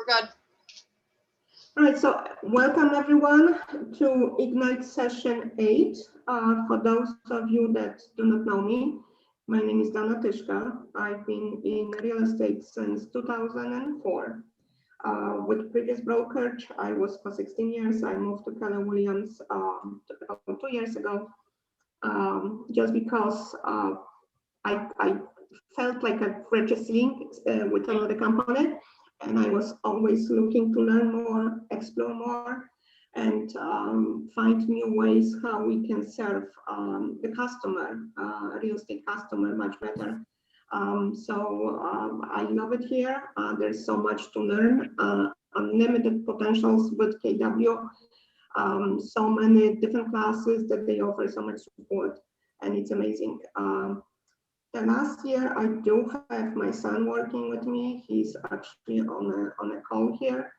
good. All right, so welcome everyone to Ignite session 8. For those of you that do not know me, my name is Dana Tyszka. I've been in real estate since 2004. With previous brokerage, I was for 16 years. I moved to Keller Williams about 2 years ago, just because I felt like a registering with another company. And I was always looking to learn more, explore more, and find new ways how we can serve the customer, real estate customer, much better. I love it here. There's so much to learn, unlimited potentials with KW, so many different classes that they offer, so much support, and it's amazing. The last year, I do have my son working with me. He's actually on a call here.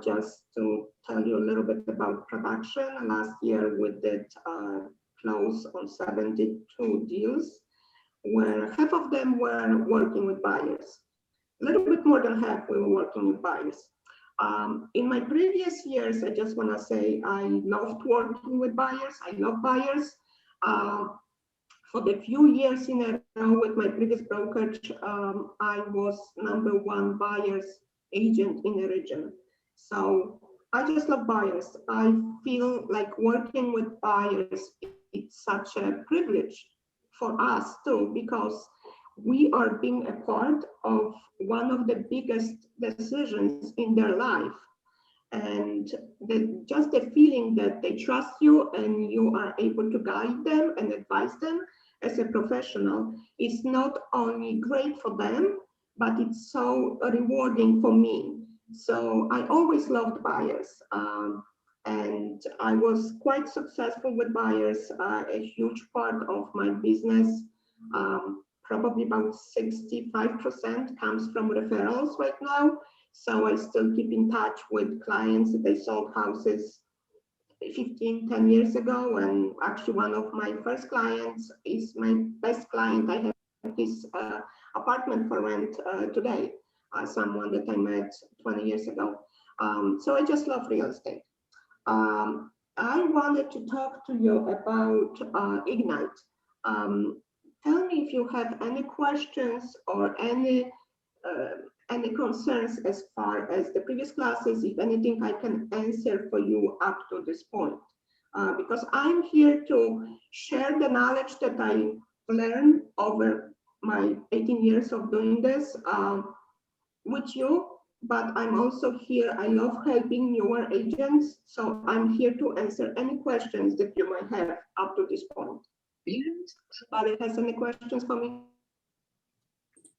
Just to tell you a little bit about production. Last year, we did close on 72 deals, where half of them were working with buyers. A little bit more than half we were working with buyers. In my previous years, I just want to say I loved working with buyers. I love buyers. For the few years in a row with my previous brokerage, I was #1 buyer's agent in the region. So I just love buyers. I feel like working with buyers, it's such a privilege for us too, because we are being a part of one of the biggest decisions in their life. And just the feeling that they trust you and you are able to guide them and advise them as a professional is not only great for them, but it's so rewarding for me. So I always loved buyers, and I was quite successful with buyers. A huge part of my business, probably about 65% comes from referrals right now. So I still keep in touch with clients that they sold houses 10 years ago. And actually one of my first clients is my best client. I have this apartment for rent today, someone that I met 20 years ago. So I just love real estate. I wanted to talk to you about Ignite. Tell me if you have any questions or any concerns as far as the previous classes, if anything I can answer for you up to this point. Because I'm here to share the knowledge that I learned over my 18 years of doing this with you, but I'm also here, I love helping newer agents, so I'm here to answer any questions that you might have up to this point. Anybody has any questions for me?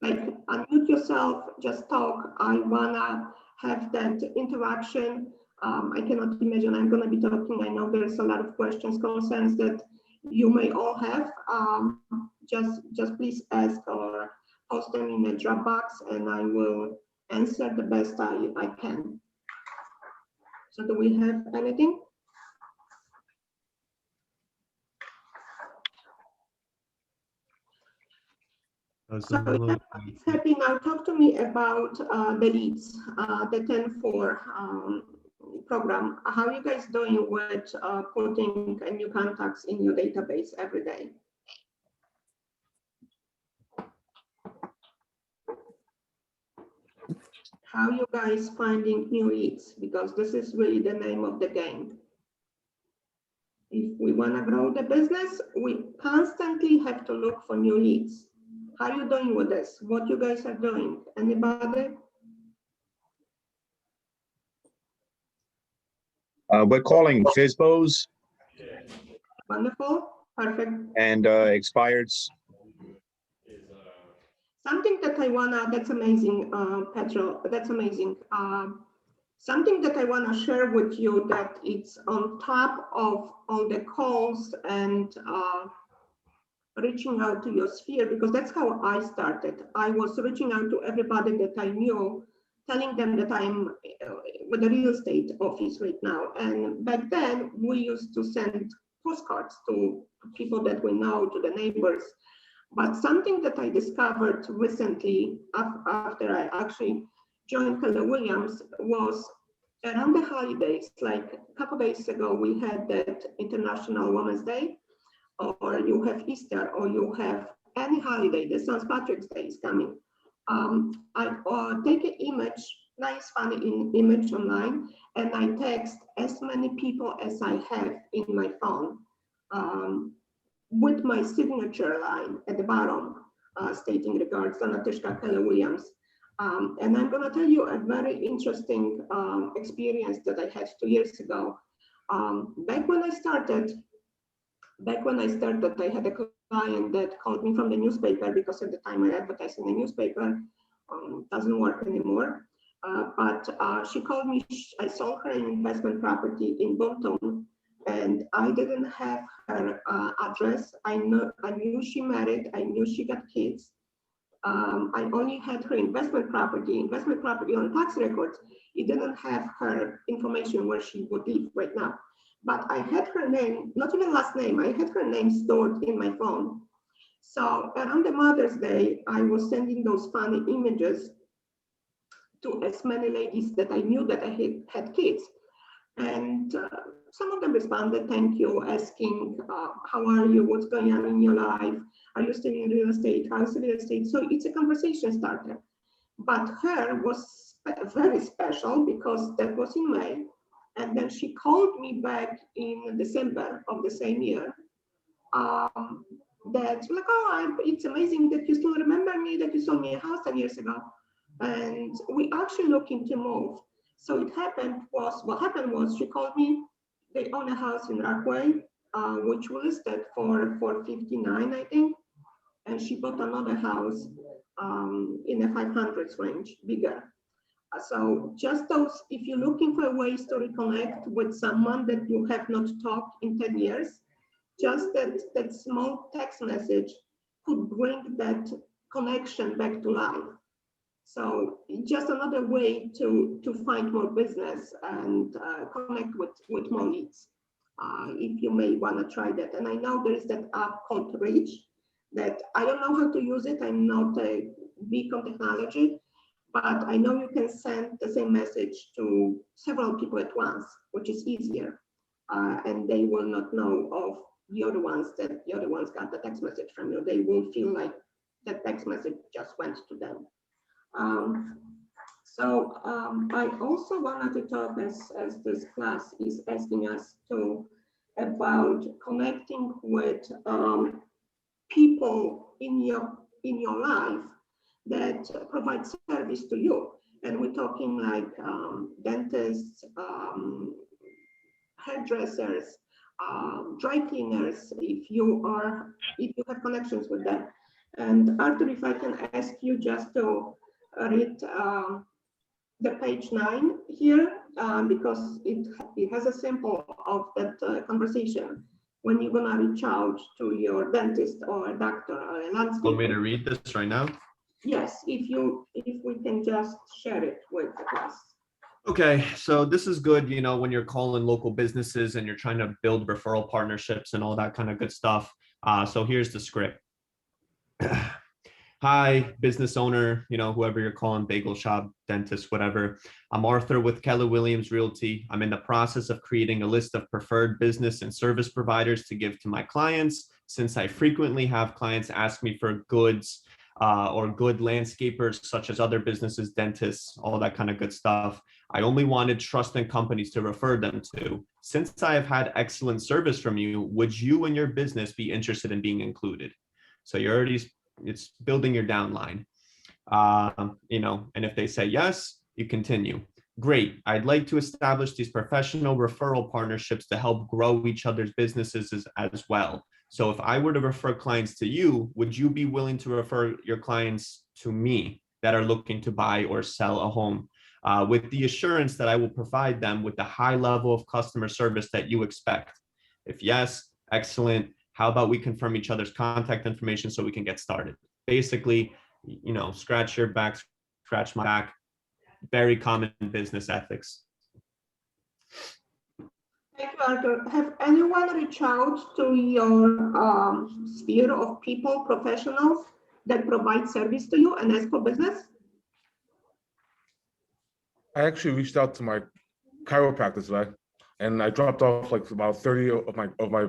Like, unmute yourself, just talk. I wanna have that interaction. I cannot imagine I'm gonna be talking. I know there's a lot of questions, concerns that you may all have. Just please ask or post them in the Dropbox and I will answer the best I can. So do we have anything? So it's happy now. Talk to me about the leads, the 10-4 program. How are you guys doing with putting new contacts in your database every day? How are you guys finding new leads? Because this is really the name of the game. If we want to grow the business, we constantly have to look for new leads. How are you doing with this? What you guys are doing? Anybody? We're calling FISBOs. Wonderful, perfect. And expireds. Something that I wanna, that's amazing, Petro, that's amazing. Something that I wanna share with you that it's on top of all the calls and reaching out to your sphere, because that's how I started. I was reaching out to everybody that I knew, telling them that I'm with the real estate office right now. And back then we used to send postcards to people that we know, to the neighbors. But something that I discovered recently after I actually joined Keller Williams was around the holidays. Like a couple days ago, we had that International Women's Day, or you have Easter, or you have any holiday. The St. Patrick's Day is coming. I take an image, nice funny image online, and I text as many people as I have in my phone with my signature line at the bottom, stating regards to Natishka Keller Williams. And I'm going to tell you a very interesting experience that I had 2 years ago. Back when I started, I had a client that called me from the newspaper, because at the time I advertised in the newspaper, doesn't work anymore. But she called me. I sold her an investment property in Bolton, and I didn't have her address. I knew she married. I knew she got kids. I only had her investment property on tax records. It didn't have her information where she would live right now. But I had her name, not even last name, I had her name stored in my phone. So around the Mother's Day, I was sending those funny images to as many ladies that I knew that I had kids. And some of them responded, thank you, asking, how are you, what's going on in your life? Are you still in real estate? How's real estate? So it's a conversation starter. But her was very special because that was in May. And then she called me back in December of the same year. That's like, oh, it's amazing that you still remember me, that you sold me a house 10 years ago. And we actually looking to move. So what happened was she called me. They own a house in Rockaway, which we listed for 459, I think. And she bought another house in the 500s range, bigger. So just those, if you're looking for ways to reconnect with someone that you have not talked in 10 years, just that small text message could bring that connection back to life. So just another way to find more business and connect with more leads. If you may want to try that. And I know there is that app called Reach that I don't know how to use it. I'm not a big on technology, but I know you can send the same message to several people at once, which is easier. And they will not know of the other ones got the text message from you. They will feel like that text message just went to them. I also wanted to talk as this class is asking us to about connecting with people in your life that provide service to you. And we're talking like dentists, hairdressers, dry cleaners, if you have connections with them. And Arthur, if I can ask you just to read the page 9 here, because it has a sample of that conversation when you're gonna reach out to your dentist or a doctor or a landscaper. Want me to read this right now? Yes, if we can just share it with the class. Okay, so this is good, you know, when you're calling local businesses and you're trying to build referral partnerships and all that kind of good stuff. So here's the script. Hi, business owner, you know, whoever you're calling, bagel shop, dentist, whatever. I'm Arthur with Keller Williams Realty. I'm in the process of creating a list of preferred business and service providers to give to my clients, since I frequently have clients ask me for goods or good landscapers, such as other businesses, dentists, all that kind of good stuff. I only wanted trusted companies to refer them to. Since I have had excellent service from you, would you and your business be interested in being included? So you're already, it's building your downline, you know, and if they say yes, you continue. Great. I'd like to establish these professional referral partnerships to help grow each other's businesses as well. So if I were to refer clients to you, would you be willing to refer your clients to me that are looking to buy or sell a home, with the assurance that I will provide them with the high level of customer service that you expect? If yes, excellent. How about we confirm each other's contact information so we can get started? Basically, you know, scratch your back, scratch my back. Very common business ethics. Thank you, Arthur. Have anyone reached out to your sphere of people, professionals that provide service to you and ask for business? I actually reached out to my chiropractor today, and I dropped off like about 30 of my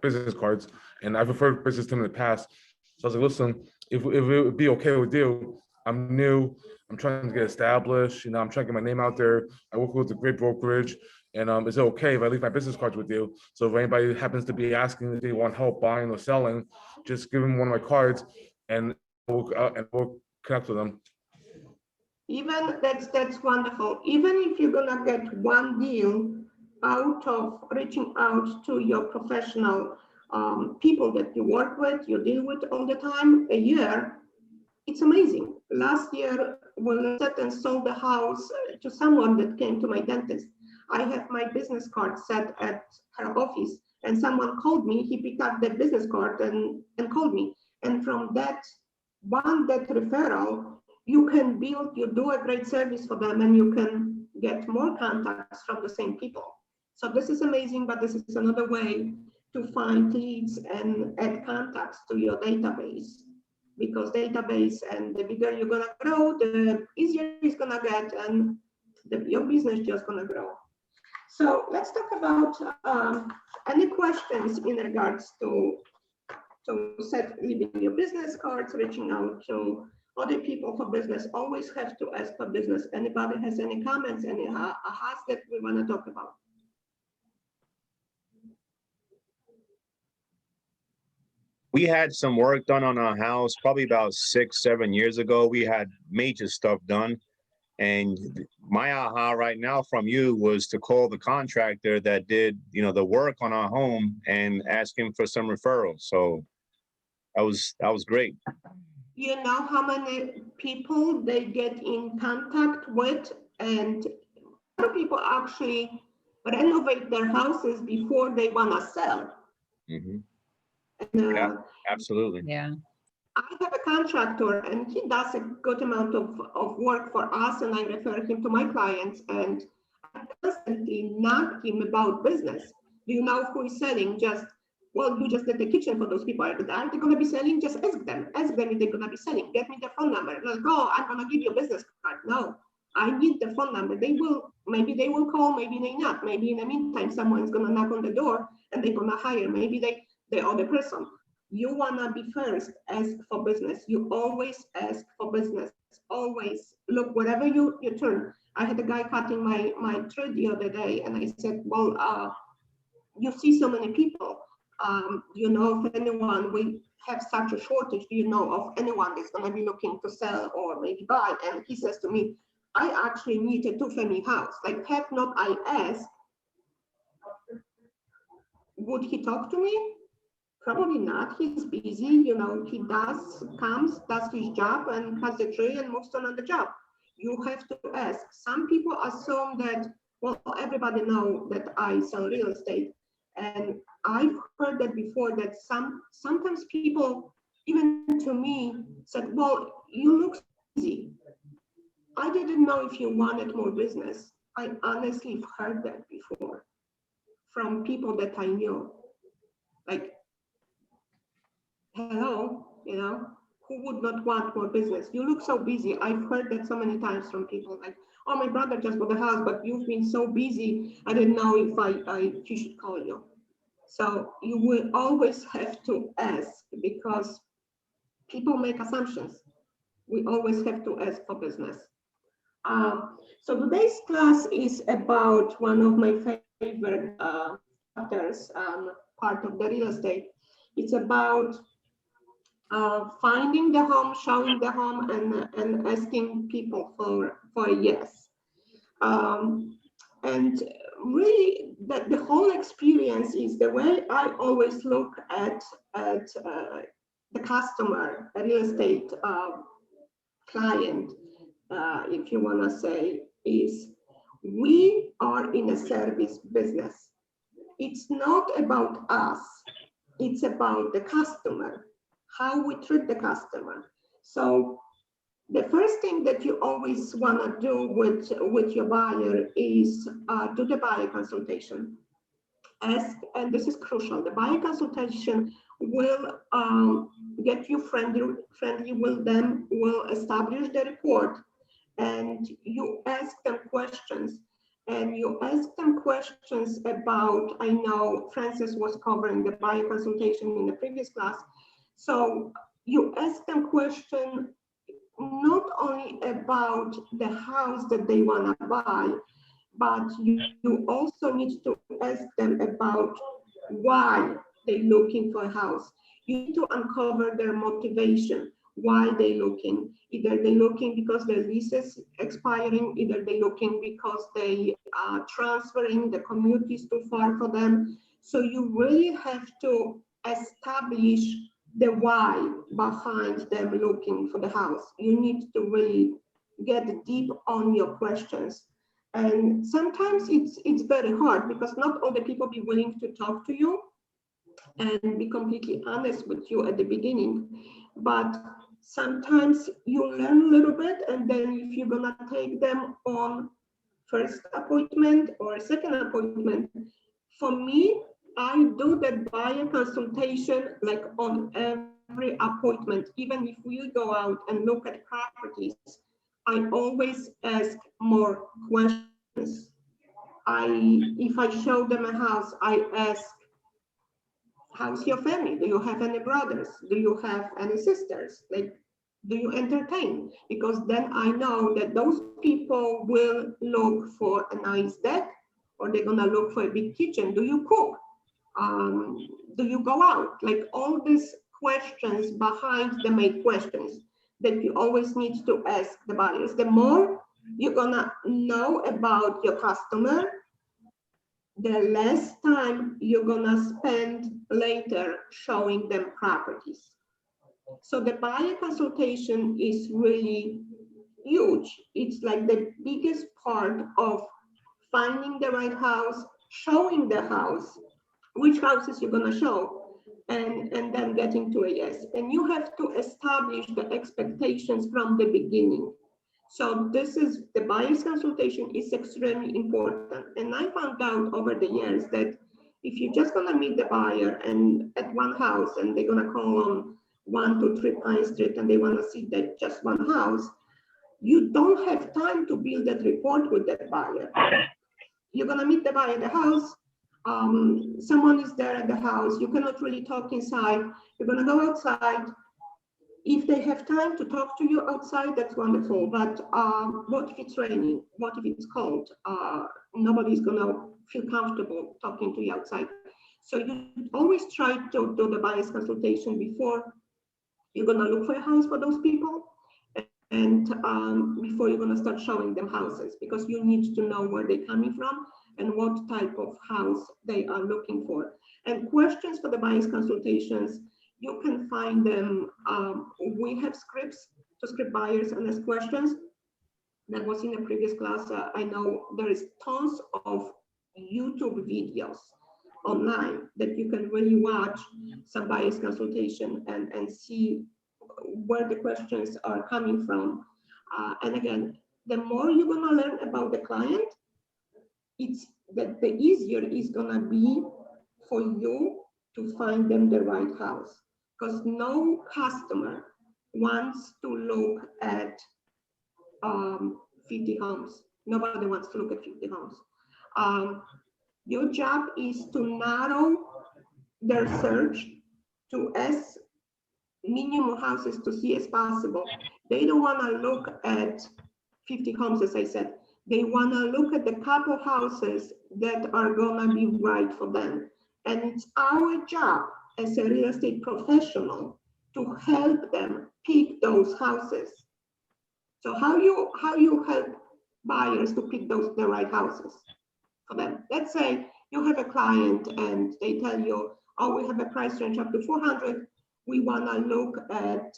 business cards, and I've referred business to him in the past. So I was like, listen, if it would be okay with you, I'm new, I'm trying to get established, I'm trying to get my name out there. I work with a great brokerage, and is it okay if I leave my business cards with you? So if anybody happens to be asking if they want help buying or selling, just give them one of my cards, and we'll connect with them. Even that's wonderful. Even if you're gonna get one deal out of reaching out to your professional people that you work with, you deal with all the time, a year, it's amazing. Last year, when I sat and sold the house to someone that came to my dentist, I have my business card set at her office, and someone called me. He picked up the business card and called me. And from that referral, you can build, you do a great service for them, and you can get more contacts from the same people. So this is amazing, but this is another way to find leads and add contacts to your database. Because database, and the bigger you're gonna grow, the easier it's gonna get, and your business just gonna grow. So let's talk about any questions in regards to leaving your business cards, reaching out to other people for business. Always have to ask for business. Anybody has any comments, any ahas that we want to talk about? We had some work done on our house probably about 6-7 years ago. We had major stuff done. And my aha right now from you was to call the contractor that did, the work on our home and ask him for some referrals. So that was great. You know how many people they get in contact with, and a lot of people actually renovate their houses before they want to sell. Mm-hmm. And, yeah, absolutely. Yeah. I have a contractor, and he does a good amount of work for us, and I refer him to my clients, and I constantly nag him about business. Do you know who is selling? You just did the kitchen for those people. Are they going to be selling? Just ask them if they're going to be selling. Get me their phone number. Like, oh, I'm going to give you a business card. No, I need the phone number. Maybe they will call, maybe they not. Maybe in the meantime, someone's going to knock on the door and they're going to hire. Maybe the other person. You want to be first, ask for business. You always ask for business. Always look, wherever you turn. I had a guy cutting my tree the other day, and I said, well, you see so many people. You know of anyone, we have such a shortage, do you know of anyone that's going to be looking to sell or maybe buy? And he says to me, I actually need a 2-family house. Like, have not I asked, would he talk to me? Probably not. He's busy, he comes, does his job and cuts the tree and moves on the job. You have to ask. Some people assume that, well, everybody knows that I sell real estate. And I've heard that before, that sometimes people, even to me, said, well, you look busy. I didn't know if you wanted more business. I honestly heard that before from people that I knew. Like, hello, who would not want more business? You look so busy. I've heard that so many times from people, like, oh, my brother just bought a house, but you've been so busy, I didn't know if he should call you. So you will always have to ask, because people make assumptions. We always have to ask for business. So today's class is about one of my favorite chapters, part of the real estate. It's about finding the home, showing the home, and asking people for a yes. And really, the whole experience is the way I always look at the customer, a real estate client, if you want to say, is we are in a service business. It's not about us. It's about the customer, how we treat the customer. So the first thing that you always want to do with your buyer is do the buyer consultation. And this is crucial. The buyer consultation will get you friendly with them, will establish the report, and you ask them questions. And you ask them questions about, I know Francis was covering the buyer consultation in the previous class. So you ask them questions not only about the house that they want to buy, but you also need to ask them about why they're looking for a house. You need to uncover their motivation, why they're looking. Either they're looking because their lease is expiring, either they're looking because they are transferring, the commute is too far for them. So you really have to establish the why behind them looking for the house. You need to really get deep on your questions. And sometimes it's very hard because not all the people be willing to talk to you and be completely honest with you at the beginning. But sometimes you learn a little bit, and then if you're gonna take them on first appointment or second appointment, for me, I do that buyer consultation like on every appointment. Even if we go out and look at properties, I always ask more questions. If I show them a house, I ask, how's your family? Do you have any brothers? Do you have any sisters? Like, do you entertain? Because then I know that those people will look for a nice deck, or they're gonna look for a big kitchen. Do you cook? Do you go out? Like all these questions behind the main questions that you always need to ask the buyers. The more you're gonna know about your customer, the less time you're gonna spend later showing them properties. So the buyer consultation is really huge. It's like the biggest part of finding the right house, showing the house, which houses you're gonna show, and then getting to a yes. And you have to establish the expectations from the beginning. So this is, the buyer's consultation is extremely important. And I found out over the years that if you're just gonna meet the buyer and at one house and they're gonna call on 123 Pine Street and they wanna see that just one house, you don't have time to build that rapport with that buyer. You're gonna meet the buyer at the house, someone is there at the house, you cannot really talk inside, you're gonna go outside. If they have time to talk to you outside, that's wonderful. But what if it's raining? What if it's cold? Nobody's gonna feel comfortable talking to you outside. So you always try to do the buyer's consultation before you're gonna look for a house for those people, and before you're gonna start showing them houses, because you need to know where they're coming from and what type of house they are looking for. And questions for the buyer's consultations, you can find them. We have scripts to script buyers and ask questions. That was in the previous class. I know there is tons of YouTube videos online that you can really watch some buyer's consultation and see where the questions are coming from. And again, the more you're gonna learn about the client, it's that the easier it's gonna be for you to find them the right house. Because no customer wants to look at 50 homes. Nobody wants to look at 50 homes. Your job is to narrow their search to as minimum houses to see as possible. They don't want to look at 50 homes, as I said. They want to look at the couple houses that are going to be right for them. And it's our job as a real estate professional to help them pick those houses. So how you help buyers to pick the right houses for them? Let's say you have a client and they tell you, oh, we have a price range up to 400. We want to look at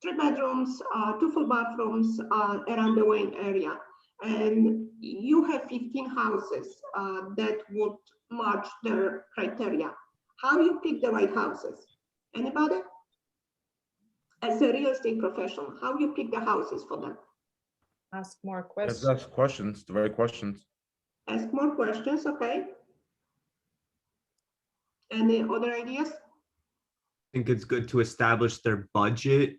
3 bedrooms, 2 full bathrooms around the Wayne area. And you have 15 houses that would match their criteria. How you pick the right houses? Anybody? As a real estate professional, how you pick the houses for them? Ask more Let's questions. ask questions, the right questions. Ask more questions, okay? Any other ideas? I think it's good to establish their budget,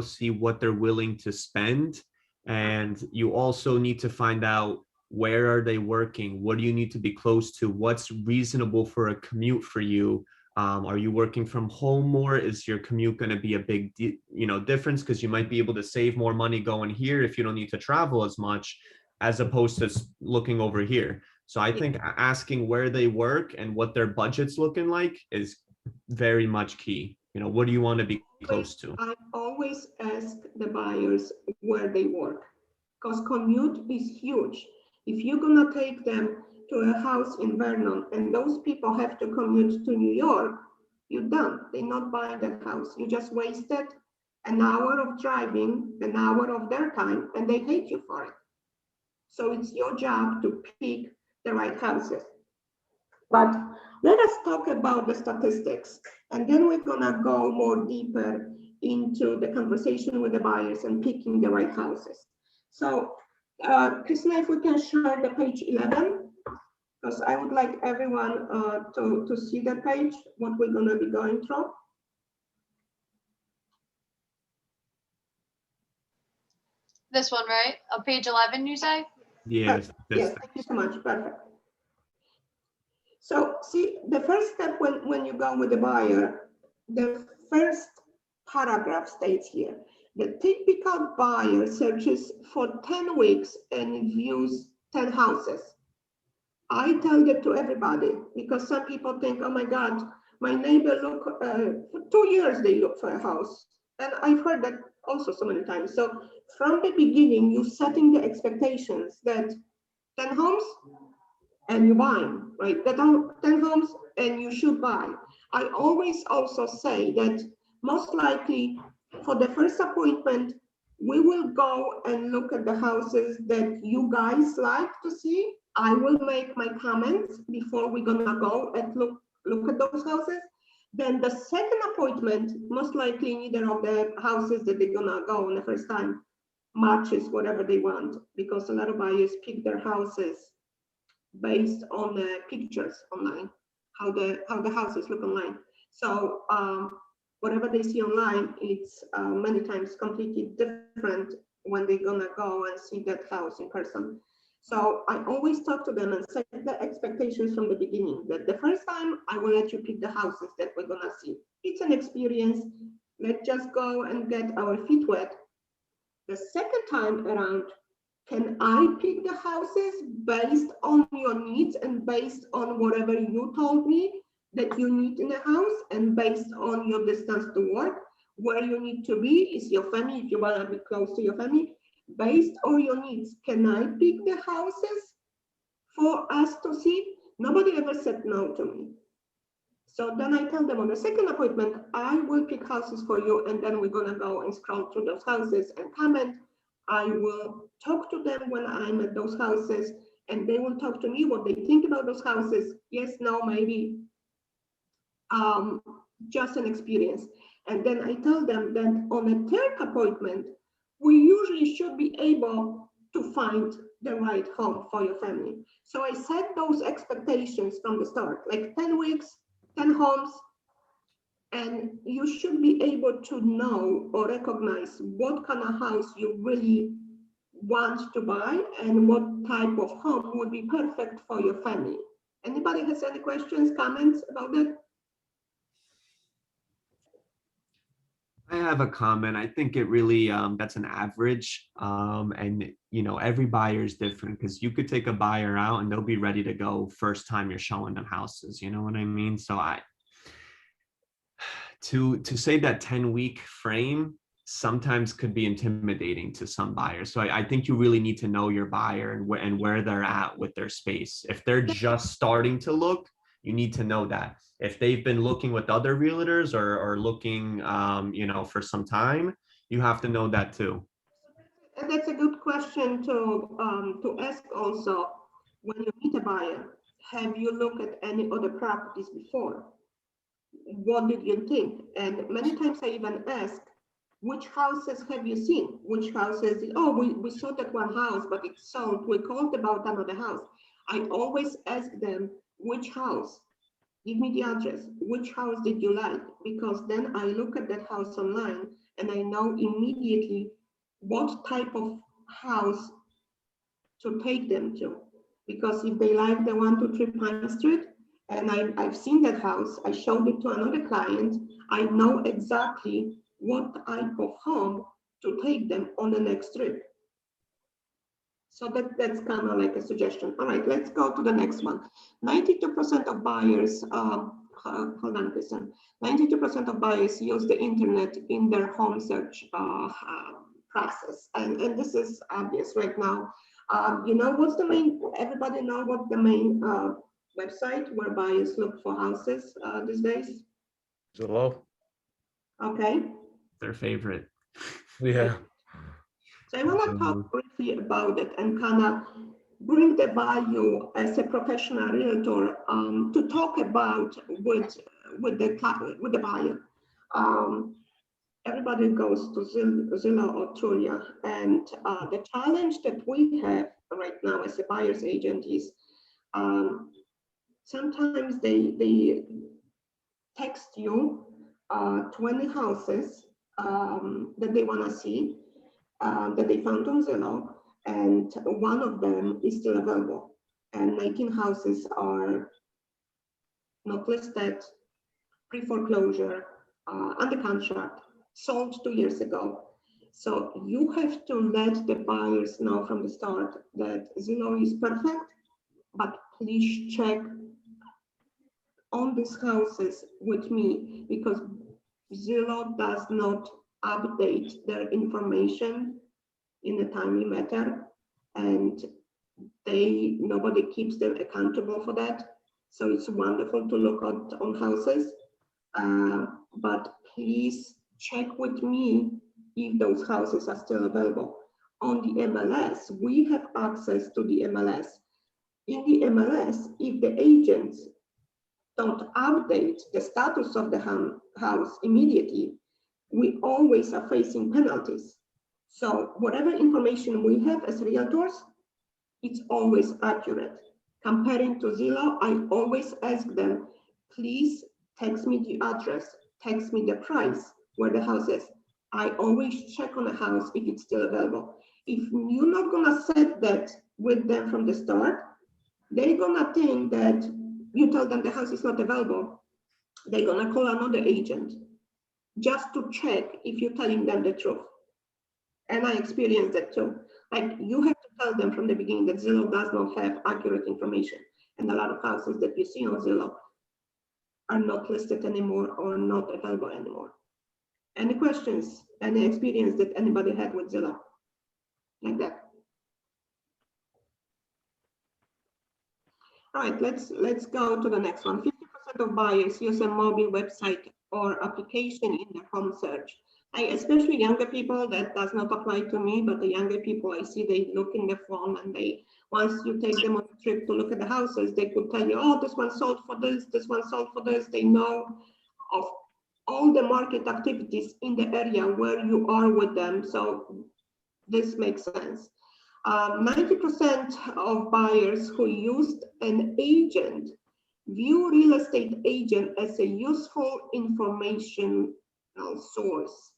see what they're willing to spend. And you also need to find out, where are they working? What do you need to be close to? What's reasonable for a commute for you? Are you working from home more? Is your commute going to be a big, difference? Because you might be able to save more money going here if you don't need to travel as much, as opposed to looking over here. So I think asking where they work and what their budget's looking like is very much key. What do you want to be close to? I always ask the buyers where they work, because commute is huge. If you're gonna take them to a house in Vernon and those people have to commute to New York, you're done. They're not buying that house. You just wasted an hour of driving, an hour of their time, and they hate you for it. So it's your job to pick the right houses. But let us talk about the statistics, and then we're gonna go more deeper into the conversation with the buyers and picking the right houses. So, Christina, if we can share the page 11, because I would like everyone to see the page, what we're gonna be going through. This one, right? Page 11, you say? Yes. Yes, thank you so much, perfect. So see, the first step when you go with the buyer, the first paragraph states here, the typical buyer searches for 10 weeks and views 10 houses. I tell that to everybody because some people think, oh my God, my neighbor look, for 2 years they look for a house. And I've heard that also so many times. So from the beginning, you setting the expectations that 10 homes, and you buy, right? That are 10 homes and you should buy. I always also say that most likely for the first appointment, we will go and look at the houses that you guys like to see. I will make my comments before we're gonna go and look at those houses. Then the second appointment, most likely neither of the houses that they're gonna go on the first time matches whatever they want, because a lot of buyers pick their houses based on the pictures online, how the houses look online. So whatever they see online, it's many times completely different when they're gonna go and see that house in person. So I always talk to them and set the expectations from the beginning, that the first time I will let you pick the houses that we're gonna see. It's an experience. Let's just go and get our feet wet. The second time around, can I pick the houses based on your needs and based on whatever you told me that you need in a house, and based on your distance to work, where you need to be, is your family, if you want to be close to your family, based on your needs, can I pick the houses for us to see? Nobody ever said no to me. So then I tell them on the second appointment, I will pick houses for you, and then we're gonna go and scroll through those houses and comment. I will talk to them when I'm at those houses, and they will talk to me what they think about those houses. Yes, no, maybe, just an experience. And then I tell them that on a third appointment, we usually should be able to find the right home for your family. So I set those expectations from the start, like 10 weeks, 10 homes, and you should be able to know or recognize what kind of house you really want to buy and what type of home would be perfect for your family. Anybody has any questions, comments about that? I have a comment. I think it really, that's an average. And every buyer is different, because you could take a buyer out and they'll be ready to go first time you're showing them houses. You know what I mean? So to say that 10-week frame sometimes could be intimidating to some buyers. So I think you really need to know your buyer and where they're at with their space. If they're just starting to look, you need to know that. If they've been looking with other realtors or looking, for some time, you have to know that too. And that's a good question to ask also when you meet a buyer. Have you looked at any other properties before? What did you think? And many times I even ask, which houses have you seen? Which houses? Oh, we saw that one house, but it's sold. We called about another house. I always ask them, which house? Give me the address. Which house did you like? Because then I look at that house online and I know immediately what type of house to take them to. Because if they like the 123 Pine Street, and I've seen that house, I showed it to another client, I know exactly what type of home to take them on the next trip. So that's kind of like a suggestion. All right, let's go to the next one. 92% of buyers, hold on, listen. 92% of buyers use the internet in their home search process. And this is obvious right now. You know, what's the main, everybody know what the main website where buyers look for houses these days? Zillow. Okay. Their favorite. Yeah. So I want to talk briefly about it and kind of bring the value as a professional realtor to talk about with the buyer. Everybody goes to Zillow or Trulia, and the challenge that we have right now as a buyer's agent is sometimes they text you 20 houses that they want to see, that they found on Zillow, and one of them is still available, and 19 houses are not listed, pre-foreclosure, under contract, sold 2 years ago. So you have to let the buyers know from the start that Zillow is perfect, but please check on these houses with me, because Zillow does not update their information in a timely manner, and nobody keeps them accountable for that. So it's wonderful to look at on houses, but please check with me if those houses are still available. On the MLS, we have access to the MLS. In the MLS, if the agents don't update the status of the house immediately, we always are facing penalties. So whatever information we have as realtors, it's always accurate. Comparing to Zillow, I always ask them, please text me the address, text me the price where the house is. I always check on the house if it's still available. If you're not gonna set that with them from the start, they're gonna think that you tell them the house is not available. They're gonna call another agent just to check if you're telling them the truth. And I experienced that too. Like, you have to tell them from the beginning that Zillow does not have accurate information. And a lot of houses that you see on Zillow are not listed anymore or not available anymore. Any questions, any experience that anybody had with Zillow like that? All right, let's go to the next one. 50% of buyers use a mobile website or application in their home search. Especially younger people, that does not apply to me, but the younger people I see, they look in the phone, and once you take them on a trip to look at the houses, they could tell you, oh, this one sold for this one sold for this. They know of all the market activities in the area where you are with them. So this makes sense. 90% of buyers who used an agent view real estate agent as a useful information source.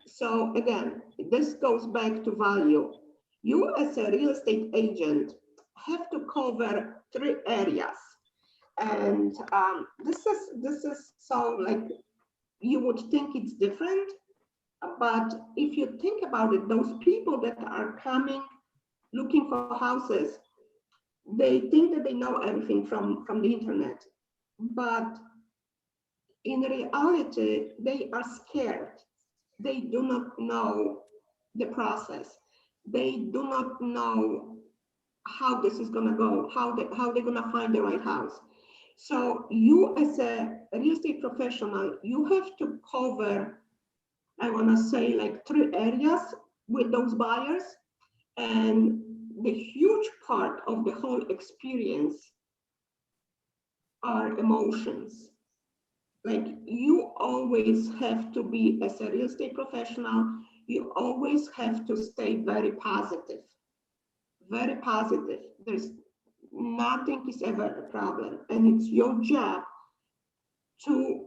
So again, this goes back to value. You as a real estate agent have to cover 3 areas. And this is so, like, you would think it's different, but if you think about it, those people that are coming looking for houses, they think that they know everything from the internet, but in reality, they are scared. They do not know the process. They do not know how this is going to go, how they're going to find the right house. So you as a real estate professional, you have to cover, I want to say, like 3 areas with those buyers. And the huge part of the whole experience are emotions. Like, you always have to be, as a real estate professional, you always have to stay very positive. Very positive. There's nothing is ever a problem. And it's your job to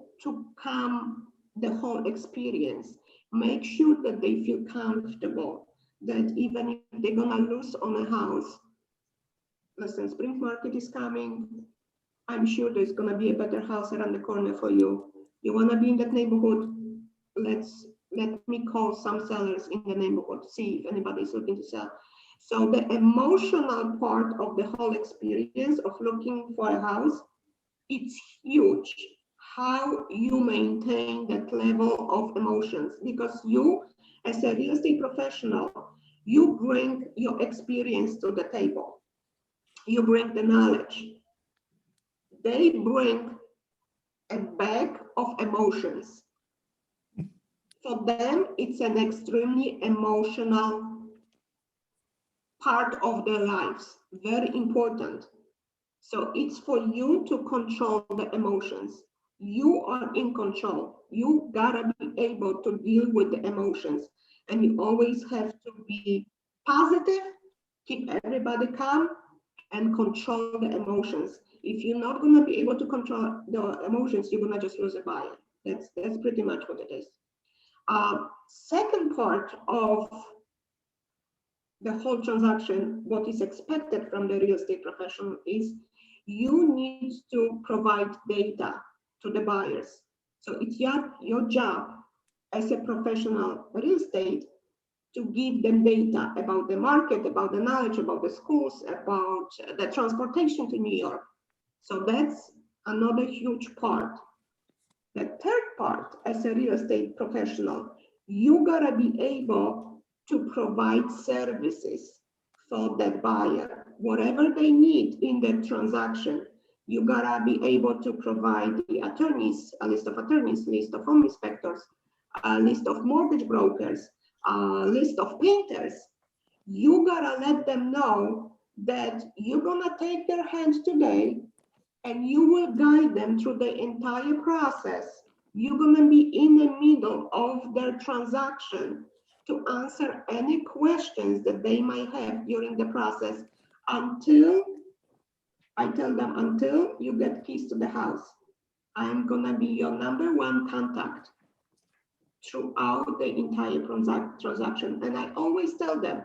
calm the whole experience. Make sure that they feel comfortable. that even if they're gonna lose on a house, listen, spring market is coming. I'm sure there's gonna be a better house around the corner for you. You wanna be in that neighborhood? Let me call some sellers in the neighborhood, see if anybody's looking to sell. So the emotional part of the whole experience of looking for a house, it's huge. How you maintain that level of emotions, because you, as a real estate professional, you bring your experience to the table. You bring the knowledge. They bring a bag of emotions. For them, it's an extremely emotional part of their lives, very important. So it's for you to control the emotions. You are in control. You gotta be able to deal with the emotions, and you always have to be positive, keep everybody calm, and control the emotions. If you're not gonna be able to control the emotions, you're gonna just lose a buyer. That's pretty much what it is. Second part of the whole transaction, what is expected from the real estate professional is you need to provide data to the buyers. So it's your job as a professional real estate to give them data about the market, about the knowledge, about the schools, about the transportation to New York. So that's another huge part. The third part, as a real estate professional, you gotta be able to provide services for that buyer. Whatever they need in the transaction, you gotta be able to provide the attorneys, a list of attorneys, list of home inspectors, a list of mortgage brokers, a list of painters. You gotta let them know that you're gonna take their hand today and you will guide them through the entire process. You're gonna be in the middle of their transaction to answer any questions that they might have during the process until, I tell them, until you get keys to the house. I'm gonna be your number one contact throughout the entire transaction. And I always tell them,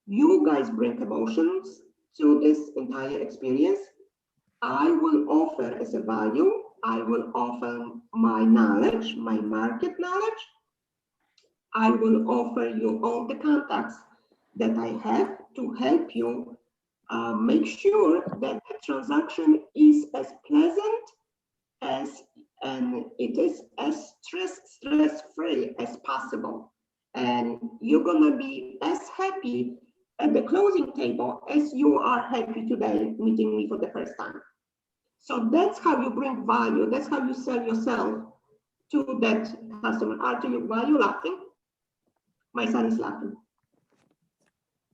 you guys bring emotions to this entire experience. I will offer as a value, I will offer my knowledge, my market knowledge. I will offer you all the contacts that I have to help you make sure that the transaction is as pleasant as, and it is as stress-free as possible. And you're gonna be as happy at the closing table as you are happy today meeting me for the first time. So that's how you bring value. That's how you sell yourself to that customer. Arthur, why are you laughing? My son is laughing.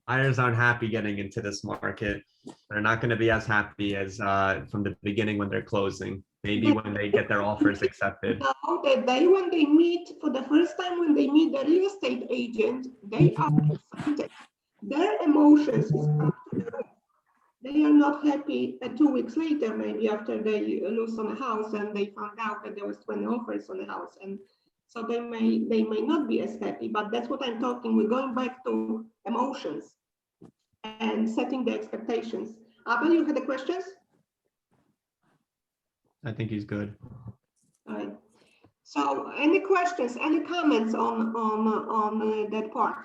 Buyers aren't happy getting into this market. They're not going to be as happy as from the beginning when they're closing. Maybe when they get their offers accepted. No, the day when they meet, for the first time when they meet the real estate agent, they are excited. Their emotions is up to the roof. They are not happy 2 weeks later, maybe after they lose on a house and they found out that there was 20 offers on the house. And so they may not be as happy, but that's what I'm talking. We're going back to emotions and setting the expectations. Abel, you had the questions? I think he's good. All right. So any questions, any comments on that part?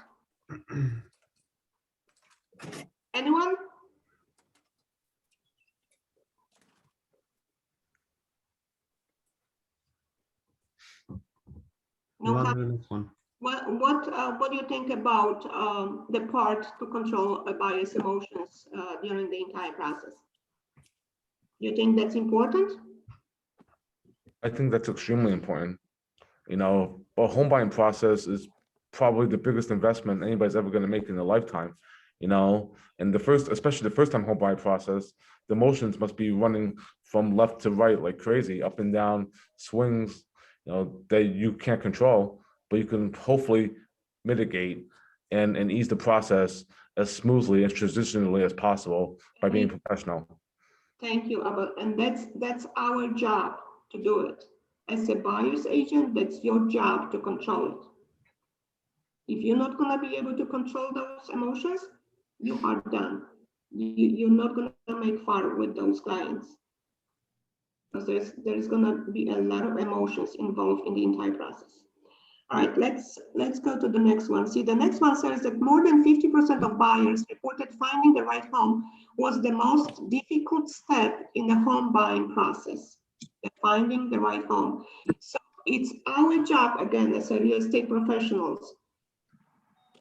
Anyone? No. Move on to the next one. What do you think about the part to control a buyer's emotions during the entire process? You think that's important? I think that's extremely important. You know, a home buying process is probably the biggest investment anybody's ever going to make in their lifetime. You know, and especially the first time home buying process, the emotions must be running from left to right like crazy, up and down swings, you know, that you can't control, but you can hopefully mitigate and ease the process as smoothly and transitionally as possible by being professional. Thank you, Abel. And that's our job to do it. As a buyer's agent, that's your job to control it. If you're not gonna be able to control those emotions, you are done. You're not gonna make far with those clients. Because there's gonna be a lot of emotions involved in the entire process. All right, let's go to the next one. See, the next one says that more than 50% of buyers reported finding the right home was the most difficult step in the home buying process, finding the right home. So it's our job, again, as a real estate professionals,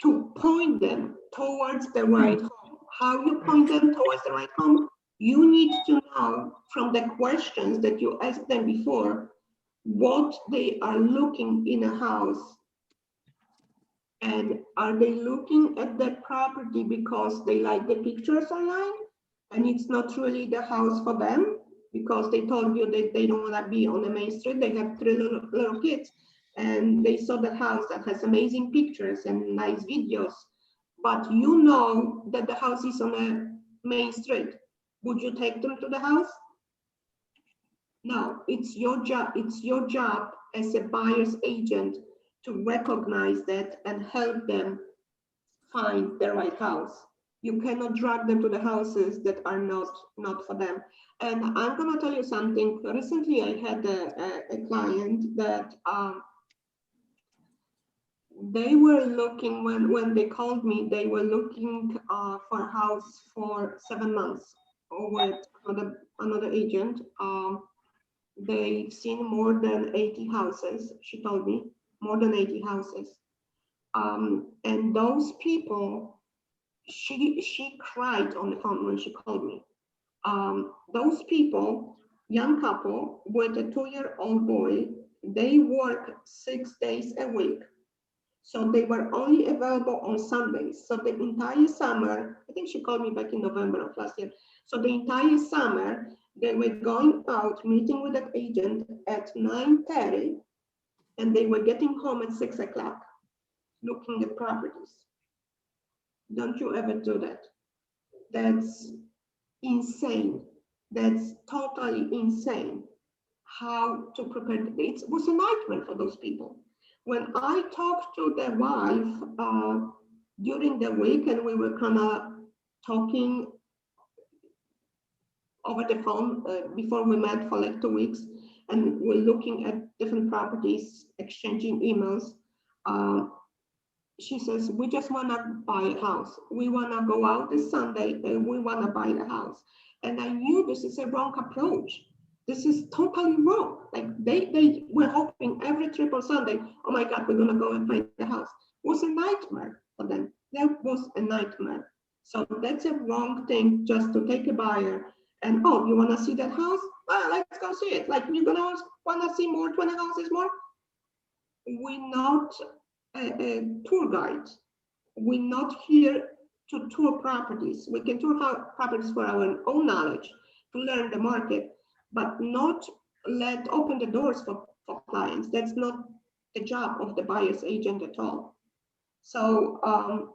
to point them towards the right home. How you point them towards the right home? You need to know from the questions that you asked them before, what they are looking in a house. And are they looking at that property because they like the pictures online and it's not really the house for them because they told you that they don't want to be on the main street? They have three little kids and they saw the house that has amazing pictures and nice videos, but you know that the house is on a main street. Would you take them to the house? No, it's your job. It's your job as a buyer's agent to recognize that and help them find the right house. You cannot drag them to the houses that are not for them. And I'm gonna tell you something. Recently, I had a client that they were looking, when they called me, they were looking for a house for 7 months with another agent. They've seen more than 80 houses, she told me, more than 80 houses. And those people, she cried on the phone when she called me. Those people, young couple with a 2-year-old boy, they work 6 days a week. So they were only available on Sundays. So the entire summer, I think she called me back in November of last year. So the entire summer, they were going out, meeting with an agent at 9:30, and they were getting home at 6 o'clock, looking at properties. Don't you ever do that. That's insane. That's totally insane. How to prepare. It was a nightmare for those people. When I talked to the wife during the week, and we were kind of talking over the phone before we met for like 2 weeks, and we're looking at different properties, exchanging emails. She says, we just want to buy a house. We want to go out this Sunday and we want to buy the house. And I knew this is a wrong approach. This is totally wrong. Like they were hoping every trip on Sunday, oh my God, we're going to go and find the house. It was a nightmare for them. That was a nightmare. So that's a wrong thing, just to take a buyer and, oh, you want to see that house? Well, let's go see it. Like, you're going to want to see more, 20 houses more? We're not a tour guide. We're not here to tour properties. We can tour properties for our own knowledge, to learn the market, but not open the doors for clients. That's not the job of the buyer's agent at all. So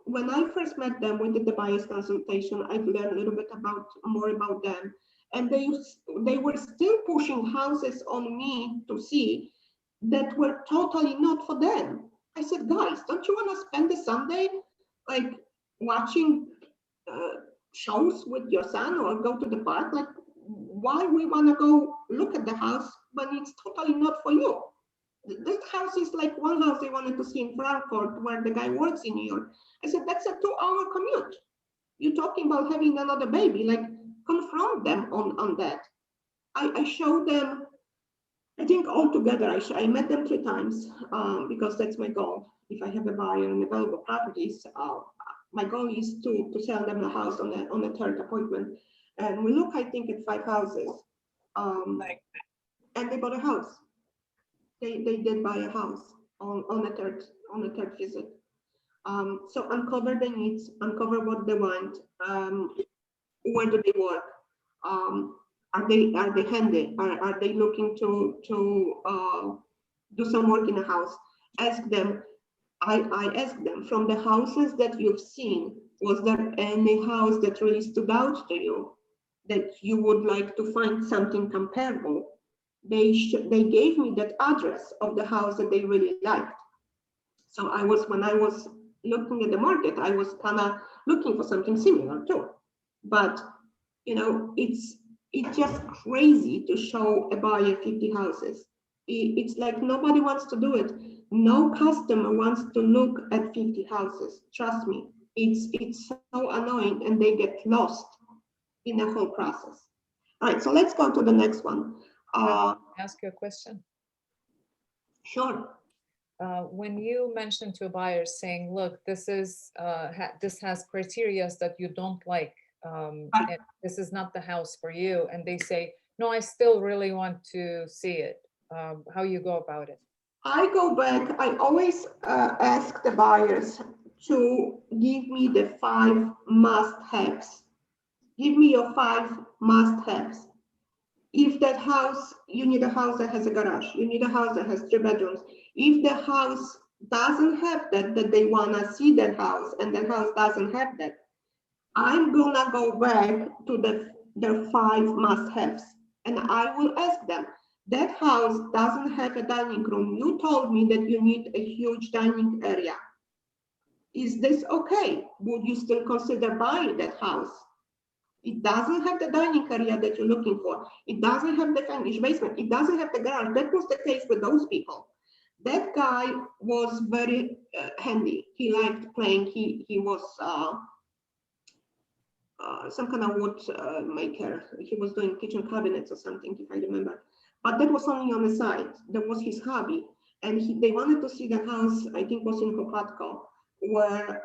when I first met them, we did the buyer's consultation. I've learned a little bit more about them, and they were still pushing houses on me to see that were totally not for them. I said, guys, don't you want to spend the Sunday like watching shows with your son or go to the park? Like, why we want to go look at the house when it's totally not for you? This house is like one house they wanted to see in Frankfurt where the guy works in New York. I said, that's a 2-hour commute. You're talking about having another baby, like confront them on that. I showed them, I think altogether, I met them 3 times because that's my goal. If I have a buyer and available properties, my goal is to sell them the house on the 3rd appointment. And we look, I think, at 5 houses. And they bought a house. They did buy a house on the third visit. So uncover the needs, uncover what they want. Where do they work? Are they handy? Are they looking to do some work in a house? Ask them. I asked them, from the houses that you've seen, was there any house that really stood out to you that you would like to find something comparable? They gave me that address of the house that they really liked. So when I was looking at the market, I was kind of looking for something similar too. But you know, it's just crazy to show a buyer 50 houses. It's like nobody wants to do it. No customer wants to look at 50 houses. Trust me, it's so annoying, and they get lost in the whole process. All right, so let's go to the next one. Ask you a question. Sure. When you mention to a buyer saying, look, this is this has criteria that you don't like, and this is not the house for you, and they say, no, I still really want to see it, how you go about it? I go back, I always ask the buyers to give me the 5 must-haves. Give me your 5 must-haves. If that house, you need a house that has a garage, you need a house that has 3 bedrooms. If the house doesn't have that they wanna see that house, and the house doesn't have that, I'm gonna go back to the 5 must-haves, and I will ask them, that house doesn't have a dining room. You told me that you need a huge dining area. Is this okay? Would you still consider buying that house? It doesn't have the dining area that you're looking for. It doesn't have the finished basement. It doesn't have the garage. That was the case with those people. That guy was very handy. He liked playing. He was some kind of wood maker. He was doing kitchen cabinets or something, if I remember. But that was only on the side. That was his hobby. And they wanted to see the house, I think was in Hopatko, where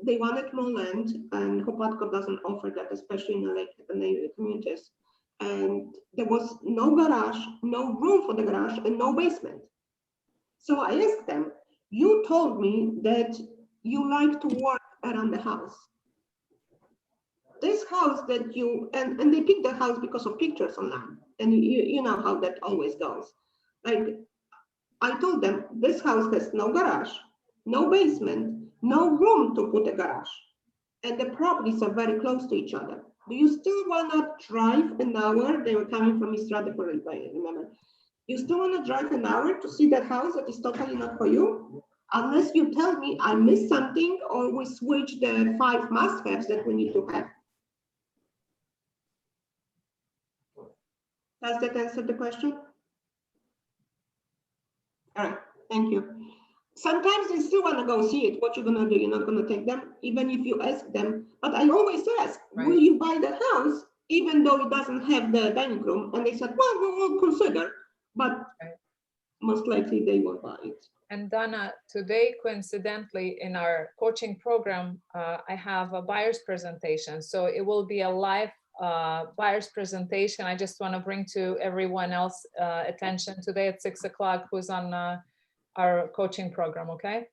they wanted more land, and Hopatko doesn't offer that, especially in the communities. And there was no garage, no room for the garage, and no basement. So I asked them, you told me that you like to work around the house. This house that you, and they picked the house because of pictures online. And you know how that always goes. Like, I told them, this house has no garage, no basement, no room to put a garage. And the properties are very close to each other. Do you still want to drive an hour? They were coming from East Rutherford, if I remember. You still want to drive an hour to see that house that is totally not for you? Unless you tell me I missed something, or we switch the 5 must-haves that we need to have. Does that answer the question? All right, thank you. Sometimes they still want to go see it. What you're going to do? You're not going to take them, even if you ask them. But I always ask, right, will you buy the house, even though it doesn't have the dining room? And they said, well, we will consider, but right, most likely they won't buy it. And Donna, today, coincidentally, in our coaching program, I have a buyer's presentation. So it will be a live buyer's presentation. I just want to bring to everyone else attention today at 6 o'clock, who's on our coaching program, okay?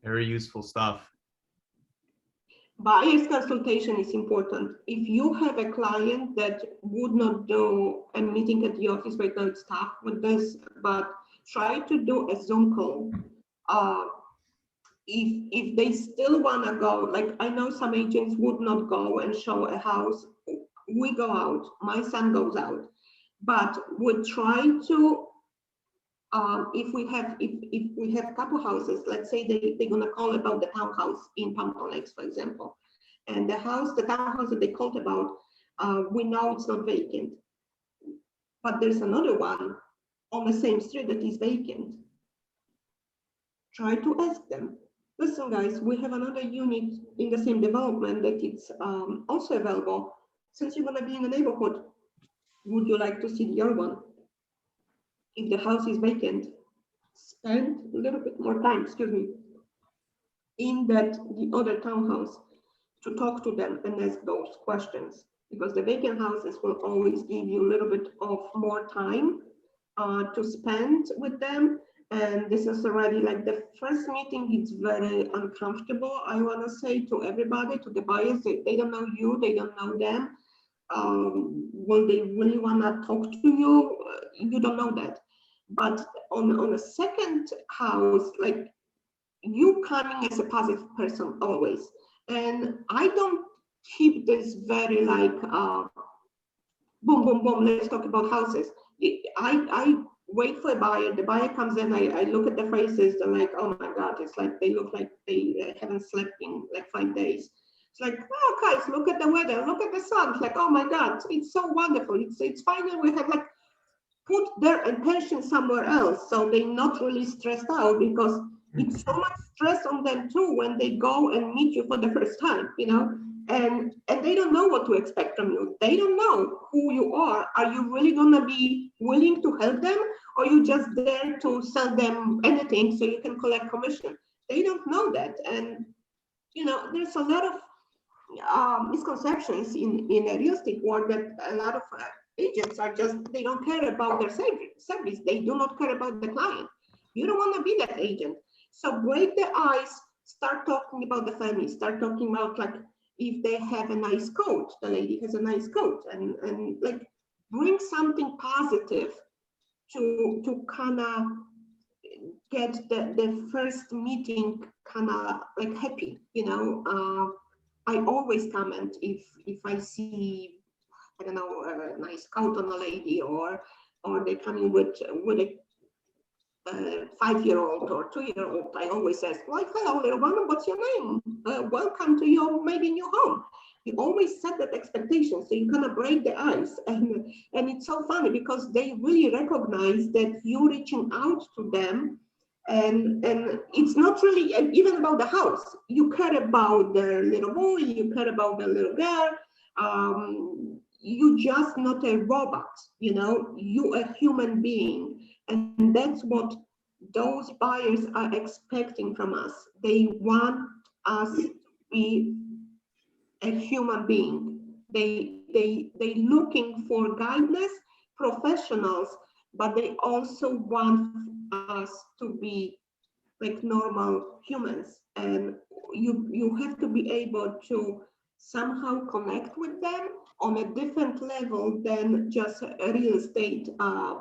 Very useful stuff. Buyer's consultation is important. If you have a client that would not do a meeting at the office, right now it's tough with this, but try to do a Zoom call. If they still want to go, like I know some agents would not go and show a house. We go out, my son goes out, but we try to, if we have a couple houses, let's say they're gonna call about the townhouse in Pompton Lakes, for example, and the townhouse that they called about, we know it's not vacant, but there's another one on the same street that is vacant. Try to ask them, listen guys, we have another unit in the same development that it's also available. Since you're gonna be in the neighborhood, would you like to see the other one? If the house is vacant, spend a little bit more time, in the other townhouse to talk to them and ask those questions, because the vacant houses will always give you a little bit of more time to spend with them. And this is already like the first meeting, it's very uncomfortable, I want to say, to everybody, to the buyers. They don't know you, they don't know them. Will they really want to talk to you? You don't know that. But on a second house, like, you coming as a positive person always. And I don't keep this very like boom, boom, boom, let's talk about houses. I wait for a buyer. The buyer comes in, I look at the faces, they're like, oh my God, it's like they look like they haven't slept in like 5 days. It's like, oh guys, look at the weather, look at the sun. It's like, oh my God, it's so wonderful. It's finally we have like put their attention somewhere else, so they're not really stressed out, because it's so much stress on them too when they go and meet you for the first time, you know, and they don't know what to expect from you. They don't know who you are. Are you really gonna be willing to help them, or you just there to sell them anything so you can collect commission? They don't know that, and you know, there's a lot of misconceptions in a real estate world, that a lot of agents are just, they don't care about their service. They do not care about the client. You don't want to be that agent. So break the ice, start talking about the family, start talking about like if they have a nice coat, the lady has a nice coat, and like bring something positive to kind of get the first meeting kind of like happy, you know. I always comment if I see, I don't know, a nice coat on a lady, or they come in with a 5-year-old or 2-year-old. I always ask, like, hello, little one, what's your name? Welcome to your maybe new home. You always set that expectation, so you kind of break the ice, and it's so funny because they really recognize that you're reaching out to them. And it's not really even about the house. You care about the little boy, you care about the little girl. You just not a robot, you know, you a human being. And that's what those buyers are expecting from us. They want us to be a human being. They looking for guidance, professionals, but they also want us to be like normal humans, and you have to be able to somehow connect with them on a different level than just a real estate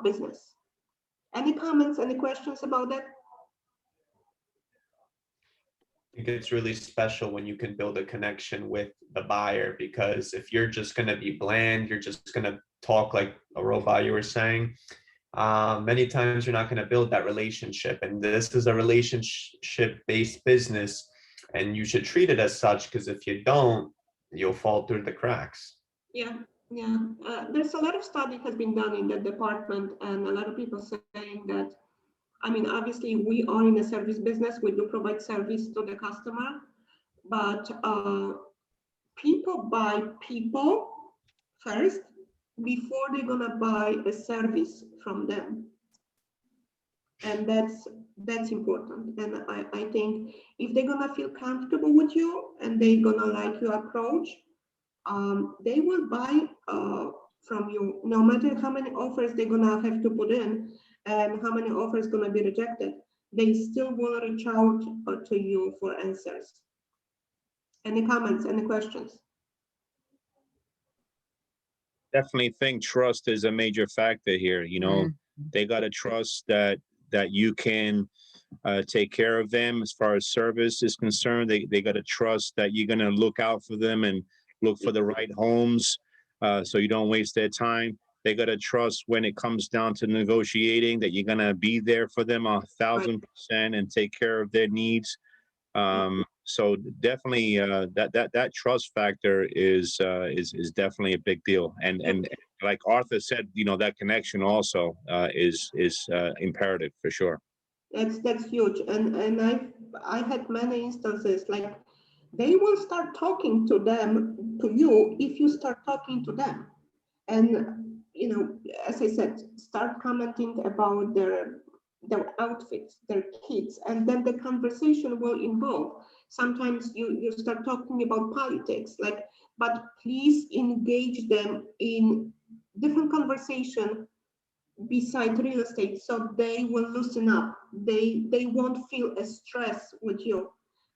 business. Any comments, any questions about that? I think it's really special when you can build a connection with the buyer, because if you're just going to be bland, you're just going to talk like a robot, you were saying, many times you're not going to build that relationship. And this is a relationship-based business, and you should treat it as such, because if you don't, you'll fall through the cracks. Yeah. There's a lot of study has been done in that department, and a lot of people saying that, I mean, obviously we are in a service business, we do provide service to the customer, but people buy people first before they're gonna buy a service from them. And that's important. And I think if they're gonna feel comfortable with you and they're gonna like your approach, they will buy from you, no matter how many offers they're gonna have to put in and how many offers gonna be rejected. They still will reach out to you for answers. Any comments, any questions? Definitely think trust is a major factor here. You know, they got to trust that you can take care of them as far as service is concerned. They got to trust that you're going to look out for them and look for the right homes, so you don't waste their time. They got to trust when it comes down to negotiating that you're going to be there for them 1,000% and take care of their needs. So definitely that trust factor is definitely a big deal. And like Arthur said, you know, that connection also is imperative for sure. That's huge. And I had many instances like they will start talking to you if you start talking to them. And you know, as I said, start commenting about their outfits, their kids, and then the conversation will evolve. Sometimes you start talking about politics, like, but please engage them in different conversation beside real estate, so they will loosen up. They won't feel a stress with you.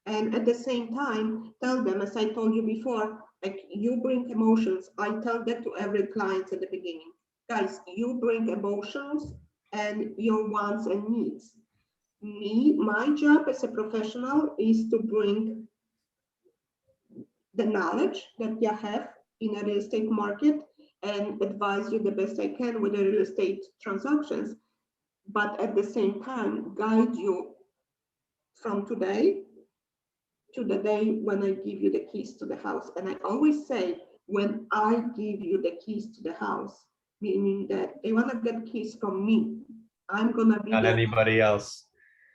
And at the same time, tell them, as I told you before, like you bring emotions. I tell that to every client at the beginning. Guys, you bring emotions and your wants and needs. My job as a professional is to bring the knowledge that you have in a real estate market and advise you the best I can with the real estate transactions. but at the same time guide you from today to the day when I give you the keys to the house. And I always say, when I give you the keys to the house, meaning that they want to get keys from me, I'm gonna be Not there. anybody else.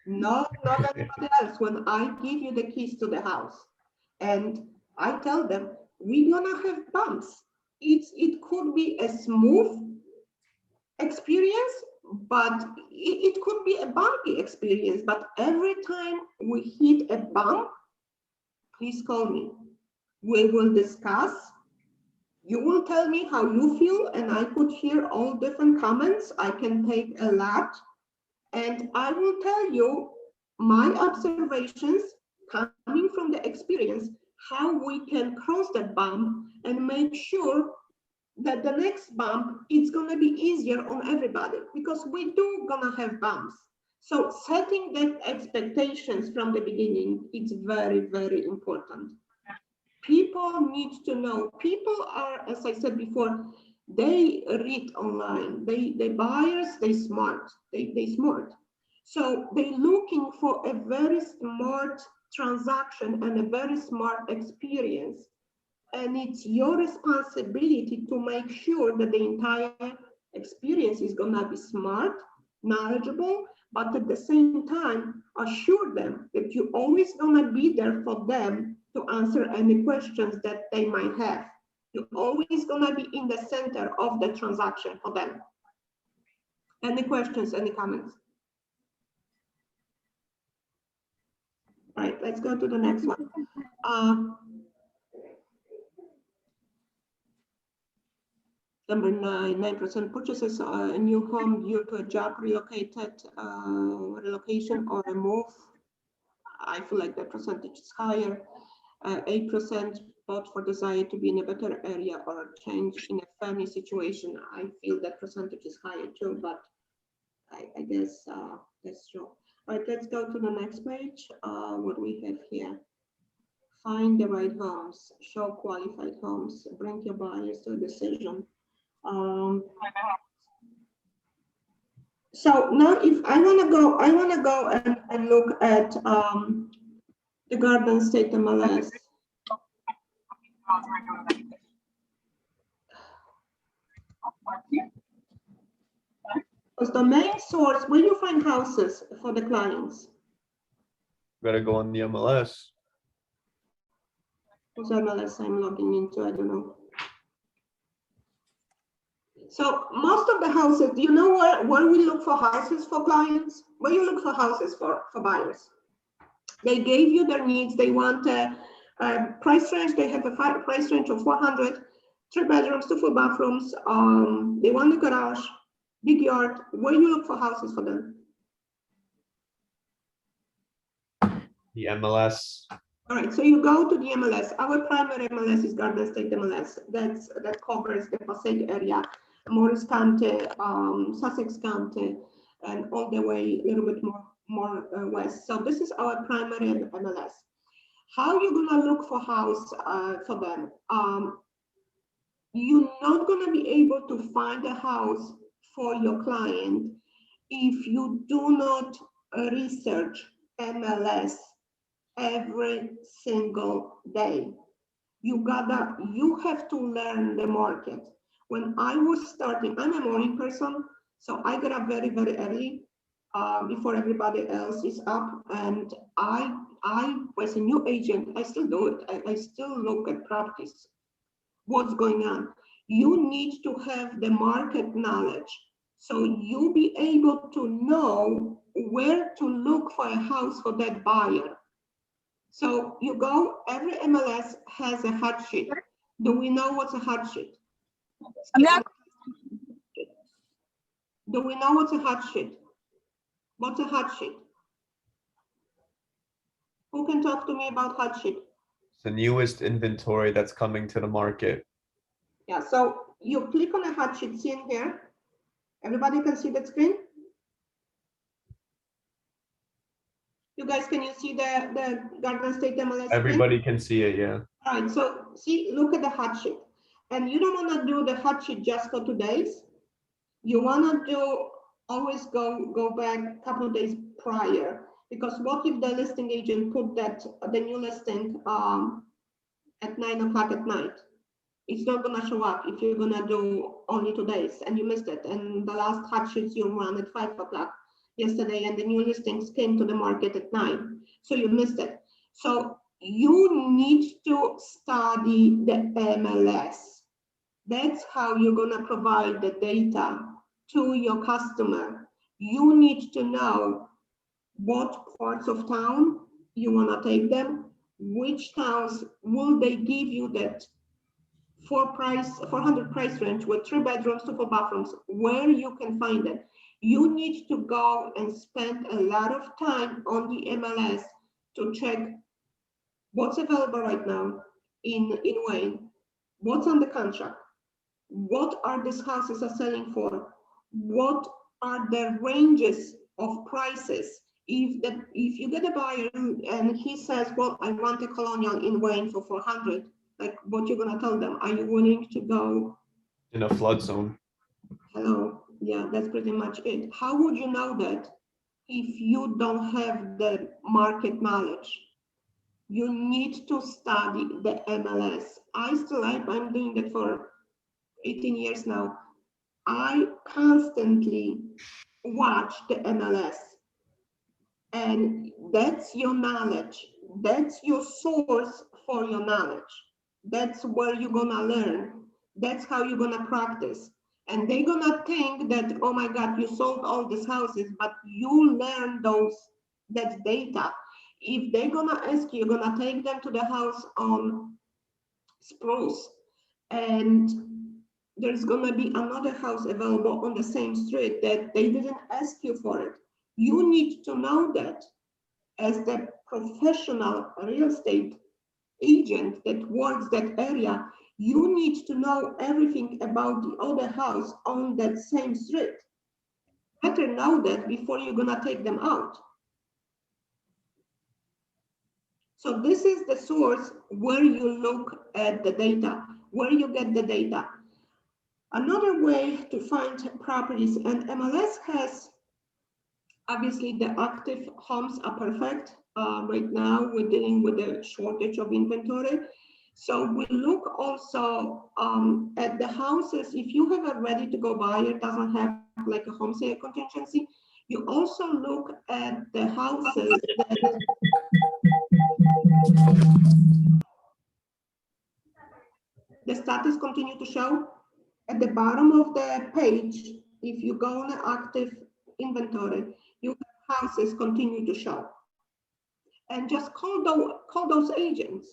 No, not anybody else. When I give you the keys to the house and I tell them, we're gonna have bumps. It could be a smooth experience, but it could be a bumpy experience. But every time we hit a bump, please call me. We will discuss. You will tell me how you feel, and I could hear all different comments. I can take a lot, and I will tell you my observations coming from the experience, how we can cross that bump and make sure that the next bump is going to be easier on everybody, because we do gonna have bumps. So setting that expectations from the beginning is very, very important. People need to know. People are, as I said before, they read online. They buyers, they smart. They smart. So they're looking for a very smart transaction and a very smart experience. And it's your responsibility to make sure that the entire experience is gonna be smart, knowledgeable, but at the same time, assure them that you're always gonna be there for them to answer any questions that they might have. You're always gonna be in the center of the transaction for them. Any questions, any comments? All right, let's go to the next one. Number 9% purchases a new home due to a job relocation or a move. I feel like the percentage is higher. 8% vote for desire to be in a better area or a change in a family situation. I feel that percentage is higher too, but I guess that's true. All right, let's go to the next page. What we have here. Find the right homes, show qualified homes, bring your buyers to a decision. So now if I want to go and look at the Garden State MLS. Because the main source, where you find houses for the clients? Gotta go on the MLS. Whose MLS I'm logging into, I don't know. So most of the houses, do you know where we look for houses for clients? Where you look for houses for buyers? They gave you their needs. They want a price range. They have a price range of 400, 3 bedrooms, 2 full bathrooms. They want a garage, big yard. Where you look for houses for them? The MLS. All right, so you go to the MLS. Our primary MLS is Garden State MLS. That covers the Passaic area, Morris County, Sussex County, and all the way a little bit more west. So this is our primary MLS. How you gonna look for house for them? You're not gonna be able to find a house for your client if you do not research MLS every single day. You have to learn the market. When I was starting, I'm a morning person, so I got up very, very early before everybody else is up. And I was a new agent. I still do it. I still look at properties. What's going on? You need to have the market knowledge. So you'll be able to know where to look for a house for that buyer. So you go, every MLS has a hot sheet. Do we know what's a hot sheet? Do we know what's a hot sheet? What's a hot sheet? Who can talk to me about hot sheet? It's the newest inventory that's coming to the market. Yeah, so you click on a hot sheet, see in here. Everybody can see that screen? You guys, can you see the Garden State MLS? Everybody can see it, yeah. All right, so see, look at the hot sheet. And you don't want to do the hot sheet just for 2 days. You want to do always go back a couple of days prior, because what if the listing agent put the new listing at 9 o'clock at night? It's not gonna show up if you're gonna do only 2 days and you missed it. And the last hot sheets you ran at 5 o'clock yesterday, and the new listings came to the market at 9, so you missed it. So you need to study the MLS. That's how you're gonna provide the data to your customer. You need to know what parts of town you wanna take them, which towns will they give you that 400 price range with 3 bedrooms, 2 full bathrooms, where you can find it. You need to go and spend a lot of time on the MLS to check what's available right now in Wayne, what's on the contract, what are these houses are selling for, what are the ranges of prices. If you get a buyer and he says, well, I want a colonial in Wayne for 400, like what you're gonna tell them? Are you willing to go In a flood zone. hello? Yeah, that's pretty much it. How would you know that if you don't have the market knowledge? You need to study the MLS. I'm doing that for 18 years now. I constantly watch the MLS, and that's your knowledge. That's your source for your knowledge. That's where you're gonna learn. That's how you're gonna practice. And they're gonna think that, oh my God, you sold all these houses, but you learn that data. If they're gonna ask you, you're gonna take them to the house on Spruce, and there's gonna be another house available on the same street that they didn't ask you for it. You need to know that as the professional real estate agent that works that area. You need to know everything about the other house on that same street. Better know that before you're gonna take them out. So this is the source where you look at the data, where you get the data. Another way to find properties, and MLS has, obviously the active homes are perfect. Right now we're dealing with a shortage of inventory. So we look also at the houses. If you have a ready to go buyer, doesn't have like a home sale contingency, you also look at the houses that the status continue to show. At the bottom of the page, if you go on the active inventory, you have houses continue to show. And just call those agents.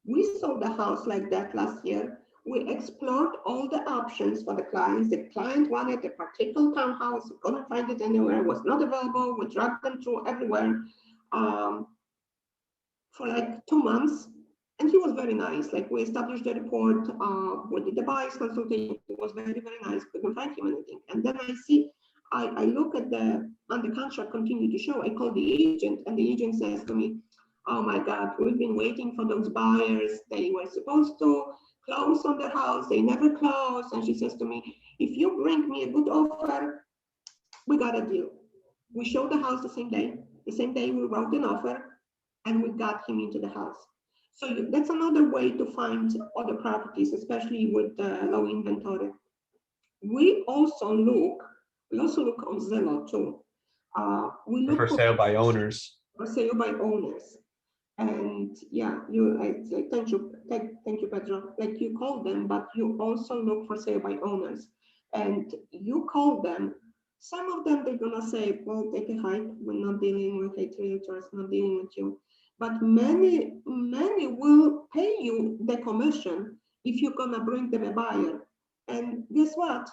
We sold a house like that last year. We explored all the options for the clients. The client wanted a particular townhouse, couldn't find it anywhere, was not available. We dragged them through everywhere for like 2 months. And he was very nice. Like, we established the report, we did the buyer's consultation. It was very, very nice. Couldn't find him anything. And then I look at on the contract continue to show. I call the agent, and the agent says to me, oh my God, we've been waiting for those buyers. They were supposed to close on the house. They never closed. And she says to me, if you bring me a good offer, we got a deal. We showed the house the same day. The same day we wrote an offer, and we got him into the house. So that's another way to find other properties, especially with low inventory. We also look on Zillow too. We look For sale by owners. for sale by owners. And yeah, thank you, Pedro. Like, you call them, but you also look for sale by owners. And you call them. Some of them, they're gonna say, well, take a hike. We're not dealing with a realtors, not dealing with you. But many will pay you the commission if you're gonna bring them a buyer. And guess what?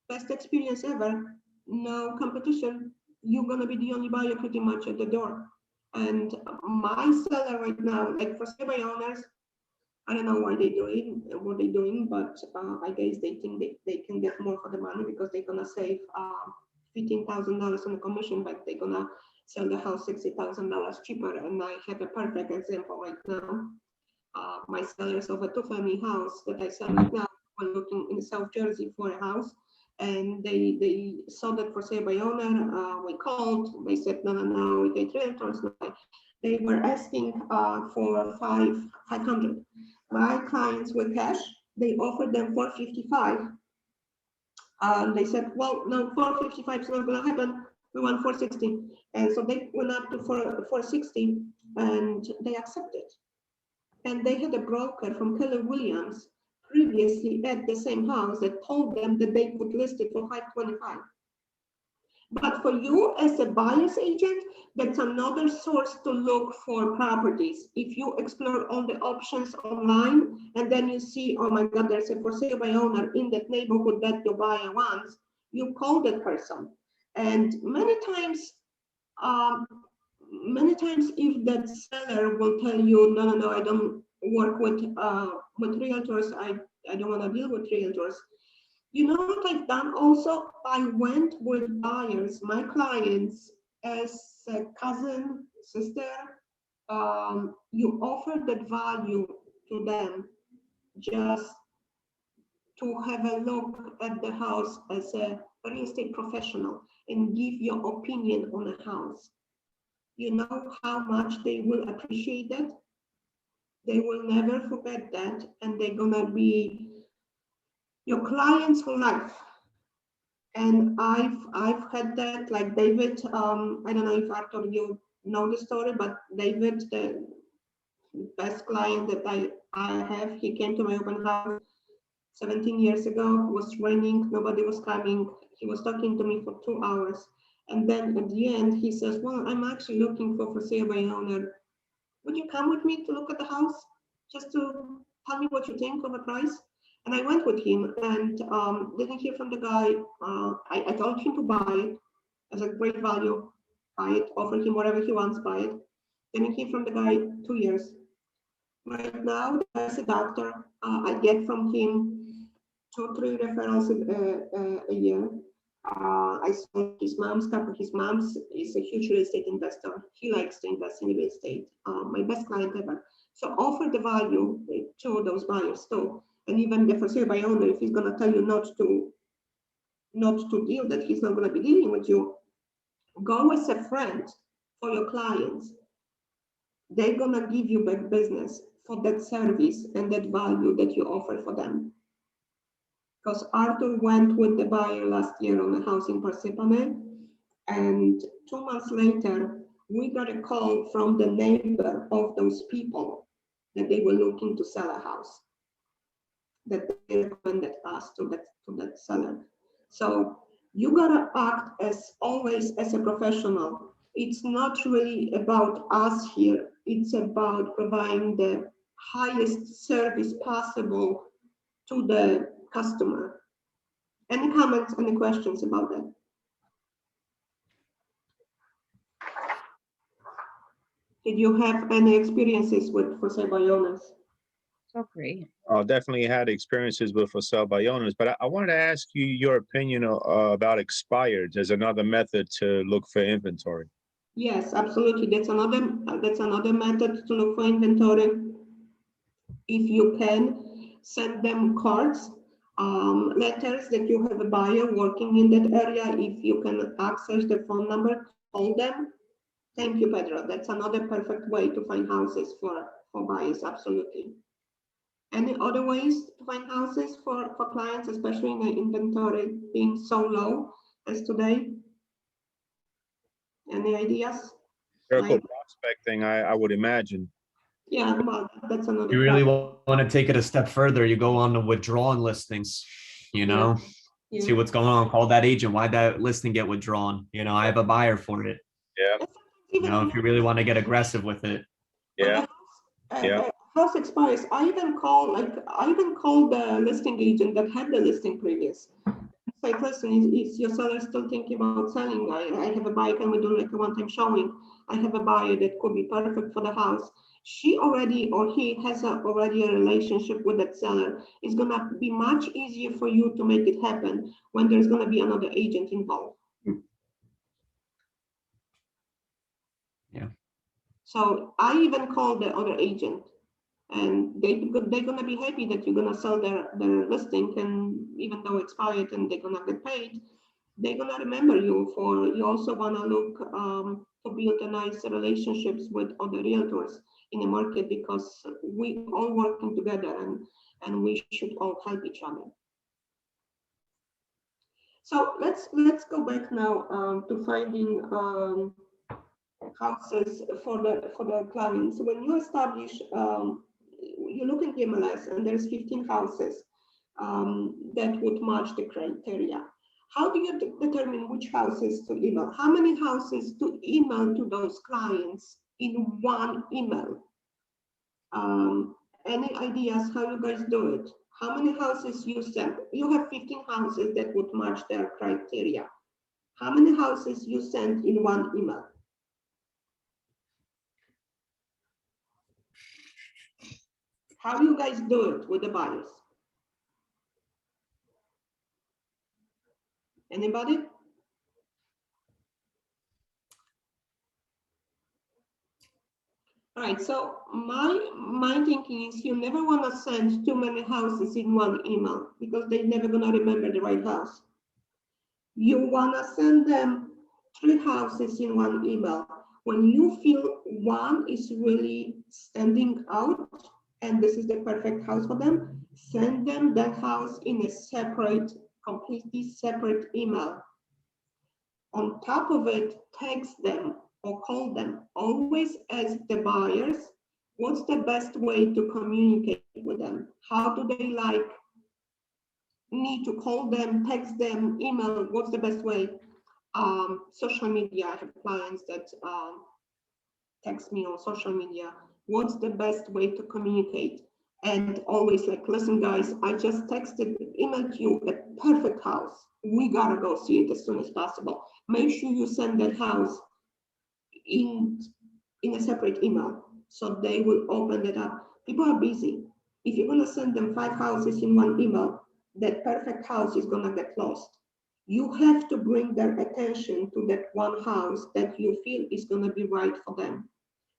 Best experience ever. No competition. You're gonna be the only buyer pretty much at the door. And my seller right now, like for sale by owners, I don't know what they're doing, but I guess they think they can get more for the money because they're gonna save $15,000 on the commission, but they're gonna sell the house $60,000 cheaper. And I have a perfect example right now. My sellers of a 2-family house that I sell right now, we're looking in South Jersey for a house. and they saw that for sale by owner. We called, they said, no, we get realtors. They were asking for 500. My clients with cash, they offered them 455. They said, well, no, 455 is not going to happen. We want 460. And so they went up to 460 and they accepted. And they had a broker from Keller Williams previously at the same house that told them that they would list it for 525. But for you as a buyer's agent, that's another source to look for properties. If you explore all the options online and then you see, oh my God, there's a for sale by owner in that neighborhood that your buyer wants, you call that person. And many times if that seller will tell you, no, I don't work with realtors, I don't want to deal with realtors. You know what I've done also? I went with buyers, my clients, as a cousin, sister. You offer that value to them just to have a look at the house as a real estate professional and give your opinion on a house. You know how much they will appreciate that? They will never forget that, and they're gonna be your clients for life. And I've had that, like David, I don't know if Arthur, you know the story, but David, the best client that I have, he came to my open house 17 years ago, was raining, nobody was coming. He was talking to me for 2 hours. And then at the end, he says, well, I'm actually looking for sale by owner. Would you come with me to look at the house? Just to tell me what you think of the price? And I went with him and didn't hear from the guy. I told him to buy it as a great value, buy it, offer him whatever he wants, buy it. Didn't hear from the guy 2 years. Right now, as a doctor, I get from him 2-3 referrals a year. I saw his mom's couple. His mom's is a huge real estate investor. He likes to invest in real estate. My best client ever. So offer the value to those buyers too. And even the for sale by owner, if he's going to tell you not to deal, that he's not going to be dealing with you, go as a friend for your clients. They're going to give you back business for that service and that value that you offer for them. Because Arthur went with the buyer last year on a house in Parsippany, and 2 months later, we got a call from the neighbor of those people that they were looking to sell a house, that they recommended us to that seller. So you gotta act as always as a professional. It's not really about us here. It's about providing the highest service possible to the customer. Any comments, any questions about that? Did you have any experiences with for sale by owners? So great. Definitely had experiences with for sale by owners, but I wanted to ask you your opinion about expired as another method to look for inventory. Yes, absolutely. That's another method to look for inventory. If you can send them cards, letters that you have a buyer working in that area. If you can access the phone number, call them. Thank you, Pedro. That's another perfect way to find houses for buyers. Absolutely. Any other ways to find houses for clients, especially in the inventory being so low as today? Any ideas? Circle prospecting, I would imagine. Yeah, well, that's another. You really want to take it a step further, you go on the withdrawn listings, you know, see what's going on, call that agent, why'd that listing get withdrawn? You know, I have a buyer for it. Yeah. You know, if you really want to get aggressive with it. Yeah. House expires. I even call the listing agent that had the listing previous. Say, listen, is your seller still thinking about selling? I have a buyer, can we do like a one-time showing? I have a buyer that could be perfect for the house. She already, or he has already a relationship with that seller. It's gonna be much easier for you to make it happen when there's gonna be another agent involved. Yeah. So I even called the other agent And they're gonna be happy that you're gonna sell their listing, and even though expired and they're gonna get paid, they're gonna remember you. For you also wanna look to build a nice relationships with other realtors in the market, because we all working together, and we should all help each other. So let's go back now to finding houses for the clients. When you establish, you look in the MLS and there's 15 houses that would match the criteria. How do you determine which houses to email? How many houses to email to those clients in one email? Any ideas how you guys do it? How many houses you send? You have 15 houses that would match their criteria. How many houses you send in one email? How do you guys do it with the buyers? Anybody? All right, so my thinking is you never want to send too many houses in one email, because they're never going to remember the right house. You want to send them 3 houses in one email. When you feel one is really standing out and this is the perfect house for them, send them that house in a separate, completely separate email. On top of it, text them or call them. Always ask the buyers, what's the best way to communicate with them? How do they like me to call them, text them, email? What's the best way? Social media. I have clients that text me on social media. What's the best way to communicate? And always like, listen, guys, I just emailed you a perfect house. We gotta go see it as soon as possible. Make sure you send that house in a separate email, so they will open it up. People are busy. If you're gonna send them 5 houses in one email, that perfect house is gonna get lost. You have to bring their attention to that one house that you feel is gonna be right for them.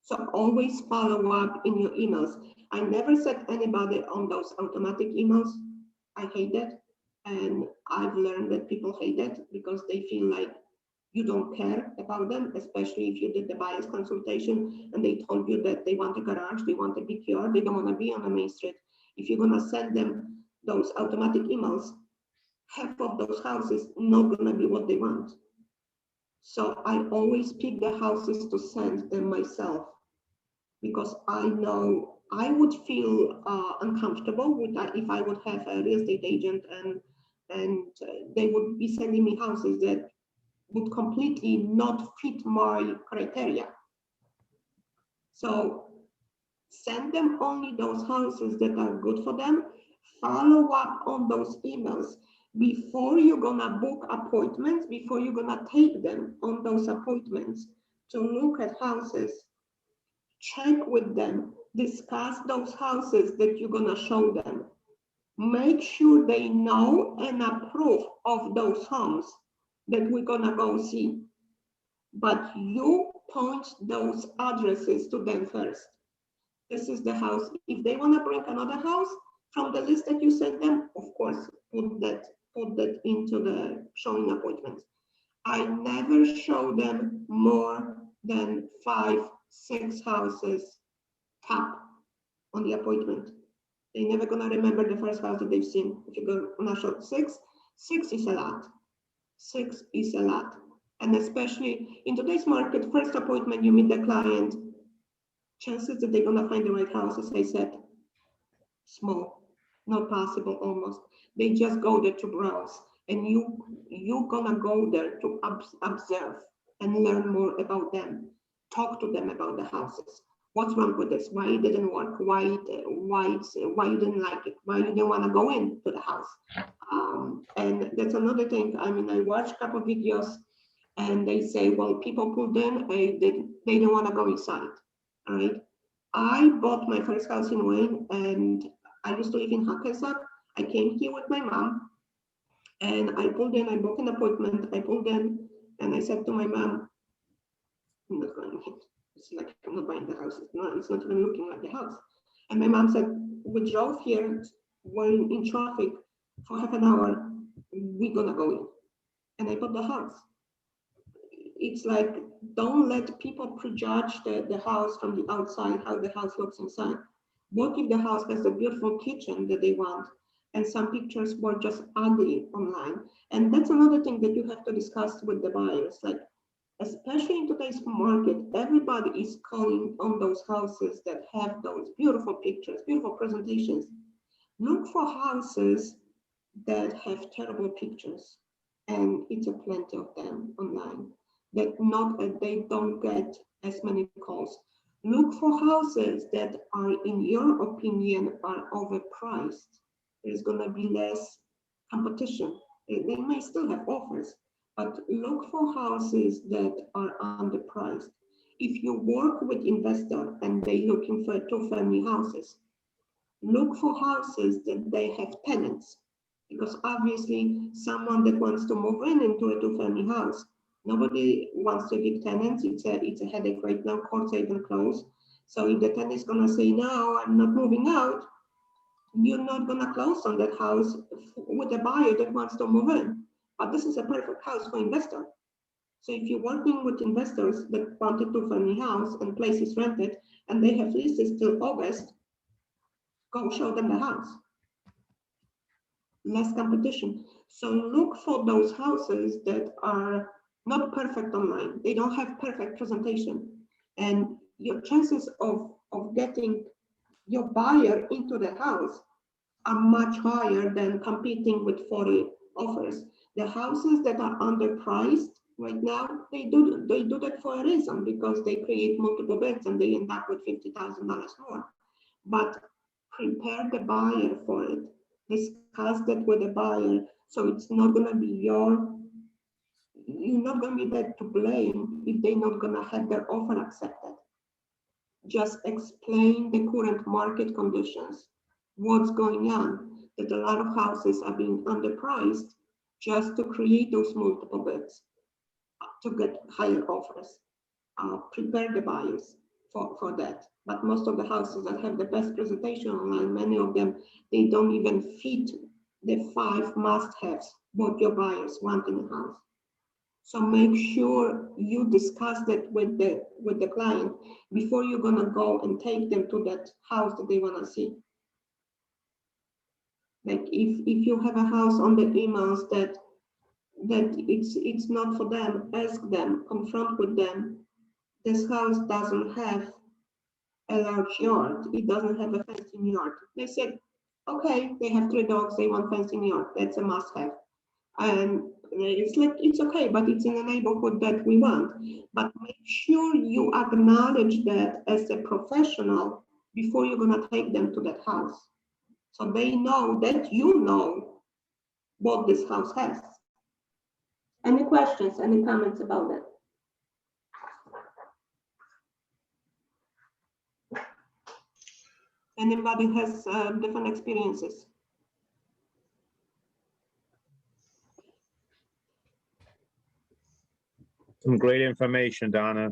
So always follow up in your emails. I never set anybody on those automatic emails. I hate that. And I've learned that people hate that because they feel like you don't care about them, especially if you did the buyer's consultation and they told you that they want a garage, they want a BTR, they don't want to be on a main street. If you're going to send them those automatic emails, half of those houses not going to be what they want. So I always pick the houses to send them myself, because I know I would feel uncomfortable with that if I would have a real estate agent and they would be sending me houses that would completely not fit my criteria. So send them only those houses that are good for them. Follow up on those emails before you're gonna book appointments, before you're gonna take them on those appointments to look at houses. Check with them, discuss those houses that you're gonna show them. Make sure they know and approve of those homes that we're gonna go see. But you point those addresses to them first. This is the house. If they wanna bring another house from the list that you sent them, of course, put that into the showing appointments. I never show them more than 5, 6 houses top on the appointment. They're never gonna remember the first house that they've seen. If you're gonna show 6 is a lot. 6 is a lot. And especially in today's market, first appointment, you meet the client, chances that they're gonna find the right house, as I said, small, not possible almost. They just go there to browse, and you're gonna go there to observe and learn more about them. Talk to them about the houses. What's wrong with this? Why it didn't work? Why you didn't like it? Why you didn't want to go into the house? And that's another thing. I mean, I watched a couple of videos, and they say, well, people pulled in, they didn't want to go inside. All right. I bought my first house in Wayne, and I used to live in Hackensack. I came here with my mom, and I pulled in. I booked an appointment. I pulled in, and I said to my mom, I'm not going in. It's like I'm not buying the house. It's not even looking like the house. And my mom said, we drove here, we're in traffic for half an hour, we're gonna go in. And I bought the house. It's like, don't let people prejudge the house from the outside, how the house looks inside. What if the house has a beautiful kitchen that they want, and some pictures were just ugly online? And that's another thing that you have to discuss with the buyers. Like, especially in today's market, everybody is calling on those houses that have those beautiful pictures, beautiful presentations. Look for houses that have terrible pictures, and it's a plenty of them online. That not they don't get as many calls. Look for houses that are, in your opinion, are overpriced. There's gonna be less competition. They may still have offers, but look for houses that are underpriced. If you work with investor and they're looking for two-family houses, look for houses that they have tenants, because obviously someone that wants to move into a two-family house, nobody wants to evict tenants. It's a headache right now. Courts are even closed. So if the tenant is gonna say, no, I'm not moving out, you're not gonna close on that house with a buyer that wants to move in. But this is a perfect house for investor. So if you're working with investors that want a two-family house and place is rented and they have leases till August, go show them the house. Less competition. So look for those houses that are not perfect online. They don't have perfect presentation. And your chances of getting your buyer into the house are much higher than competing with 40 offers. The houses that are underpriced right now, they do that for a reason, because they create multiple bids and they end up with $50,000 more. But prepare the buyer for it. Discuss that with the buyer, so it's not going to be you're not going to be there to blame if they're not going to have their offer accepted. Just explain the current market conditions, what's going on, that a lot of houses are being underpriced just to create those multiple bids to get higher offers. Prepare the buyers for that. But most of the houses that have the best presentation online, many of them, they don't even fit the 5 must-haves what your buyers want in a house. So make sure you discuss that with the client before you're gonna go and take them to that house that they wanna see. Like if you have a house on the emails that it's not for them, ask them, confront with them. This house doesn't have a large yard. It doesn't have a fencing yard. They said, okay, they have 3 dogs, they want fencing yard. That's a must-have. And it's like, it's okay, but it's in a neighborhood that we want. But make sure you acknowledge that as a professional before you're gonna take them to that house. So they know that you know what this house has. Any questions, any comments about that? Anybody has different experiences? Some great information, Donna.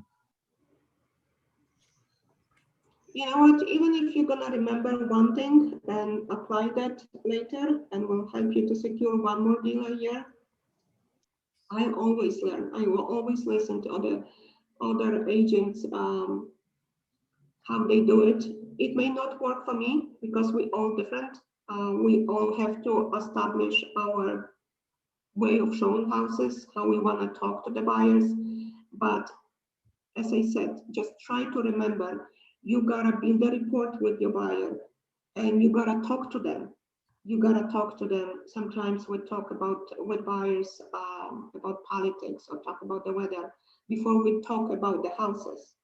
You know what, even if you're gonna remember one thing and apply that later and will help you to secure one more deal a year, I always learn. I will always listen to other agents, how they do it. It may not work for me because we're all different. We all have to establish our way of showing houses, how we want to talk to the buyers. But as I said, just try to remember, you gotta build a report with your buyer and you gotta talk to them. You gotta talk to them. Sometimes we talk with buyers about politics or talk about the weather before we talk about the houses.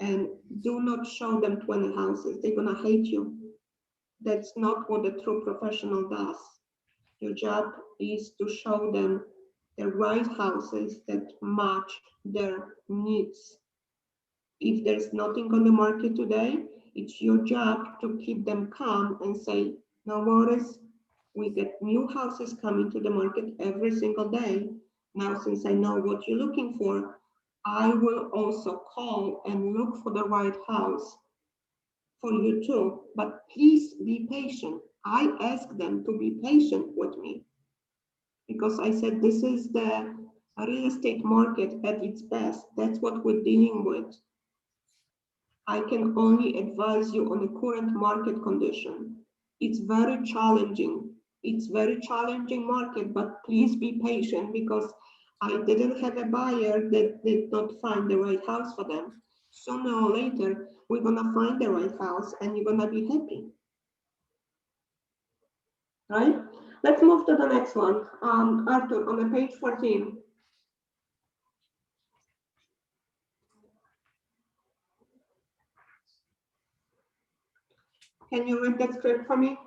And do not show them 20 houses. They're gonna hate you. That's not what a true professional does. Your job is to show them the right houses that match their needs. If there's nothing on the market today, it's your job to keep them calm and say, no worries, we get new houses coming to the market every single day. Now, since I know what you're looking for, I will also call and look for the right house for you too, but please be patient. I ask them to be patient with me because I said this is the real estate market at its best. That's what we're dealing with. I can only advise you on the current market condition. It's very challenging. It's very challenging market, but please be patient because I didn't have a buyer that did not find the right house for them. Sooner or later, we're gonna find the right house and you're gonna be happy. Right? Let's move to the next one. Arthur, on the page 14. Can you read that script for me?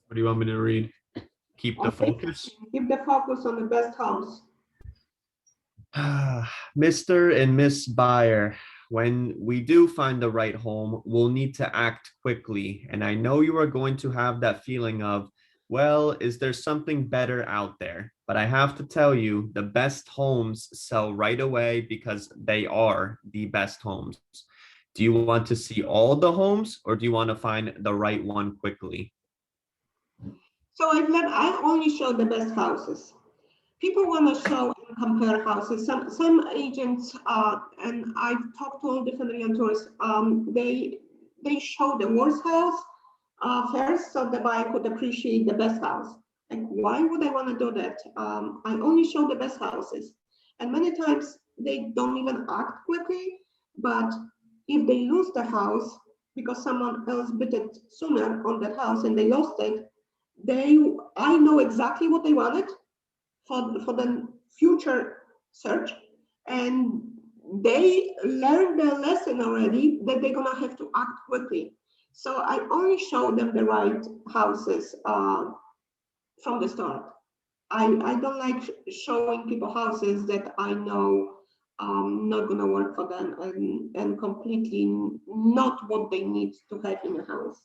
What do you want me to read? Keep the Okay. focus. Keep the focus on the best house. Mr. and Miss Buyer, when we do find the right home, we'll need to act quickly. And I know you are going to have that feeling of, well, is there something better out there? But I have to tell you, the best homes sell right away because they are the best homes. Do you want to see all the homes or do you want to find the right one quickly? So I only show the best houses. People want to show and compare houses. Some agents, and I've talked to all different realtors, they show the worst house first, so the buyer could appreciate the best house. Like, why would I want to do that? I only show the best houses, and many times they don't even act quickly. But if they lose the house because someone else bid it sooner on that house and they lost it, I know exactly what they wanted for the future search, and they learned their lesson already that they're gonna have to act quickly. So I only show them the right houses from the start. I don't like showing people houses that I know not gonna work for them and completely not what they need to have in a house.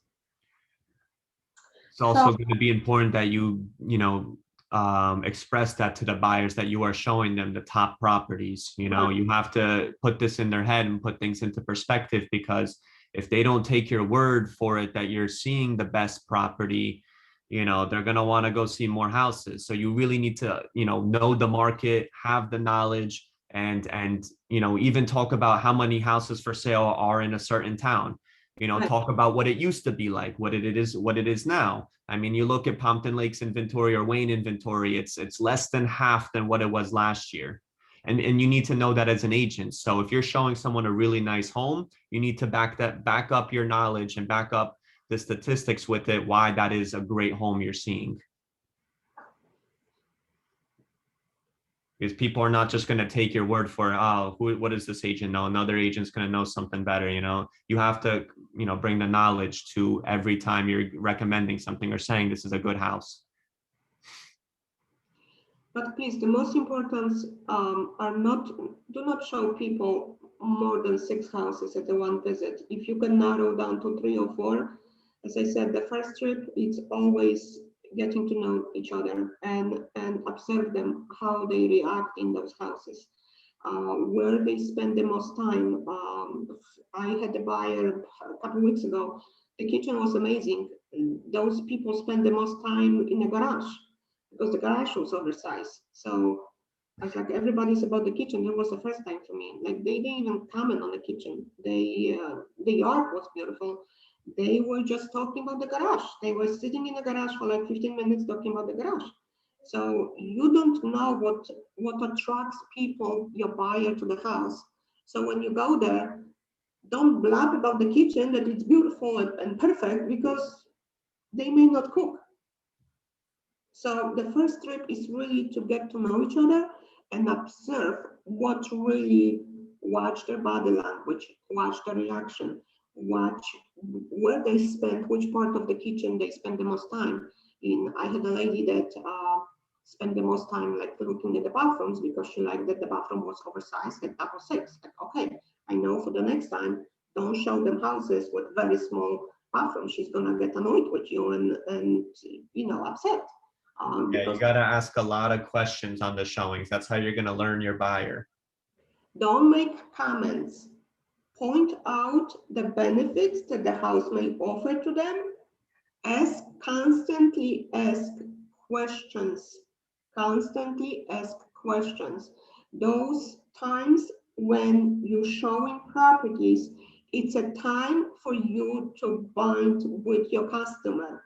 It's also going to be important that you express that to the buyers that you are showing them the top properties. You have to put this in their head and put things into perspective, because if they don't take your word for it that you're seeing the best property, they're going to want to go see more houses. So you really need to, know the market, have the knowledge, and even talk about how many houses for sale are in a certain town. Talk about what it used to be like, what it is now. I mean, you look at Pompton Lakes inventory or Wayne inventory, it's less than half than what it was last year. And you need to know that as an agent. So if you're showing someone a really nice home, you need to back up your knowledge and back up the statistics with it, why that is a great home you're seeing. Because people are not just going to take your word for, what does this agent know? Another agent's going to know something better. You have to, bring the knowledge to every time you're recommending something or saying this is a good house. But please, the most important do not show people more than 6 houses at the one visit. If you can narrow down to 3 or 4, as I said, the first trip, it's always getting to know each other and observe them, how they react in those houses, where they spend the most time. I had a buyer a couple of weeks ago. The kitchen was amazing. Those people spend the most time in the garage because the garage was oversized. So I was like, everybody's about the kitchen. It was the first time for me. Like, they didn't even comment on the kitchen. The yard was beautiful. They were just talking about the garage. They were sitting in the garage for like 15 minutes talking about the garage. So you don't know what attracts people, your buyer, to the house. So when you go there, don't blab about the kitchen that it's beautiful and perfect, because they may not cook. So the first trip is really to get to know each other and observe watch their body language, watch their reaction, watch where they spend, which part of the kitchen they spend the most time in. I had a lady that spent the most time like looking at the bathrooms because she liked that the bathroom was oversized at double sinks. Like, okay, I know for the next time, don't show them houses with very small bathrooms. She's gonna get annoyed with you and upset. You got to ask a lot of questions on the showings. That's how you're going to learn your buyer. Don't make comments point out the benefits that the house may offer to them, constantly ask questions, constantly ask questions. Those times when you're showing properties, it's a time for you to bond with your customer.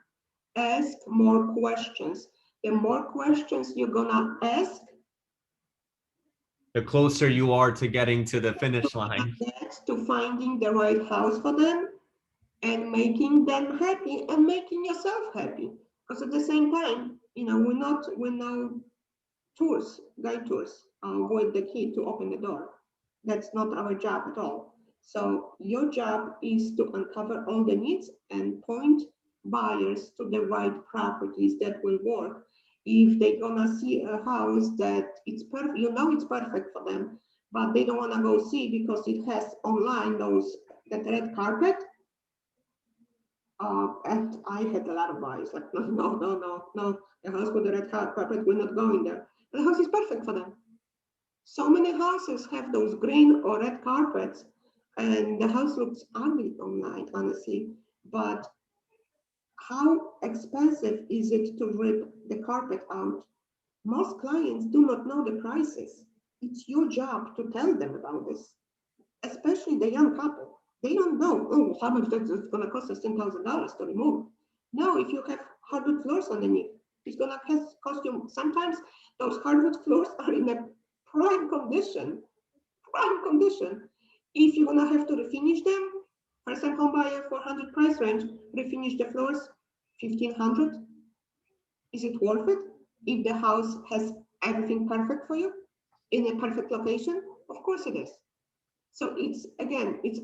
Ask more questions. The more questions you're gonna ask, The closer you are to getting to the finish line. that's to finding the right house for them and making them happy and making yourself happy. Because at the same time, we're no tours, guide tours, with the key to open the door. That's not our job at all. So your job is to uncover all the needs and point buyers to the right properties that will work. If they're gonna see a house that it's perfect, it's perfect for them, but they don't wanna go see because it has online that red carpet. And I had a lot of buyers like, no, the house with the red carpet, we're not going there. The house is perfect for them. So many houses have those green or red carpets, and the house looks ugly online, honestly. But how expensive is it to rip the carpet out? Most clients do not know the prices. It's your job to tell them about this, especially the young couple. They don't know, how much that's going to cost us $10,000 to remove. No, if you have hardwood floors underneath, it's going to cost you. Sometimes those hardwood floors are in a prime condition. If you're going to have to refinish them, first time home buyer 400 price range, refinish the floors 1,500. Is it worth it if the house has everything perfect for you in a perfect location? Of course it is. So it's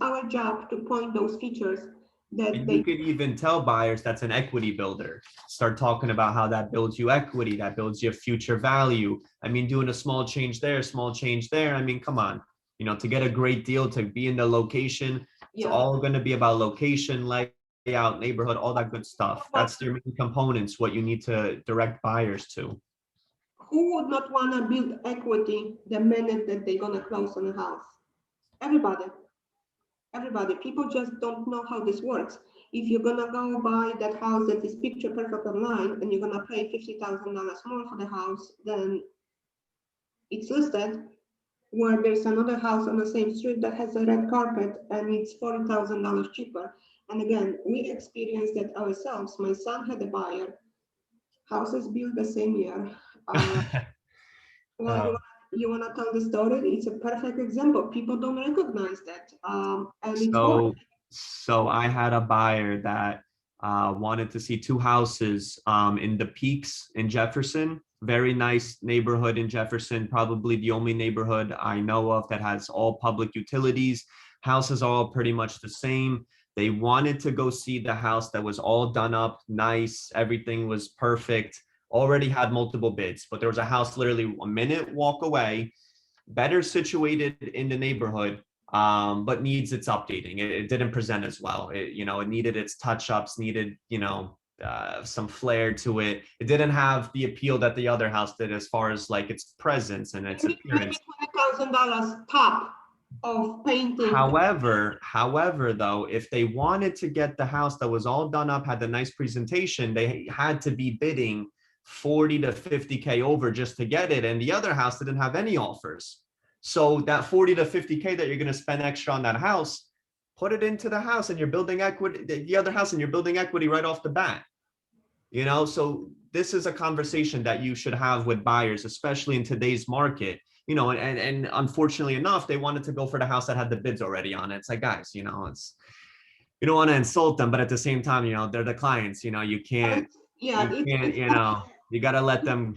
our job to point those features that And they you could even tell buyers that's an equity builder. Start talking about how that builds you equity, that builds you future value. I mean, doing a small change there, small change there. I mean, come on, to get a great deal, to be in the location, it's all going to be about location, layout, neighborhood, all that good stuff. That's their main components, what you need to direct buyers to. Who would not want to build equity the minute that they're going to close on a house? Everybody. People just don't know how this works. If you're gonna go buy that house that is picture perfect online and you're gonna pay $50,000 more for the house than it's listed, where there's another house on the same street that has a red carpet and it's $40,000 cheaper. And again, we experienced that ourselves. My son had a buyer, houses built the same year. Well, you want to tell the story? It's a perfect example. People don't recognize that. And it's So I had a buyer that wanted to see two houses in the Peaks in Jefferson. Very nice neighborhood in Jefferson, probably the only neighborhood I know of that has all public utilities. Houses are all pretty much the same. They wanted to go see the house that was all done up, nice, everything was perfect. Already had multiple bids, but there was a house literally a minute walk away, better situated in the neighborhood, but needs its updating. It didn't present as well. It needed its touch-ups, needed, some flair to it. It didn't have the appeal that the other house did as far as like its presence and its appearance. Maybe $20,000 top of painting. However, though, if they wanted to get the house that was all done up, had the nice presentation, they had to be bidding 40 to 50K over just to get it. And the other house didn't have any offers. So that 40 to 50K that you're going to spend extra on that house, put it into the house and you're building equity, the other house, and you're building equity right off the bat. So this is a conversation that you should have with buyers, especially in today's market. And unfortunately enough, they wanted to go for the house that had the bids already on it. It's like, guys, it's, you don't want to insult them, but at the same time, they're the clients, you can't, you got to let them,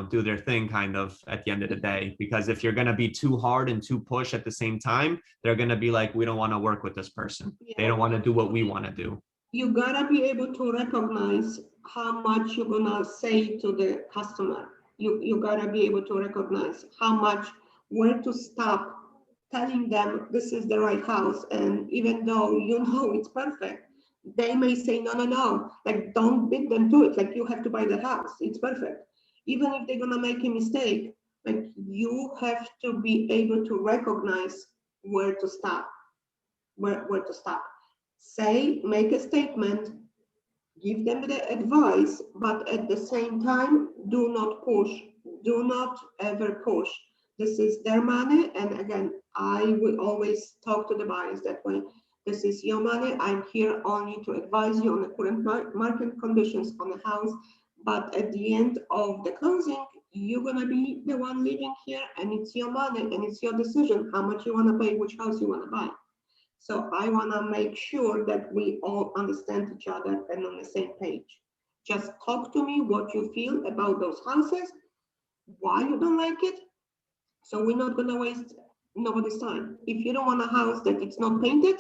do their thing kind of at the end of the day, because if you're going to be too hard and too push at the same time, they're going to be like, we don't want to work with this person. They don't want to do what we want to do. You got to be able to recognize how much you're going to say to the customer. You got to be able to recognize where to stop telling them this is the right house. And even though it's perfect, they may say, no, like don't bid them to it. Like you have to buy the house. It's perfect. Even if they're going to make a mistake, like you have to be able to recognize where to stop. where to stop. Say, make a statement, give them the advice, but at the same time, do not push. Do not ever push. This is their money. And again, I will always talk to the buyers that way. This is your money. I'm here only to advise you on the current market conditions on the house. But at the end of the closing, you're gonna be the one living here, and it's your money and it's your decision how much you wanna pay, which house you wanna buy. So I wanna make sure that we all understand each other and on the same page. Just talk to me what you feel about those houses, why you don't like it. So we're not gonna waste nobody's time. If you don't want a house that it's not painted,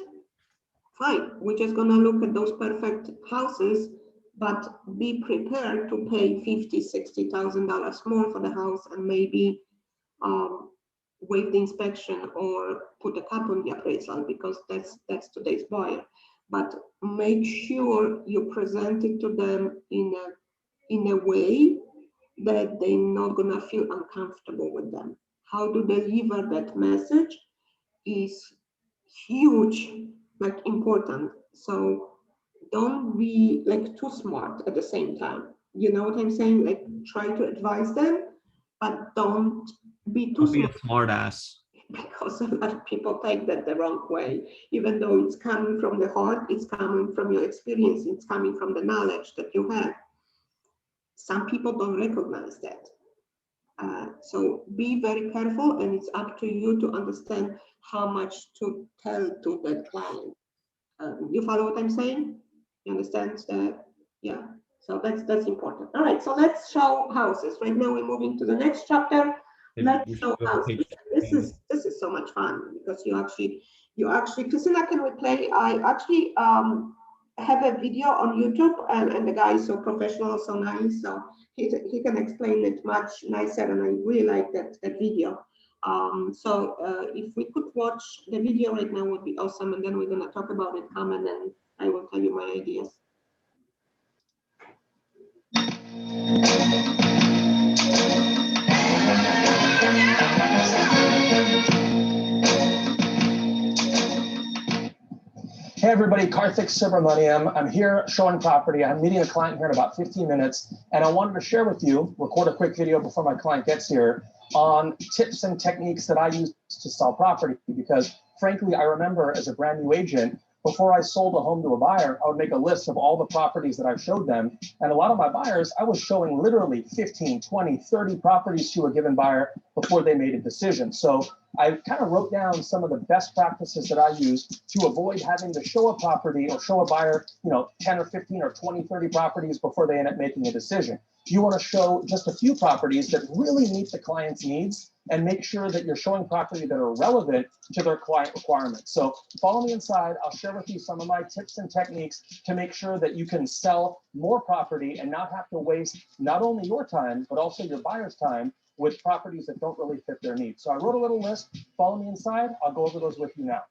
fine. We're just gonna look at those perfect houses, but be prepared to pay $50,000-$60,000 more for the house and maybe waive the inspection or put a cap on the appraisal, because that's today's buyer. But make sure you present it to them in a way that they're not gonna feel uncomfortable with them. How to deliver that message is huge, like important. So don't be like too smart at the same time. You know what I'm saying? Like try to advise them, but don't be too Don't be a smart, smart ass. because a lot of people take that the wrong way. Even though it's coming from the heart, it's coming from your experience, it's coming from the knowledge that you have. Some people don't recognize that. So be very careful, and it's up to you to understand how much to tell to that client. You follow what I'm saying? You understand that? Yeah. So that's important. All right. So let's show houses. Right now we're moving to the next chapter. Maybe Let's we should show go to houses. page This is so much fun, because you actually Christina, can we play? I actually have a video on YouTube, and the guy is so professional, so nice. So he can explain it much nicer, and I really like that video. So if we could watch the video right now would be awesome, and then we're gonna talk about it, comment, and I will tell you my ideas. Hey everybody, Karthik Subramaniam. I'm here showing property. I'm meeting a client here in about 15 minutes, and I wanted to share with you, record a quick video before my client gets here, on tips and techniques that I use to sell property. Because frankly, I remember as a brand new agent, before I sold a home to a buyer, I would make a list of all the properties that I showed them. And a lot of my buyers, I was showing literally 15, 20, 30 properties to a given buyer before they made a decision. So I kind of wrote down some of the best practices that I use to avoid having to show a property or show a buyer, 10 or 15 or 20, 30 properties before they end up making a decision. You want to show just a few properties that really meet the client's needs, and make sure that you're showing property that are relevant to their client requirements. So follow me inside. I'll share with you some of my tips and techniques to make sure that you can sell more property and not have to waste not only your time, but also your buyer's time with properties that don't really fit their needs. So I wrote a little list. Follow me inside. I'll go over those with you now.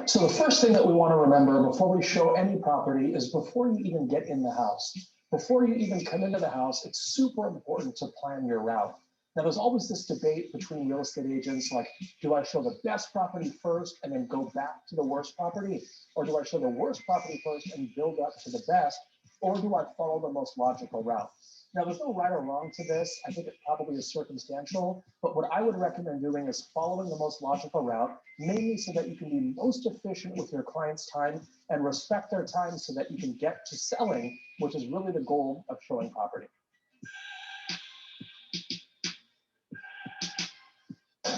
So the first thing that we want to remember before we show any property is before you even get in the house, before you even come into the house, it's super important to plan your route. Now, there's always this debate between real estate agents, like, do I show the best property first and then go back to the worst property? Or do I show the worst property first and build up to the best? Or do I follow the most logical route? Now, there's no right or wrong to this. I think it probably is circumstantial, but what I would recommend doing is following the most logical route, mainly so that you can be most efficient with your client's time and respect their time so that you can get to selling, which is really the goal of showing property.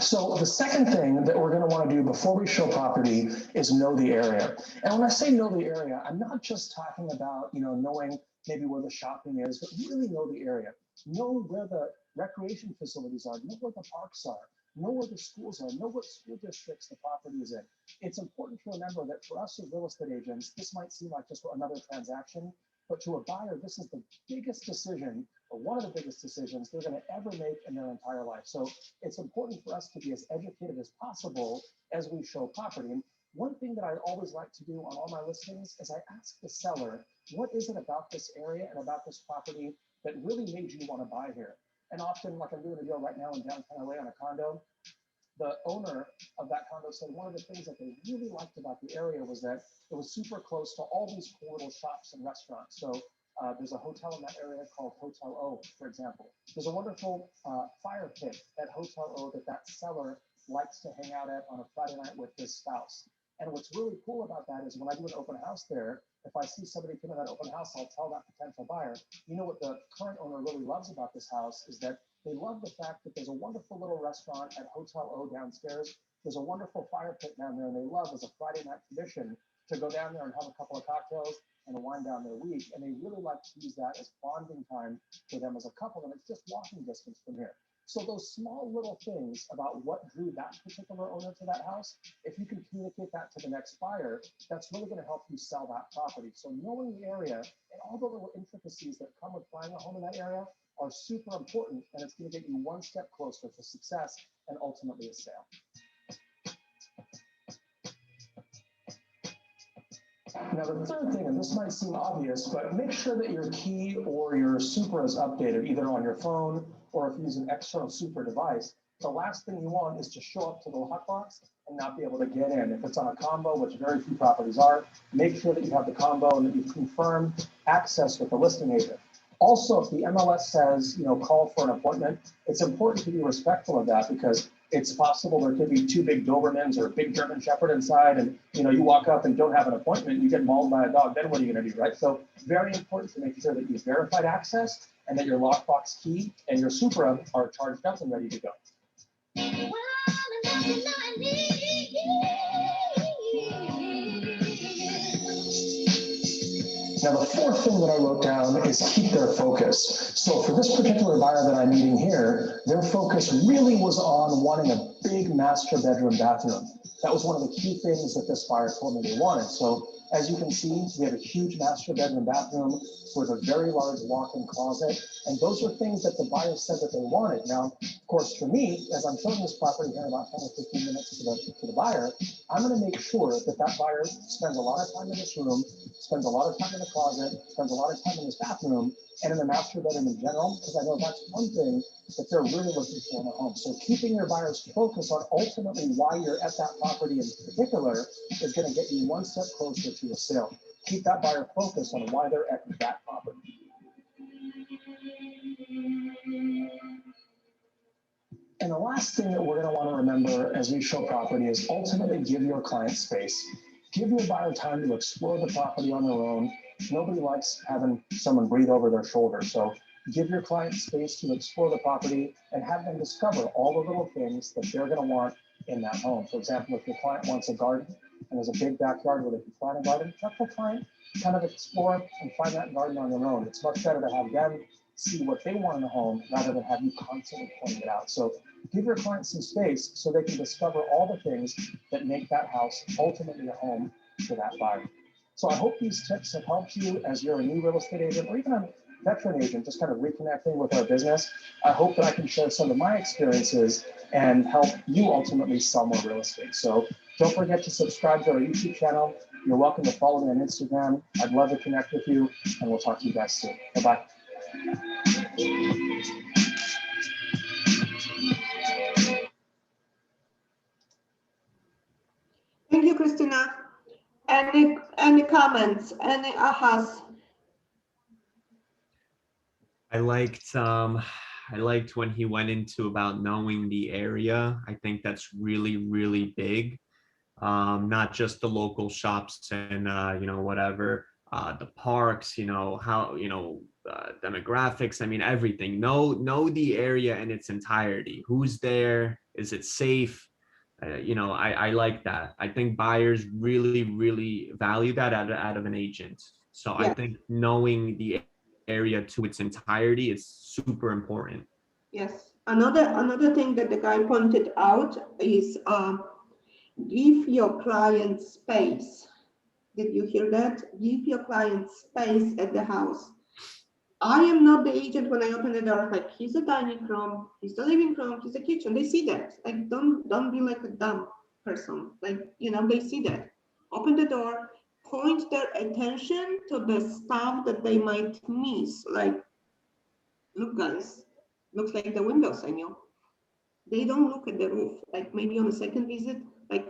So the second thing that we're going to want to do before we show property is know the area. And when I say know the area, I'm not just talking about, knowing maybe where the shopping is, but really know the area. Know where the recreation facilities are, know where the parks are, know where the schools are, know what school districts the property is in. It's important to remember that for us as real estate agents, this might seem like just another transaction, but to a buyer, this is the biggest decision, or one of the biggest decisions they're going to ever make in their entire life. So it's important for us to be as educated as possible as we show property. And one thing that I always like to do on all my listings is I ask the seller, what is it about this area and about this property that really made you want to buy here? And often, like I'm doing a deal right now in downtown LA on a condo, the owner of that condo said one of the things that they really liked about the area was that it was super close to all these cool little shops and restaurants. So there's a hotel in that area called Hotel O, for example. There's a wonderful fire pit at Hotel O that seller likes to hang out at on a Friday night with his spouse. And what's really cool about that is when I do an open house there, if I see somebody come in that open house, I'll tell that potential buyer, you know what the current owner really loves about this house is that they love the fact that there's a wonderful little restaurant at Hotel O downstairs. There's a wonderful fire pit down there, and they love as a Friday night tradition to go down there and have a couple of cocktails and wind down their week. And they really like to use that as bonding time for them as a couple, and it's just walking distance from here. So those small little things about what drew that particular owner to that house, if you can communicate that to the next buyer, that's really going to help you sell that property. So knowing the area and all the little intricacies that come with buying a home in that area are super important, and it's going to get you one step closer to success and ultimately a sale. Now, the third thing, and this might seem obvious, but make sure that your key or your super is updated either on your phone or if you use an external super device. The last thing you want is to show up to the lockbox and not be able to get in. If it's on a combo, which very few properties are, make sure that you have the combo and that you've confirmed access with the listing agent. Also, if the MLS says, call for an appointment, it's important to be respectful of that because it's possible there could be two big Dobermans or a big German Shepherd inside, and you walk up and don't have an appointment, you get mauled by a dog, then what are you going to do, right? So very important to make sure that you've verified access and that your lockbox key and your Supra are charged up and ready to go. Now, the fourth thing that I wrote down is keep their focus. So for this particular buyer that I'm meeting here, their focus really was on wanting a big master bedroom bathroom. That was one of the key things that this buyer told me they wanted. So as you can see, we have a huge master bedroom bathroom with a very large walk-in closet. And those are things that the buyer said that they wanted. Now, of course, for me, as I'm showing this property here in about 10 or 15 minutes to the buyer, I'm going to make sure that that buyer spends a lot of time in this room, spends a lot of time in the closet, spends a lot of time in this bathroom, and in the master bedroom in general, because I know that's one thing that they're really looking for in a home. So keeping your buyers focused on ultimately why you're at that property in particular is going to get you one step closer to a sale. Keep that buyer focused on why they're at that property. And the last thing that we're going to want to remember as we show property is ultimately give your client space. Give your buyer time to explore the property on their own. Nobody likes having someone breathe over their shoulder. So give your client space to explore the property and have them discover all the little things that they're going to want in that home. For example, if your client wants a garden and there's a big backyard where they can plant a garden, let the client kind of explore and find that garden on their own. It's much better to have them see what they want in a home rather than have you constantly pointing it out. So give your client some space so they can discover all the things that make that house ultimately a home for that buyer. So I hope these tips have helped you as you're a new real estate agent or even a veteran agent, just kind of reconnecting with our business. I hope that I can share some of my experiences and help you ultimately sell more real estate. So don't forget to subscribe to our YouTube channel. You're welcome to follow me on Instagram. I'd love to connect with you, and we'll talk to you guys soon. Bye-bye. Thank you, Christina. Any comments? Any ahas? I liked when he went into about knowing the area. I think that's really, really big. Not just the local shops and whatever, the parks, how, demographics. I mean, everything. Know the area in its entirety. Who's there? Is it safe? I like that. I think buyers really, really value that out of an agent. So Yeah. I think knowing the area to its entirety is super important. Yes. Another thing that the guy pointed out is give your client space. Did you hear that? Give your client space at the house. I am not the agent when I open the door, like, here's a dining room, here's the living room, here's the kitchen. They see that. Like, don't be like a dumb person. Like, they see that. Open the door, point their attention to the stuff that they might miss. Like, look, guys, looks like the windows I knew. They don't look at the roof, like maybe on a second visit, like,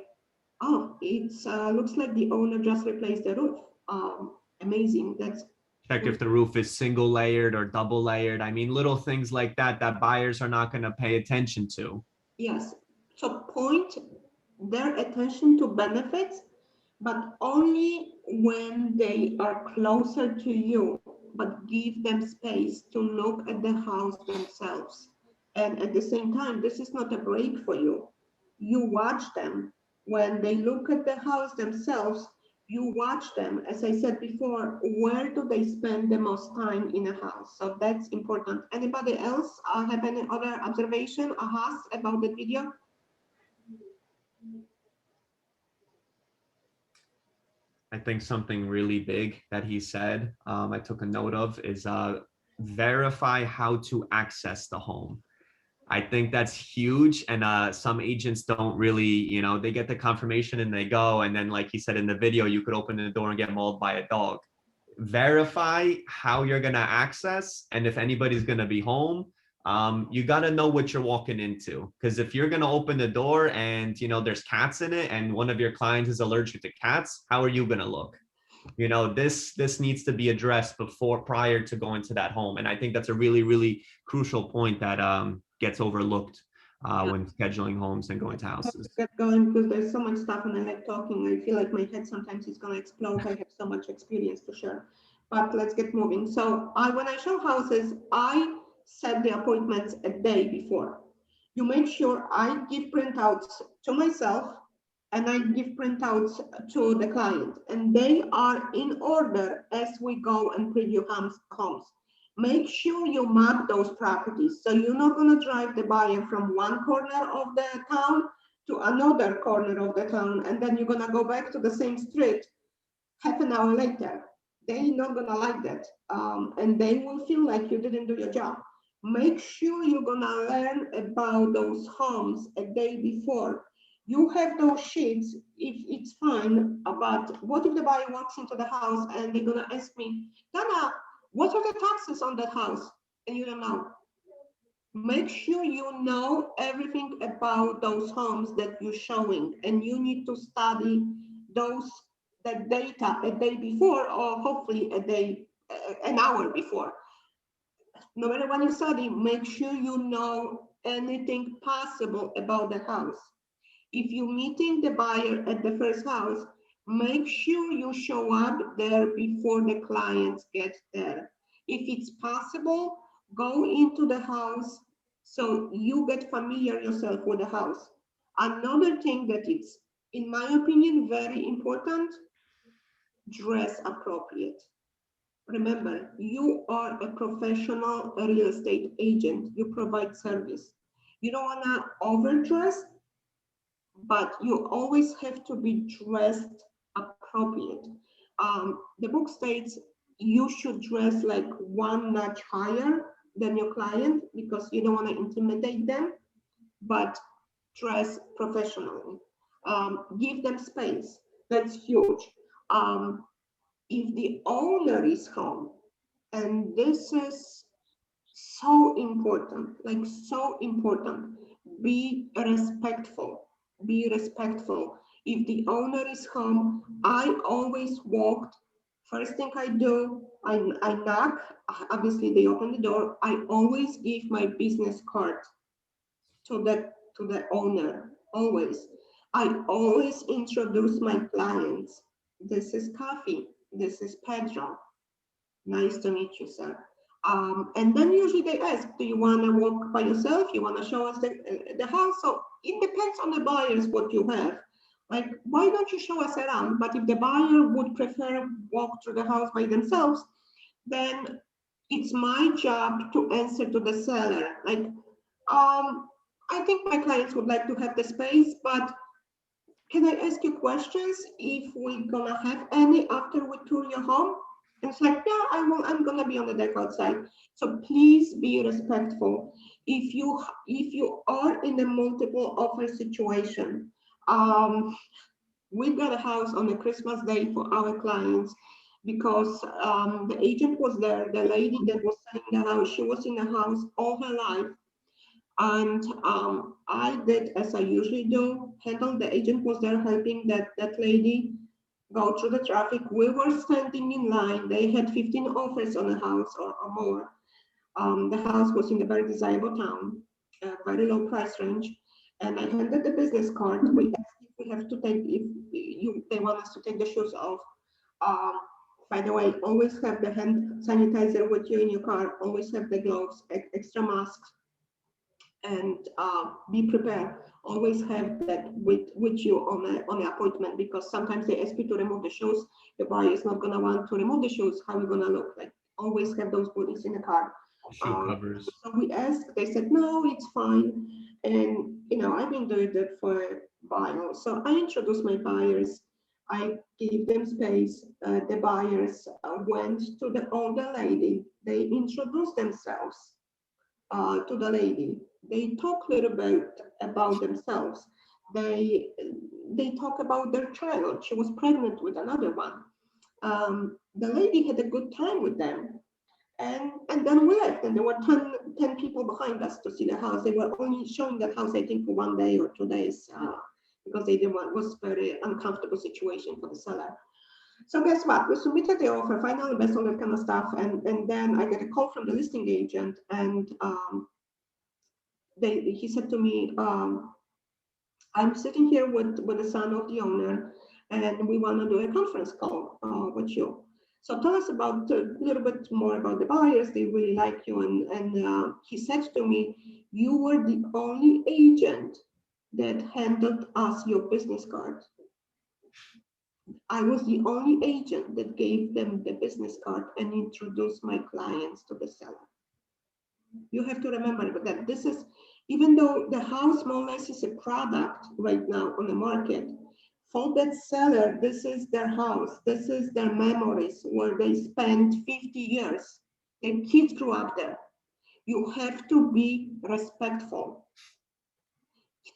oh, it looks like the owner just replaced the roof. Amazing. That's Check if the roof is single layered or double layered. I mean, little things like that that buyers are not going to pay attention to. yes. So point their attention to benefits, but only when they are closer to you, but give them space to look at the house themselves. And at the same time, this is not a break for you. You watch them. When they look at the house themselves, you watch them. As I said before, where do they spend the most time in a house? So that's important. Anybody else have any other observation or ask about the video? I think something really big that he said, I took a note of, is verify how to access the home. I think that's huge. And some agents don't really, they get the confirmation and they go. And then, like he said in the video, you could open the door and get mauled by a dog. Verify how you're going to access. And if anybody's going to be home, you got to know what you're walking into. Because if you're going to open the door and, there's cats in it and one of your clients is allergic to cats, how are you going to look? This needs to be addressed prior to going to that home. And I think that's a really, really crucial point that gets overlooked when scheduling homes and going to houses. Get going because there's so much stuff and I like talking. I feel like my head sometimes is going to explode. I have so much experience to share, but let's get moving. So when I show houses, I set the appointments a day before. You make sure I give printouts to myself and I give printouts to the client, and they are in order as we go and preview homes. Make sure you map those properties. So you're not going to drive the buyer from one corner of the town to another corner of the town, and then you're going to go back to the same street half an hour later. They're not going to like that. And they will feel like you didn't do your job. Make sure you're going to learn about those homes a day before. You have those sheets if it's fine, but what if the buyer walks into the house and they're going to ask me, Dana, what are the taxes on that house? And you don't know. Make sure you know everything about those homes that you're showing, and you need to study that data a day before, or hopefully an hour before. No matter when you study, make sure you know anything possible about the house. If you're meeting the buyer at the first house, make sure you show up there before the clients get there. If it's possible, go into the house so you get familiar yourself with the house. Another thing that is, in my opinion, very important, dress appropriate. Remember, you are a professional real estate agent. You provide service. You don't want to overdress, but you always have to be dressed appropriate. The book states you should dress like one notch higher than your client because you don't want to intimidate them, but dress professionally. Give them space. That's huge. If the owner is home, and this is so important, like so important, be respectful. Be respectful. If the owner is home, I always walked. First thing I do, I knock. Obviously, they open the door. I always give my business card to the owner. Always. I always introduce my clients. This is Coffee. This is Pedro. Nice to meet you, sir. And then usually they ask, do you want to walk by yourself? You want to show us the house? So it depends on the buyers what you have. Like, why don't you show us around? But if the buyer would prefer walk through the house by themselves, then it's my job to answer to the seller. Like, I think my clients would like to have the space, but can I ask you questions if we're gonna have any after we tour your home? And it's like, yeah, I'm gonna be on the deck outside. So please be respectful. If you are in a multiple offer situation, we got a house on a Christmas day for our clients because the agent was there, the lady that was selling the house, she was in the house all her life. And I did as I usually do, handle. The agent was there helping that lady go through the traffic. We were standing in line. They had 15 offers on a house or more. The house was in a very desirable town, a very low price range. And I handed the business card. We asked if we have to take, they want us to take the shoes off. By the way, always have the hand sanitizer with you in your car. Always have the gloves, extra masks, and be prepared. Always have that with you on the appointment, because sometimes they ask you to remove the shoes. The buyer is not gonna want to remove the shoes. How are you gonna look like? Always have those goodies in the car. Shoe covers. So we asked, they said, no, it's fine. And, I've been doing that for a while. So I introduced my buyers. I gave them space. The buyers went to the older lady. They introduced themselves to the lady. They talk a little bit about themselves. They talk about their child. She was pregnant with another one. The lady had a good time with them. And then we left, and there were 10 people behind us to see the house. They were only showing that house, I think, for 1 day or 2 days, because they didn't want, it was a very uncomfortable situation for the seller. So guess what? We submitted the offer, final invest, all that kind of stuff, and then I get a call from the listing agent, and he said to me, I'm sitting here with the son of the owner, and we want to do a conference call with you. So tell us about a little bit more about the buyers. They really like you. And he said to me, you were the only agent that handed us your business card. I was the only agent that gave them the business card and introduced my clients to the seller. You have to remember that this is, even though the house more or less is a product right now on the market, for that seller, this is their house. This is their memories where they spent 50 years. Their kids grew up there. You have to be respectful.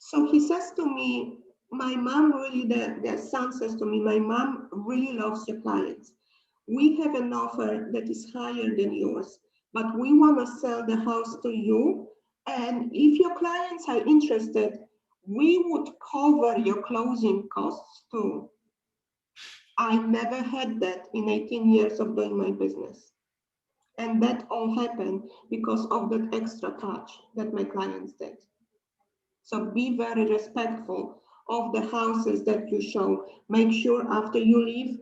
So he says to me, my mom really, their son says to me, my mom really loves your clients. We have an offer that is higher than yours, but we want to sell the house to you. And if your clients are interested, we would cover your closing costs too. I never had that in 18 years of doing my business. And that all happened because of that extra touch that my clients did. So be very respectful of the houses that you show. Make sure after you leave,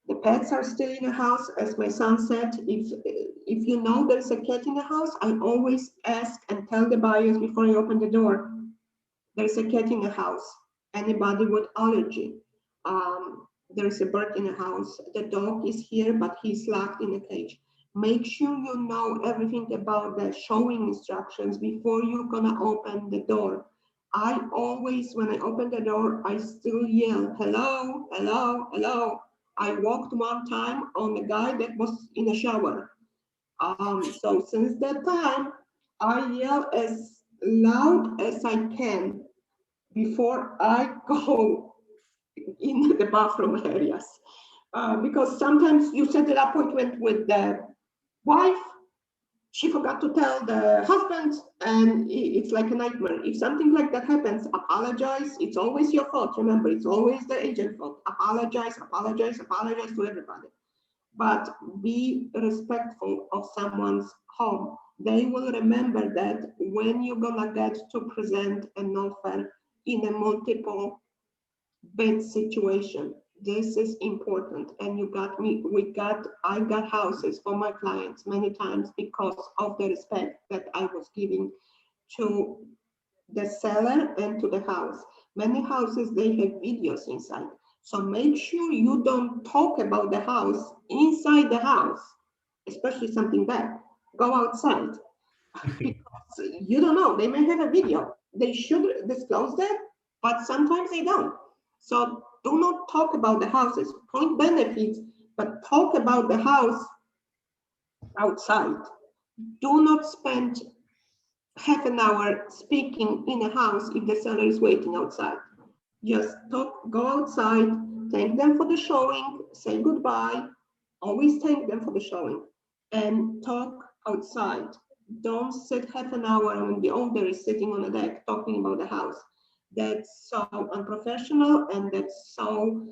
the pets are still in the house. As my son said, if you know there's a cat in the house, I always ask and tell the buyers before I open the door, there's a cat in the house. Anybody with allergy? There's a bird in the house. The dog is here, but he's locked in a cage. Make sure you know everything about the showing instructions before you're gonna open the door. I always, when I open the door, I still yell, hello, hello, hello. I walked one time on a guy that was in a shower. So since that time, I yell as loud as I can before I go in the bathroom areas. Because sometimes you set an appointment with the wife, she forgot to tell the husband, and it's like a nightmare. If something like that happens, apologize. It's always your fault. Remember, it's always the agent's fault. Apologize, apologize, apologize to everybody. But be respectful of someone's home. They will remember that when you're gonna get to present an offer in a multiple bid situation. This is important. And I got houses for my clients many times because of the respect that I was giving to the seller and to the house. Many houses, they have videos inside. So make sure you don't talk about the house inside the house, especially something bad. Go outside. Because you don't know, they may have a video. They should disclose that, but sometimes they don't. So do not talk about the houses, point benefits, but talk about the house outside. Do not spend half an hour speaking in a house if the seller is waiting outside. Just talk, go outside, thank them for the showing, say goodbye, always thank them for the showing, and talk outside. don't sit half an hour when the owner is sitting on the deck talking about the house. That's so unprofessional and that's so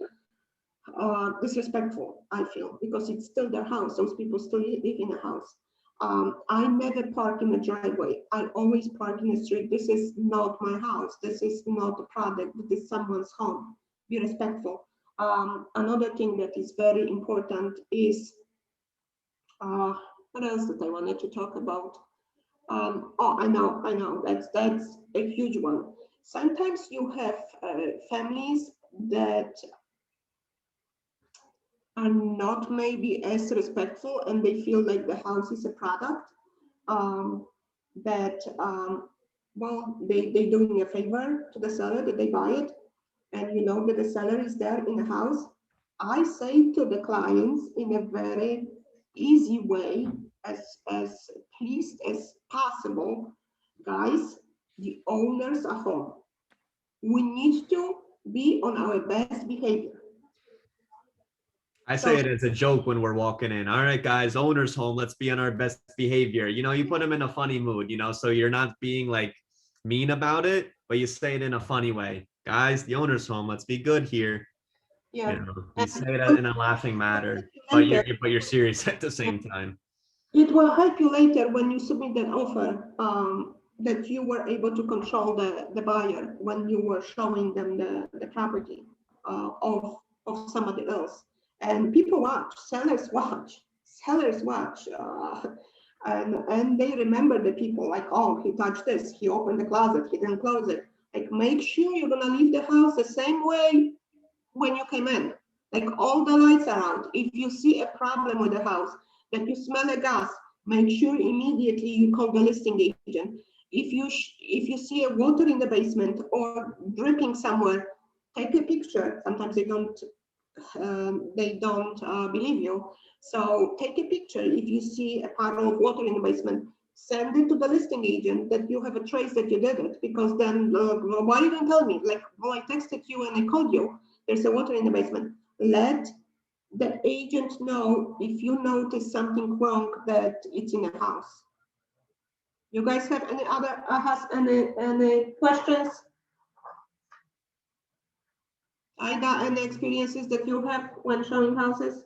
disrespectful, I feel, because it's still their house. Those people still live in a house. I never park in the driveway. I always park in the street. This is not my house. This is not a product. This is someone's home. Be respectful. Another thing that is very important is, what else did I wanted to talk about? Oh, I know, that's a huge one. Sometimes you have families that are not maybe as respectful and they feel like the house is a product that, well, they doing a favor to the seller that they buy it and you know that the seller is there in the house. I say to the clients in a very easy way, as pleased as possible, guys, the owners are home. We need to be on our best behavior. I say it as a joke when we're walking in. All right, guys, owner's home. Let's be on our best behavior. You know, you put them in a funny mood, you know, so you're not being like mean about it, but you say it in a funny way. Guys, the owner's home. Let's be good here. Yeah. You know, you say it in a laughing manner, but you're serious at the same time. It will help you later when you submit that offer, that you were able to control the buyer when you were showing them the property of somebody else. And people watch, sellers watch, and they remember the people like, oh, he touched this, he opened the closet, he didn't close it. Like, make sure you're gonna leave the house the same way when you came in. Like, all the lights are out. If you see a problem with the house, that you smell a gas, make sure immediately you call the listing agent. If you see a water in the basement or dripping somewhere, take a picture. Sometimes they don't believe you. So take a picture. If you see a puddle of water in the basement, send it to the listing agent that you have a trace that you did it, because then why you don't tell me? Like, well, I texted you and I called you. There's a water in the basement. Let the agent know if you notice something wrong that it's in the house. You guys have any other any questions? Ida, any experiences that you have when showing houses?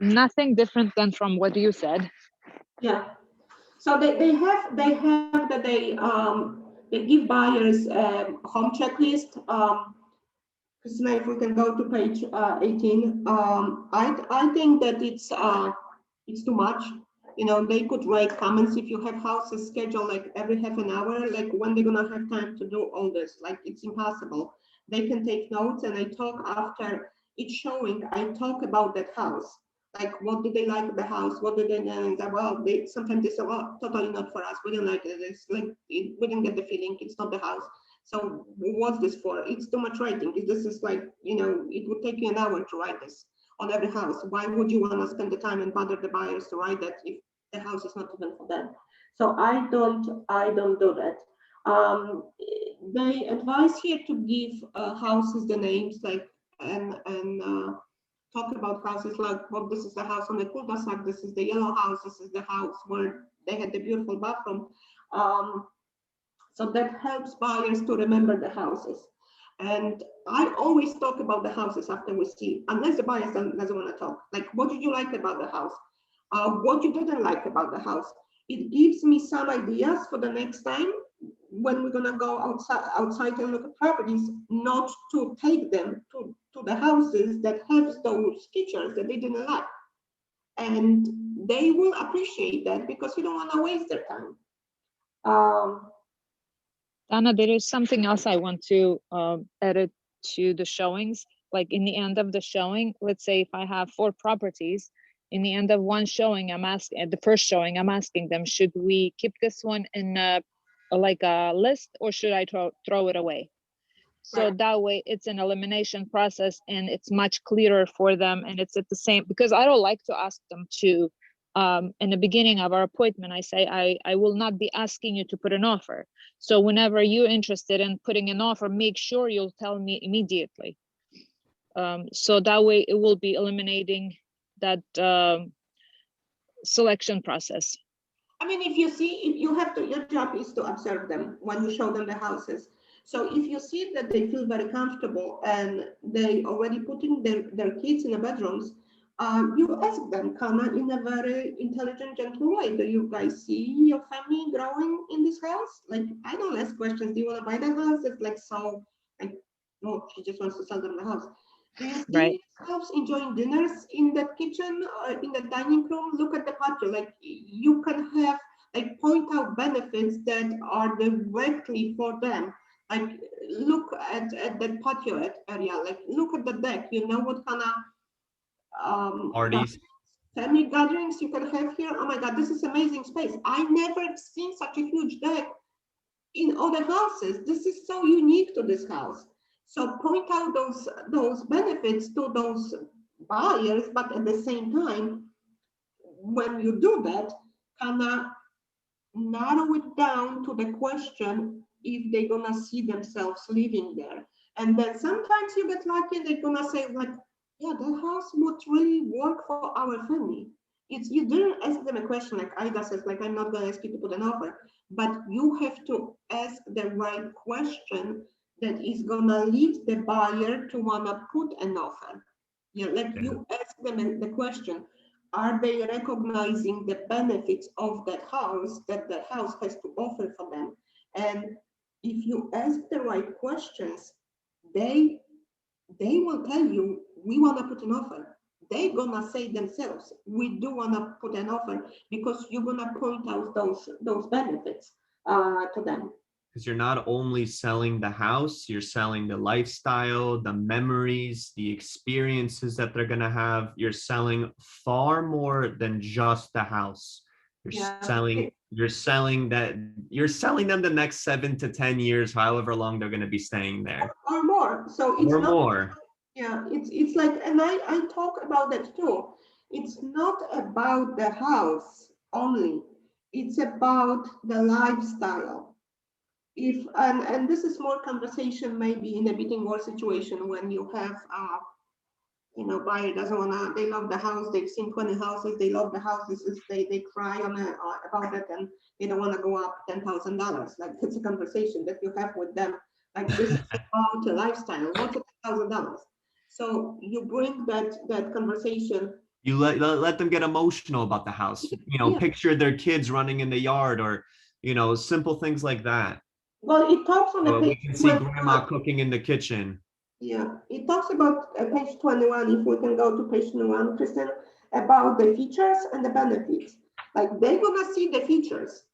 Nothing different than from what you said. Yeah. So they have that they give buyers home checklist. Christina, if we can go to page 18, I think that it's too much. You know, they could write comments if you have houses scheduled like every half an hour, like when they're gonna have time to do all this, like it's impossible. They can take notes and I talk after each showing, I talk about that house. Like, what did they like of the house? What did they know? Well, they sometimes they say, well, totally not for us. We didn't like it. It's like, we didn't get the feeling. It's not the house. So what's this for? It's too much writing. This is like, you know, it would take you an hour to write this on every house. Why would you want to spend the time and bother the buyers to write that if the house is not even for them? So I don't do that. They advise here to give houses the names, like, and talk about houses like, well, this is the house on the cul-de-sac, this is the yellow house, this is the house where they had the beautiful bathroom. So that helps buyers to remember the houses. And I always talk about the houses after we see, unless the buyer doesn't want to talk. Like, what did you like about the house? What you didn't like about the house? It gives me some ideas for the next time when we're gonna go outside and look at properties, not to take them to the houses that have those features that they didn't like. And they will appreciate that because you don't want to waste their time. Dana, there is something else I want to edit to the showings. Like in the end of the showing, let's say if I have 4 properties, in the end of one showing, I'm asking, at the first showing, I'm asking them, should we keep this one in like a list or should I throw it away? So Right. that way it's an elimination process and it's much clearer for them. And it's at the same, because I don't like to ask them to, in the beginning of our appointment, I say, I will not be asking you to put an offer. So whenever you're interested in putting an offer, make sure you'll tell me immediately. So that way it will be eliminating that selection process. I mean, if you have to, your job is to observe them when you show them the houses. So if you see that they feel very comfortable and they already putting their kids in the bedrooms, you ask them kind of in a very intelligent, gentle way. Do you guys see your family growing in this house? Like, I don't ask questions. Do you want to buy the house? It's like, so, like, no, she just wants to sell them the house. Do you see Right. yourselves enjoying dinners in the kitchen or in the dining room? Look at the patio. Like, you can have, like, point out benefits that are directly for them. Like, look at that patio area. Like, look at the deck. You know what kind of Parties. family gatherings you can have here. Oh my God, this is amazing space. I never seen such a huge deck in other houses. This is so unique to this house. So point out those benefits to those buyers, but at the same time, when you do that, kind of narrow it down to the question if they're gonna see themselves living there. And then sometimes you get lucky and they're gonna say like, yeah, the house would really work for our family. It's, you didn't ask them a question like Ida says, like, I'm not gonna ask you to put an offer, but you have to ask the right question that is gonna lead the buyer to wanna put an offer. Yeah, like you ask them the question, are they recognizing the benefits of that the house has to offer for them? And if you ask the right questions, they will tell you, we want to put an offer. They're gonna say themselves, we do want to put an offer, because you're gonna point out those benefits to them. Because you're not only selling the house, you're selling the lifestyle, the memories, the experiences that they're going to have. You're selling far more than just the house. You're Yeah. selling them the next 7 to 10 years, however long they're going to be staying there. Or more. So it's Or not, more. yeah, it's like, and I talk about that too. It's not about the house only. It's about the lifestyle. If and this is more conversation maybe in a bidding war situation when you have buyer doesn't wanna, they love the house, they've seen 20 houses, they love the houses, they cry on about it, and they don't want to go up $10,000. Like, it's a conversation that you have with them. Like, this is about a lifestyle. What's $10,000? So you bring that conversation. You let them get emotional about the house. Yeah. Picture their kids running in the yard, or simple things like that. Well, it talks on the We page can see 21. grandma cooking in the kitchen. Yeah, it talks about page 21, if we can go to page 21, Kristen, about the features and the benefits. Like, they're gonna see the features.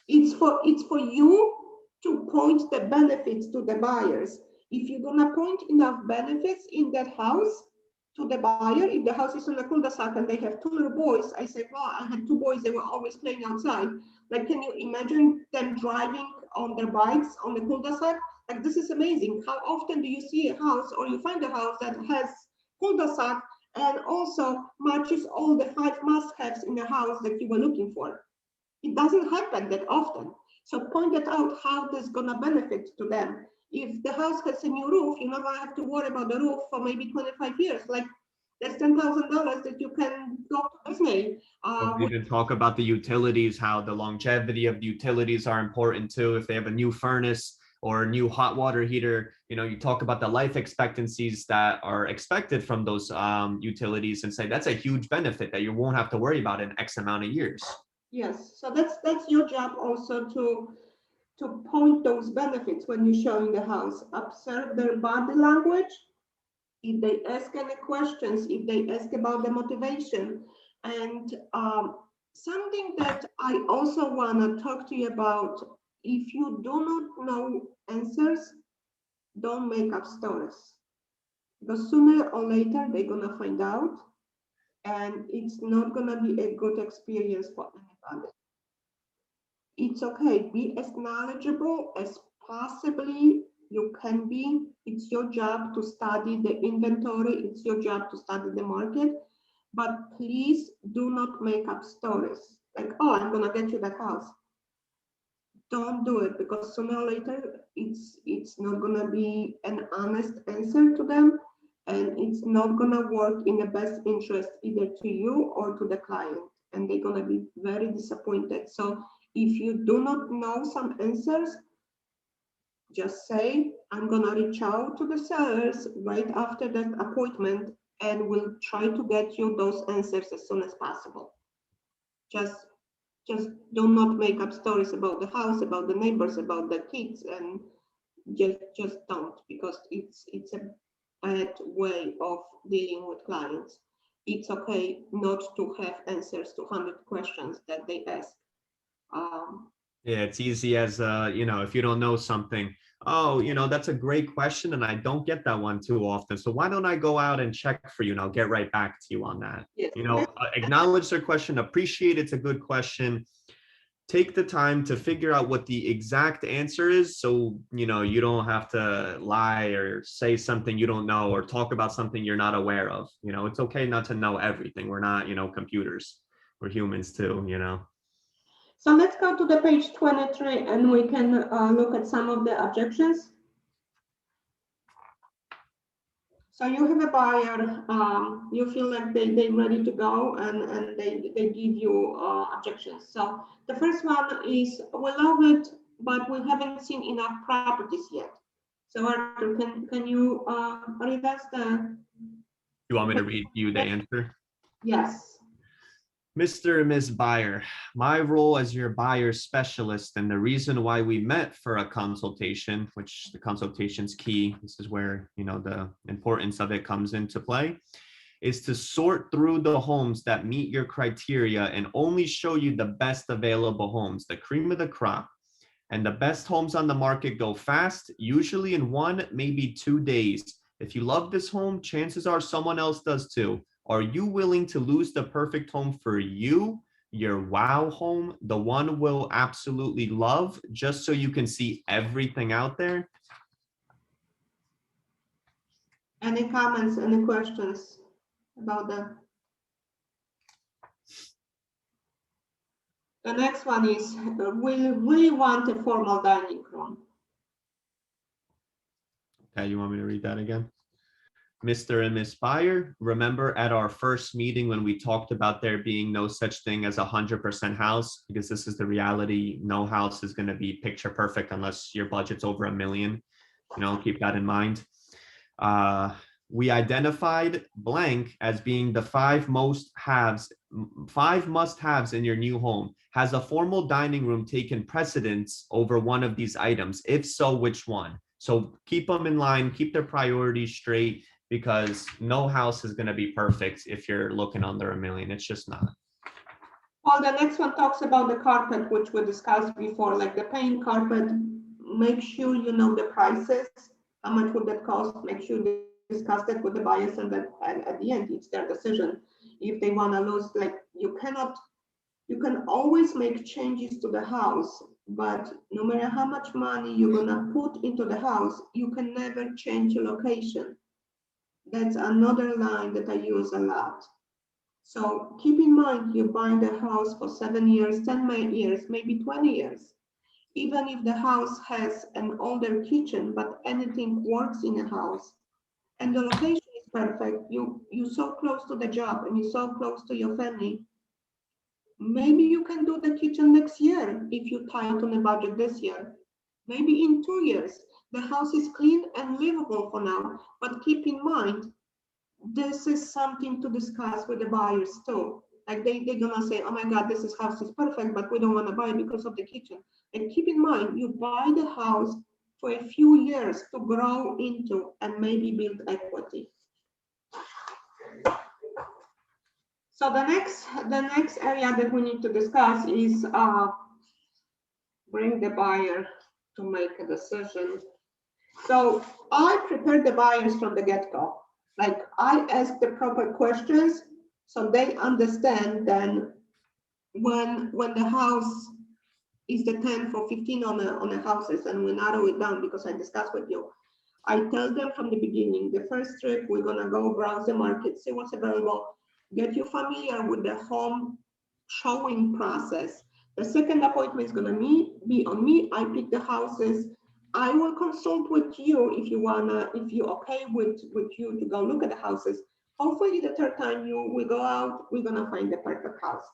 It's for you to point the benefits to the buyers. If you're gonna point enough benefits in that house to the buyer, if the house is on a cul-de-sac and they have 2 little boys, I say, well, I had 2 boys, they were always playing outside. Like, can you imagine them driving on their bikes on the cul-de-sac? Like, this is amazing. How often do you see a house, or you find a house that has cul-de-sac and also matches all the 5 must-haves in a house that you were looking for? It doesn't happen that often. So point it out how this is gonna benefit to them. If the house has a new roof, you're not gonna have to worry about the roof for maybe 25 years. Like, that's $10,000 that you can go to Disney. We can talk about the utilities, how the longevity of the utilities are important too. If they have a new furnace or a new hot water heater, you talk about the life expectancies that are expected from those utilities, and say that's a huge benefit that you won't have to worry about in X amount of years. Yes, so that's your job also to point those benefits when you're showing the house. Observe their body language. If they ask any questions, if they ask about the motivation. And something that I also want to talk to you about, if you do not know answers, don't make up stories. Because sooner or later, they're going to find out. And it's not going to be a good experience for anybody. It's okay, be as knowledgeable as possibly you can be. It's your job to study the inventory. It's your job to study the market. But please do not make up stories. Like, oh, I'm gonna get you that house. Don't do it, because sooner or later, it's not gonna be an honest answer to them. And it's not gonna work in the best interest either to you or to the client. and they're gonna be very disappointed. So if you do not know some answers, just say, I'm gonna reach out to the sellers right after that appointment, and we'll try to get you those answers as soon as possible. Just do not make up stories about the house, about the neighbors, about the kids, and just don't, because it's a bad way of dealing with clients. It's okay not to have answers to 100 questions that they ask. Yeah, it's easy as if you don't know something, oh, that's a great question and I don't get that one too often. So why don't I go out and check for you and I'll get right back to you on that. Yes. Acknowledge their question, appreciate it's a good question. Take the time to figure out what the exact answer is, so you don't have to lie or say something you don't know or talk about something you're not aware of. It's okay not to know everything. We're not computers. We're humans too. So let's go to the page 23 and we can look at some of the objections. So you have a buyer, you feel like they're ready to go, and they give you objections. So the first one is, we love it, but we haven't seen enough properties yet. So Arthur, can you read us the? You want me to read you the answer? Yes. Mr. and Ms. Buyer, my role as your buyer specialist and the reason why we met for a consultation, which the consultation's key, this is where the importance of it comes into play, is to sort through the homes that meet your criteria and only show you the best available homes, the cream of the crop. And the best homes on the market go fast, usually in 1, maybe 2 days. If you love this home, chances are someone else does too. Are you willing to lose the perfect home for you, your wow home, the one we'll absolutely love, just so you can see everything out there? Any comments, any questions about that? The next one is, we want a formal dining room. Okay, you want me to read that again? Mr. and Ms. Buyer, remember at our first meeting when we talked about there being no such thing as 100% house, because this is the reality. No house is going to be picture perfect unless your budget's over $1 million. Keep that in mind. We identified blank as being the 5 must-haves in your new home. Has a formal dining room taken precedence over one of these items? If so, which one? So keep them in line, keep their priorities straight, because no house is going to be perfect if you're looking under $1 million. It's just not. Well, the next one talks about the carpet, which we discussed before, like the paint carpet. Make sure you know the prices. How much would that cost? Make sure you discuss that with the buyers, and that at the end, it's their decision. If they want to lose, you can always make changes to the house, but no matter how much money you're going to put into the house, you can never change your location. That's another line that I use a lot. So keep in mind, you buy the house for 7 years, 10 years, maybe 20 years. Even if the house has an older kitchen, but anything works in the house and the location is perfect, you're so close to the job and you're so close to your family, maybe you can do the kitchen next year if you tighten the budget this year. Maybe in 2 years. The house is clean and livable for now, but keep in mind, this is something to discuss with the buyers too. Like they're gonna say, oh my God, this house is perfect, but we don't want to buy it because of the kitchen. And keep in mind, you buy the house for a few years to grow into and maybe build equity. So the next area that we need to discuss is bring the buyer to make a decision. So I prepared the buyers from the get-go. Like I ask the proper questions so they understand then when the house is the 10 for 15 on the houses, and we narrow it down because I discussed with you. I tell them from the beginning, the first trip, we're gonna go browse the market, see what's available, get you familiar with the home showing process. The second appointment is gonna be on me. I pick the houses. I will consult with you if you're okay with you to go look at the houses. Hopefully the third time we go out, we're gonna find the perfect house.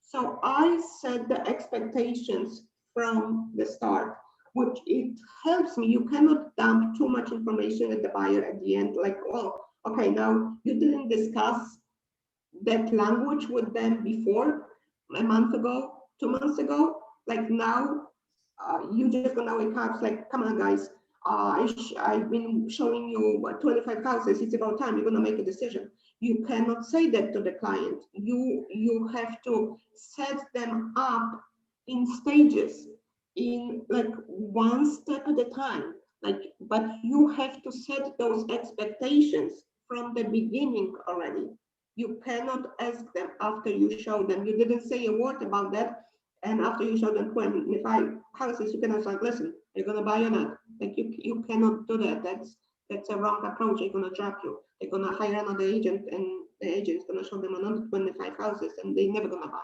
So I set the expectations from the start, which it helps me. You cannot dump too much information at the buyer at the end, like, oh, okay, now you didn't discuss that language with them before, a month ago, 2 months ago, like now, you just gonna wake up, it's like, come on, guys, I've been showing you 25 houses, it's about time, you're gonna make a decision. You cannot say that to the client. You have to set them up in stages, in like one step at a time. Like, but you have to set those expectations from the beginning already. You cannot ask them after you show them. You didn't say a word about that, and after you show them 25 houses, you cannot like, listen, you're gonna buy or not? Like you cannot do that. That's a wrong approach. They're gonna drop you. They're gonna hire another agent, and the agent's gonna show them another 25 houses, and they're never gonna buy.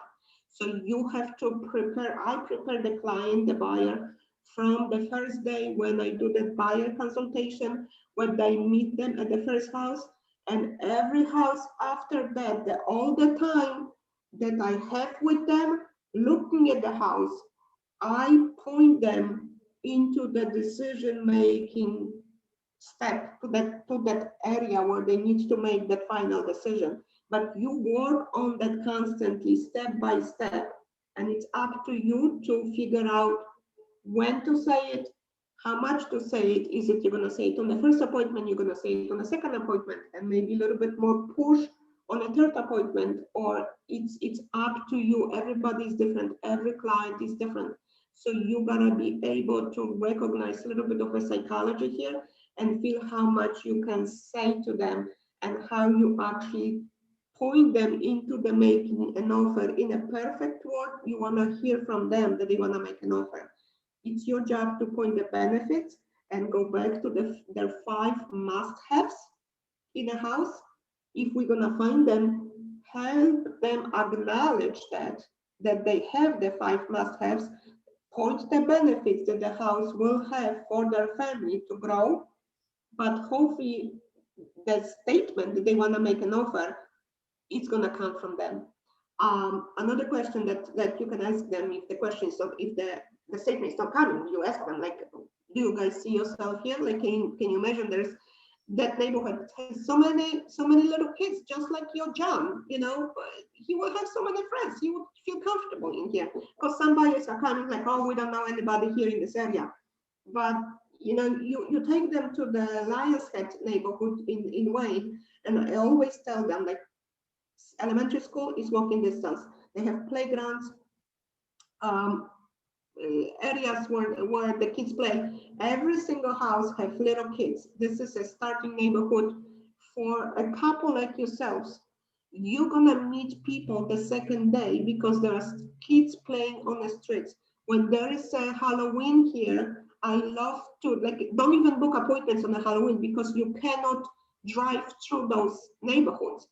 So you have to prepare. I prepare the client, the buyer, from the first day when I do the buyer consultation, when I meet them at the first house, and every house after that, all the time that I have with them, looking at the house, I point them into the decision-making step, to that area where they need to make that final decision. But you work on that constantly, step by step, and it's up to you to figure out when to say it, how much to say it. Is it you're going to say it on the first appointment, you're going to say it on the second appointment, and maybe a little bit more push on a third appointment, or it's up to you. Everybody is different, every client is different. So you gotta be able to recognize a little bit of a psychology here and feel how much you can say to them and how you actually point them into the making an offer. In a perfect world, you want to hear from them that they want to make an offer. It's your job to point the benefits and go back to their 5 must-haves in a house. If we're gonna find them, help them acknowledge that they have the 5 must-haves, point the benefits that the house will have for their family to grow, but hopefully the statement that they want to make an offer, it's going to come from them. Another question that you can ask them, if the question is, if the statement is not coming, you ask them, like, do you guys see yourself here? Like, can you imagine there's that neighborhood has so many little kids, just like your John, you know, he will have so many friends, he would feel comfortable in here. Because some buyers are coming like, oh, we don't know anybody here in this area. But you know, you take them to the Lion's Head neighborhood in Wayne, and I always tell them, like, elementary school is walking distance. They have playgrounds, areas where the kids play. Every single house have little kids. This is a starting neighborhood for a couple like yourselves. You're gonna meet people the second day because there are kids playing on the streets. When there is a Halloween here, I love to, like, don't even book appointments on a Halloween because you cannot drive through those neighborhoods.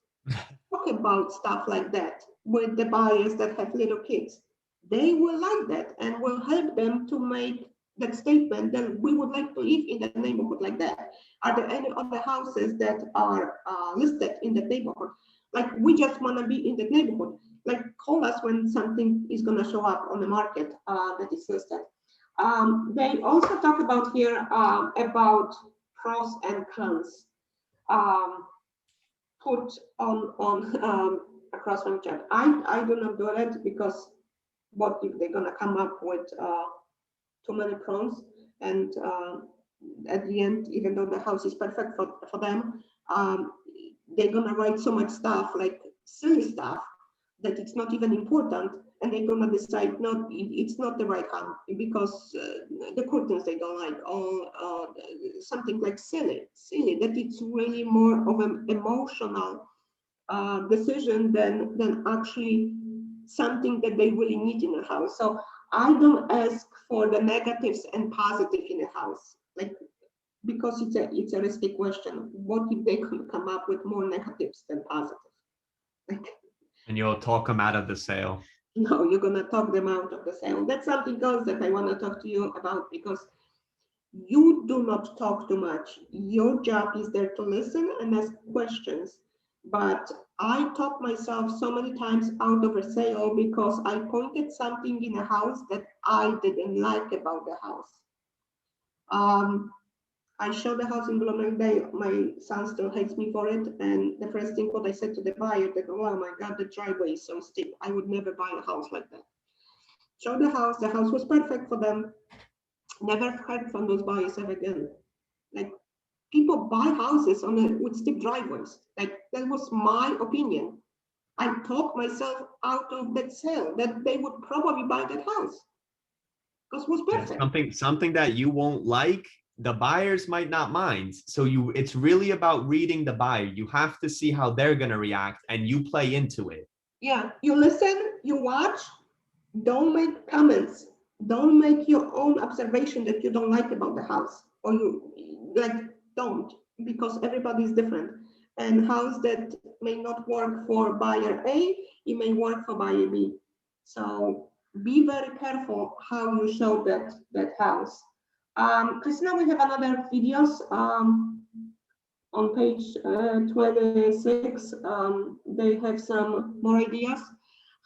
Talk about stuff like that with the buyers that have little kids. They will like that and will help them to make that statement that we would like to live in that neighborhood like that. Are there any other houses that are listed in the neighborhood? Like, we just want to be in that neighborhood. Like, call us when something is going to show up on the market that is listed. They also talk about here about pros and cons. Put on across from each other. I do not do that because what if they're gonna come up with too many pros, and at the end, even though the house is perfect for them, they're gonna write so much stuff, like silly stuff, that it's not even important, and they're gonna decide it's not the right one because the curtains they don't like, or something like silly, that it's really more of an emotional decision than actually something that they really need in a house. So I don't ask for the negatives and positive in a house, like, because it's a risky question. What if they could come up with more negatives than positive? Like, And you'll talk them out of the sale. no, you're gonna talk them out of the sale. That's something else that I want to talk to you about, because you do not talk too much. Your job is there to listen and ask questions, but I talked myself so many times out of a sale because I pointed something in a house that I didn't like about the house. I showed the house in Bloomingdale. My son still hates me for it. And the first thing what I said to the buyer, they go, oh my God, the driveway is so steep. I would never buy a house like that. Showed the house was perfect for them. Never heard from those buyers ever again. Like, people buy houses with steep driveways. Like, that was my opinion. I talked myself out of that sale that they would probably buy that house because it was Yeah, perfect. something that you won't like, the buyers might not mind. So it's really about reading the buyer. You have to see how they're going to react and you play into it. Yeah, you listen, you watch, don't make comments. Don't make your own observation that you don't like about the house, or don't, because everybody is different. And house that may not work for buyer A, it may work for buyer B. So be very careful how you show that house. Christina, we have another videos on page 26. They have some more ideas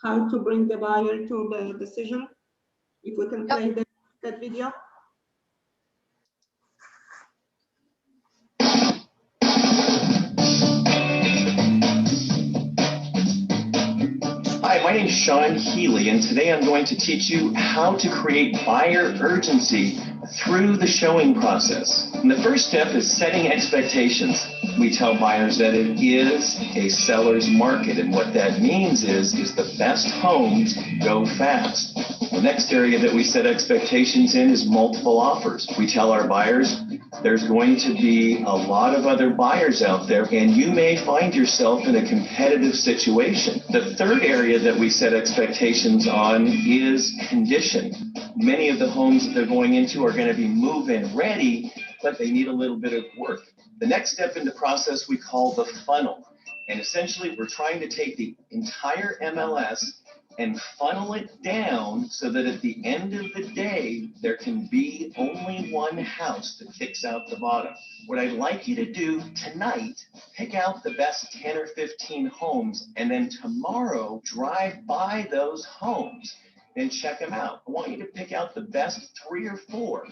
how to bring the buyer to the decision. If we can play that video. Hi, my name is Sean Healy, and today I'm going to teach you how to create buyer urgency through the showing process. And the first step is setting expectations. We tell buyers that it is a seller's market, and what that means is the best homes go fast. The next area that we set expectations in is multiple offers. We tell our buyers there's going to be a lot of other buyers out there, and you may find yourself in a competitive situation. The third area that we set expectations on is condition. Many of the homes that they're going into are going to be move-in ready, but they need a little bit of work. The next step in the process we call the funnel. And essentially, we're trying to take the entire MLS and funnel it down so that at the end of the day, there can be only one house that kicks out the bottom. What I'd like you to do tonight, pick out the best 10 or 15 homes, and then tomorrow drive by those homes and check them out. I want you to pick out the best 3 or 4.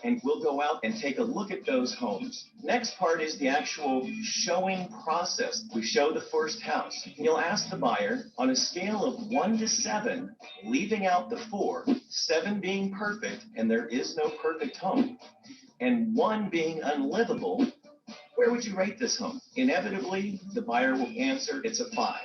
And we'll go out and take a look at those homes. Next part is the actual showing process. We show the first house. You'll ask the buyer on a scale of 1 to 7, leaving out the 4, 7 being perfect, and there is no perfect home, and 1 being unlivable, where would you rate this home? Inevitably, the buyer will answer it's a 5.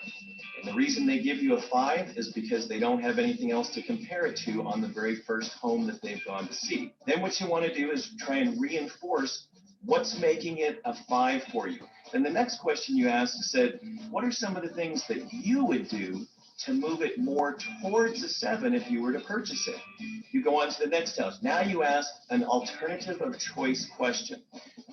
And the reason they give you a 5 is because they don't have anything else to compare it to on the very first home that they've gone to see. Then what you want to do is try and reinforce what's making it a 5 for you. Then the next question you asked said, what are some of the things that you would do to move it more towards a 7 if you were to purchase it? You go on to the next house. Now you ask an alternative of choice question.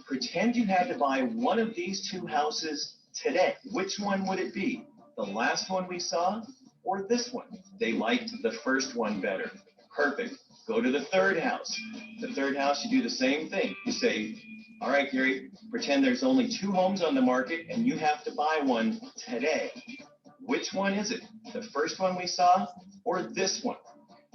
Pretend you had to buy one of these 2 houses today. Which one would it be? The last one we saw or this one? They liked the first one better. Perfect. Go to the third house. The third house, you do the same thing. You say, all right, Gary, pretend there's only 2 homes on the market and you have to buy one today. Which one is it? The first one we saw or this one?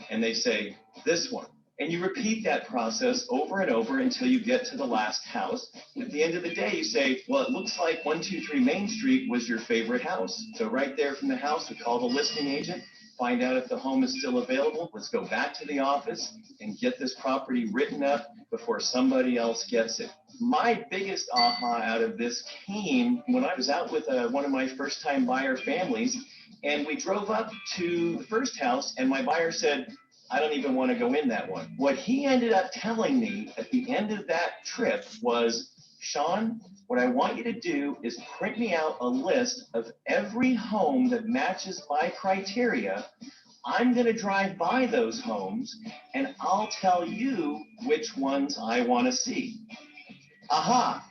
And they say, this one. And you repeat that process over and over until you get to the last house. At the end of the day, you say, well, it looks like 123 Main Street was your favorite house. So right there from the house, we call the listing agent, find out if the home is still available. Let's go back to the office and get this property written up before somebody else gets it. My biggest aha out of this came when I was out with one of my first-time buyer families, and we drove up to the first house, and my buyer said, I don't even want to go in that one. What he ended up telling me at the end of that trip was, Sean, what I want you to do is print me out a list of every home that matches my criteria. I'm going to drive by those homes and I'll tell you which ones I want to see. Aha.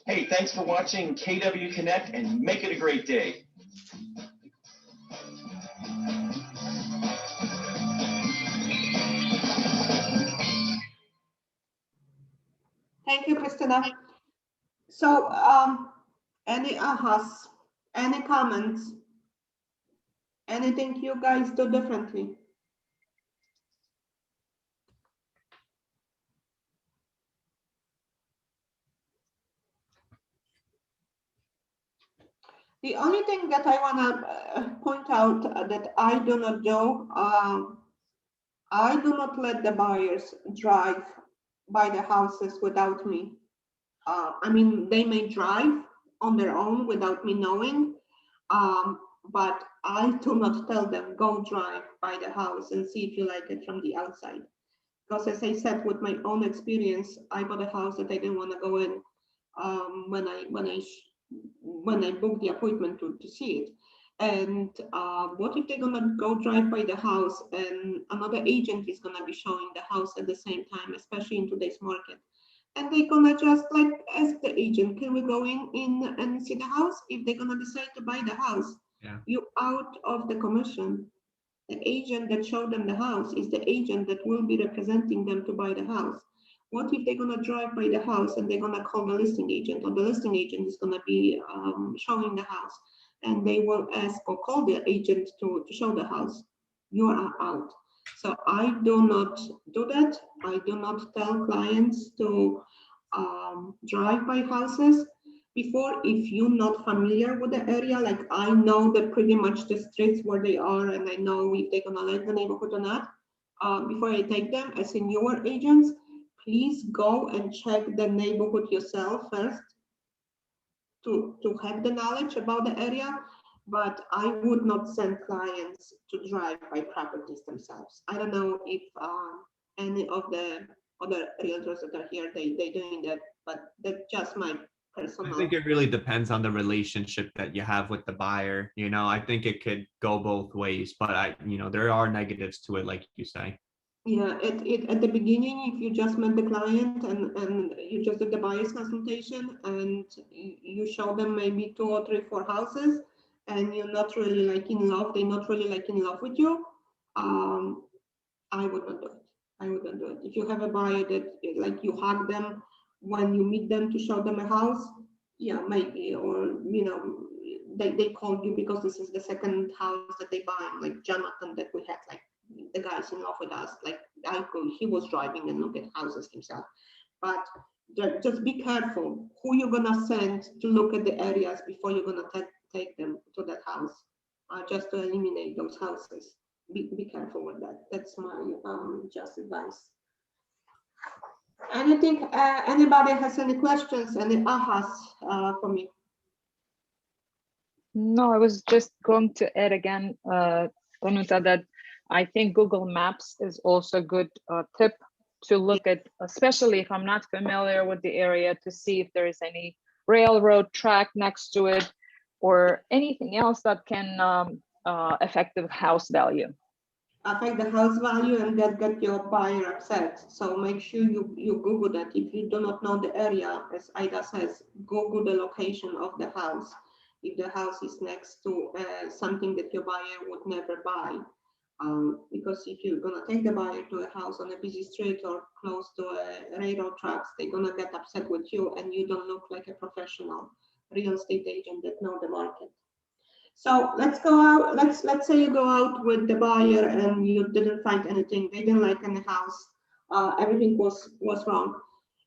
Hey, thanks for watching KW Connect and make it a great day. Thank you, Christina. So any ahas Any comments? Anything you guys do differently? The only thing that I want to point out that I do not do, I do not let the buyers drive by the houses without me. I mean, they may drive on their own without me knowing, but I do not tell them, go drive by the house and see if you like it from the outside. Because as I said, with my own experience, I bought a house that I didn't want to go in when I booked the appointment to see it. And what if they're gonna go drive by the house and another agent is gonna be showing the house at the same time, especially in today's market? And they're gonna just like ask the agent, can we go in and see the house? If they're gonna decide to buy the house, Yeah. you out of the commission. The agent that showed them the house is the agent that will be representing them to buy the house. What if they're gonna drive by the house and they're gonna call the listing agent, or the listing agent is gonna be showing the house, and they will ask or call the agent to show the house? You are out. So I do not do that. I do not tell clients to drive by houses. Before, if you're not familiar with the area, like I know that pretty much the streets where they are, and I know if they're gonna like the neighborhood or not, before I take them as a newer agents, please go and check the neighborhood yourself first to have the knowledge about the area. But I would not send clients to drive by properties themselves. I don't know if any of the other realtors that are here, they doing that, but that's just my personal. I think it really depends on the relationship that you have with the buyer. You know, I think it could go both ways, but there are negatives to it, like you say. Yeah, at the beginning, if you just met the client and you just did the buyer's consultation and you show them maybe 2 or 3, 4 houses, and you're not really like in love, they're not really like in love with you, I would not do it. I wouldn't do it. If you have a buyer that like you hug them when you meet them to show them a house, yeah, maybe, or they called you because this is the second house that they buy, like Jonathan that we had, like the guy's in love with us, like he was driving and look at houses himself. But just be careful who you're gonna send to look at the areas before you're gonna take them to that house, just to eliminate those houses. Be careful with that. That's my just advice. Anything? Anybody has any questions? Any ahas for me? No, I was just going to add again, Danuta, that I think Google Maps is also a good tip to look at, especially if I'm not familiar with the area, to see if there is any railroad track next to it or anything else that can affect the house value. Affect the house value and get your buyer upset. So make sure you Google that. If you do not know the area, as Ida says, Google the location of the house. If the house is next to something that your buyer would never buy. Because if you're gonna take the buyer to a house on a busy street or close to a railroad tracks, they're gonna get upset with you and you don't look like a professional real estate agent that know the market. So let's go out. Let's say you go out with the buyer and you didn't find anything. They didn't like any house. Everything was wrong.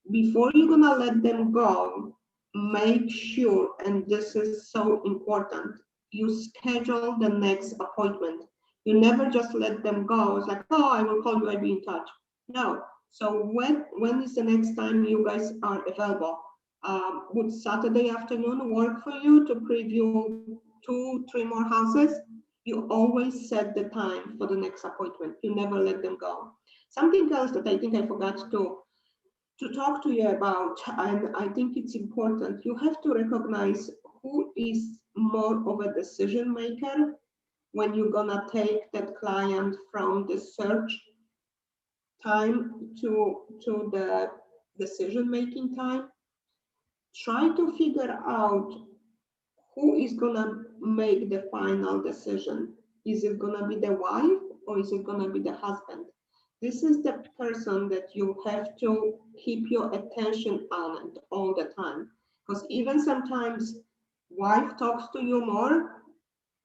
Before you're gonna let them go, make sure, and this is so important, you schedule the next appointment. You never just let them go. It's like, oh, I will call you. I'll be in touch. No. So when is the next time you guys are available? Would Saturday afternoon work for you to preview 2, 3 more houses? You always set the time for the next appointment. You never let them go. Something else that I think I forgot to talk to you about, and I think it's important, you have to recognize who is more of a decision maker when you're gonna take that client from the search time to the decision-making time. Try to figure out who is gonna make the final decision. Is it gonna be the wife or is it gonna be the husband? This is the person that you have to keep your attention on it all the time. Because even sometimes wife talks to you more,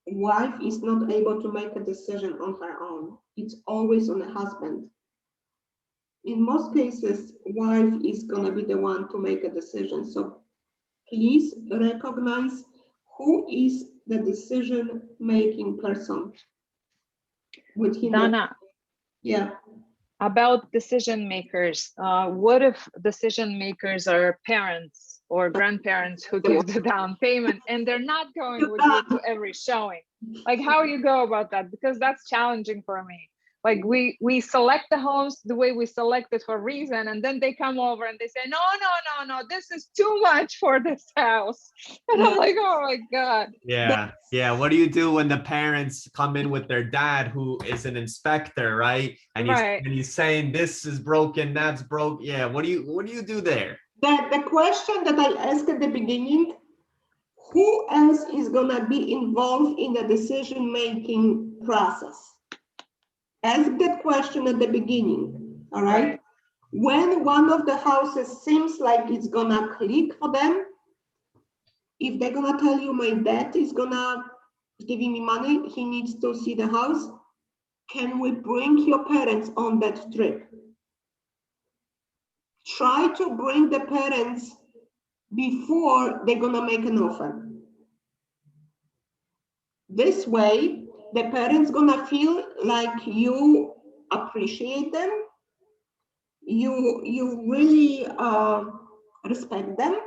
wife is not able to make a decision on her own. It's always on the husband. In most cases, wife is going to be the one to make a decision. So please recognize who is the decision-making person within the, Dana, yeah. about decision makers, what if decision makers are parents or grandparents who give the down payment and they're not going with you to every showing? Like, how you go about that? Because that's challenging for me. Like, we select the homes the way we select it for a reason, and then they come over and they say, no, this is too much for this house. And I'm like, oh my God. Yeah. What do you do when the parents come in with their dad, who is an inspector, right? And he's saying this is broken, that's broke. Yeah. What do you do there? The question that I asked at the beginning, who else is gonna be involved in the decision-making process? Ask that question at the beginning, all right? When one of the houses seems like it's gonna click for them, if they're gonna tell you my dad is gonna giving me money, he needs to see the house, can we bring your parents on that trip? Try to bring the parents before they're gonna make an offer. This way, the parents gonna feel like you appreciate them, you really respect them,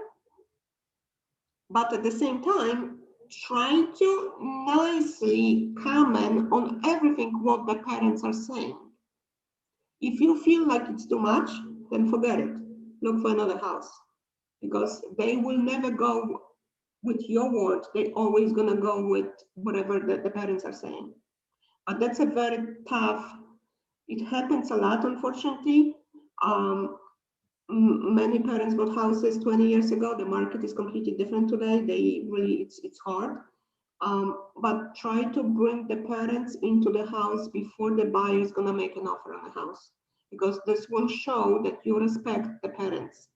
but at the same time, try to nicely comment on everything what the parents are saying. If you feel like it's too much, then forget it. Look for another house, because they will never go with your words. They're always gonna go with whatever the parents are saying. But that's a very tough, it happens a lot, unfortunately. Many parents bought houses 20 years ago. The market is completely different today. It's hard. But try to bring the parents into the house before the buyer is gonna make an offer on the house, because this will show that you respect the parents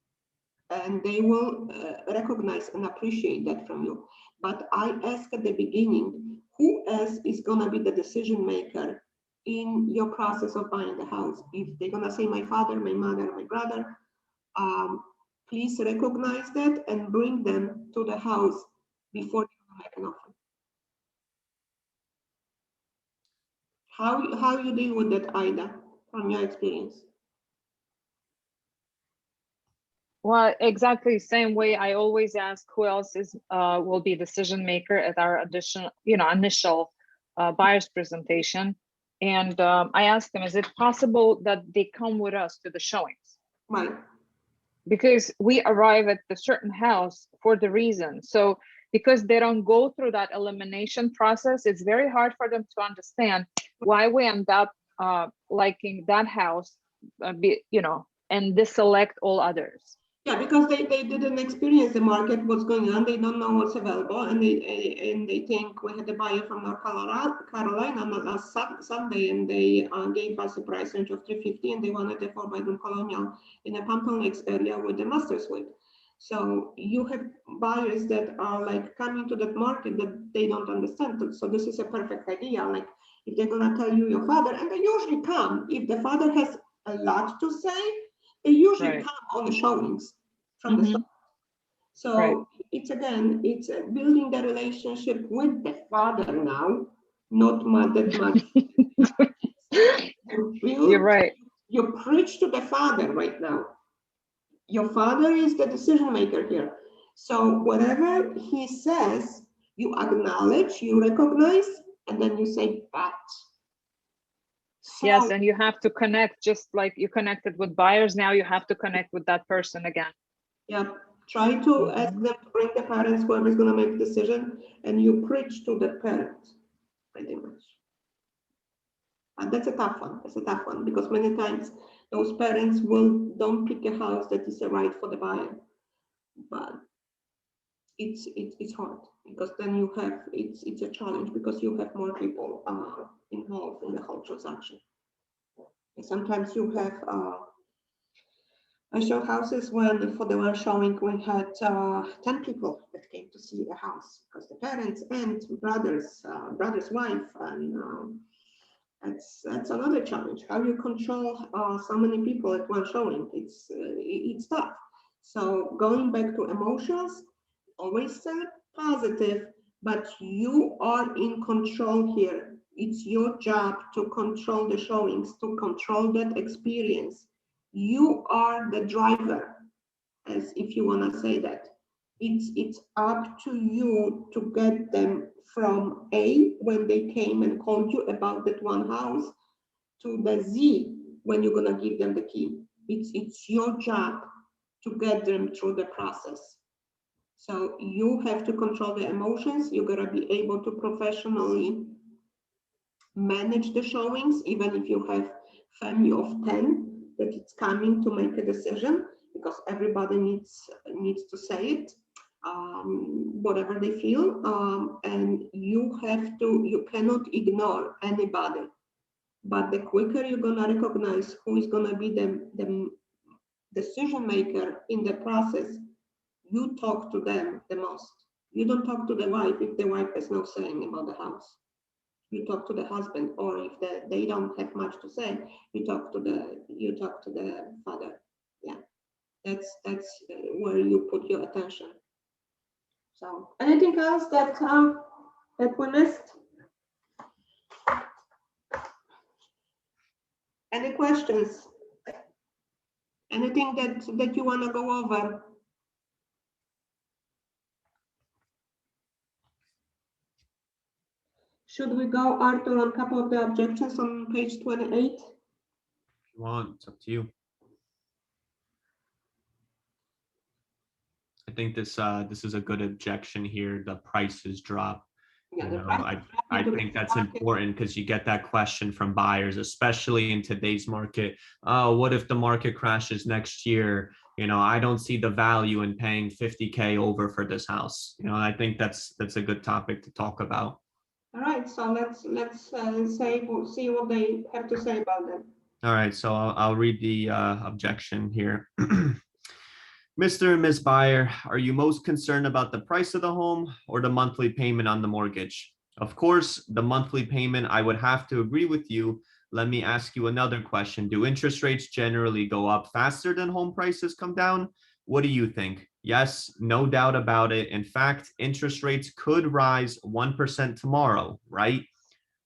and they will recognize and appreciate that from you. But I asked at the beginning, who else is gonna be the decision maker in your process of buying the house? If they're gonna say my father, my mother, my brother, please recognize that and bring them to the house before you make an offer. How you deal with that, Ida, from your experience? Well, exactly the same way. I always ask who else is will be decision maker at our initial buyer's presentation, and I ask them, is it possible that they come with us to the showings? Right. Because we arrive at a certain house for the reason. So because they don't go through that elimination process, it's very hard for them to understand why we end up liking that house, and deselect all others. Yeah, because they didn't experience the market, what's going on. They don't know what's available, and they think we had a buyer from North Carolina last Sunday, and they gave us a price range of $350, and they wanted a 4-bedroom colonial in a Pompton Lakes area with the master suite. So you have buyers that are like coming to that market that they don't understand. So this is a perfect idea. Like if they're gonna tell you your father, and they usually come if the father has a lot to say. They usually come on the showings from the start. So it's building the relationship with the father now, not that much. You're right. You preach to the father right now. Your father is the decision maker here. So whatever he says, you acknowledge, you recognize, and then you say, but. So, yes, and you have to connect, just like you connected with buyers, now you have to connect with that person again. Yeah, try to ask them to bring the parents, whoever's going to make the decision, and you preach to the parents, pretty much. And that's a tough one. That's a tough one, because many times those parents don't pick a house that is right for the buyer. But it's hard, because then you have it's a challenge, because you have more people involved in the whole transaction. And sometimes you have I showed houses when for the one showing we had 10 people that came to to see a house because the parents and brother's wife, and that's another challenge. How you control so many people at one showing? It's tough. So going back to emotions, always positive, but you are in control here. It's your job to control the showings, to control that experience. You are the driver, as if you want to say that. It's up to you to get them from A, when they came and called you about that one house, to the Z, when you're going to give them the key. It's your job to get them through the process. So you have to control the emotions. You're going to be able to professionally manage the showings, even if you have family of 10 that it's coming to make a decision, because everybody needs to say it, whatever they feel, and you cannot ignore anybody. But the quicker you're going to recognize who is going to be the decision maker in the process, you talk to them the most. You don't talk to the wife if the wife has no saying about the house. You talk to the husband, or if they don't have much to say, you talk to the father. Yeah, that's where you put your attention. So, anything else that we missed? Any questions? Anything that you want to go over? Should we go, Arthur, on a couple of the objections on page 28? If you want, it's up to you. I think this is a good objection here. The prices drop. Yeah, You the know, price I to think the that's market. important because you get that question from buyers, especially in today's market. Oh, what if the market crashes next year? You know, I don't see the value in paying 50K over for this house. You know, I think that's a good topic to talk about. All right, so let's see what they have to say about that. All right, so I'll read the objection here. Mr. and Ms. Buyer, are you most concerned about the price of the home or the monthly payment on the mortgage? Of course, the monthly payment, I would have to agree with you. Let me ask you another question. Do interest rates generally go up faster than home prices come down? What do you think? Yes, no doubt about it. In fact, interest rates could rise 1% tomorrow, right?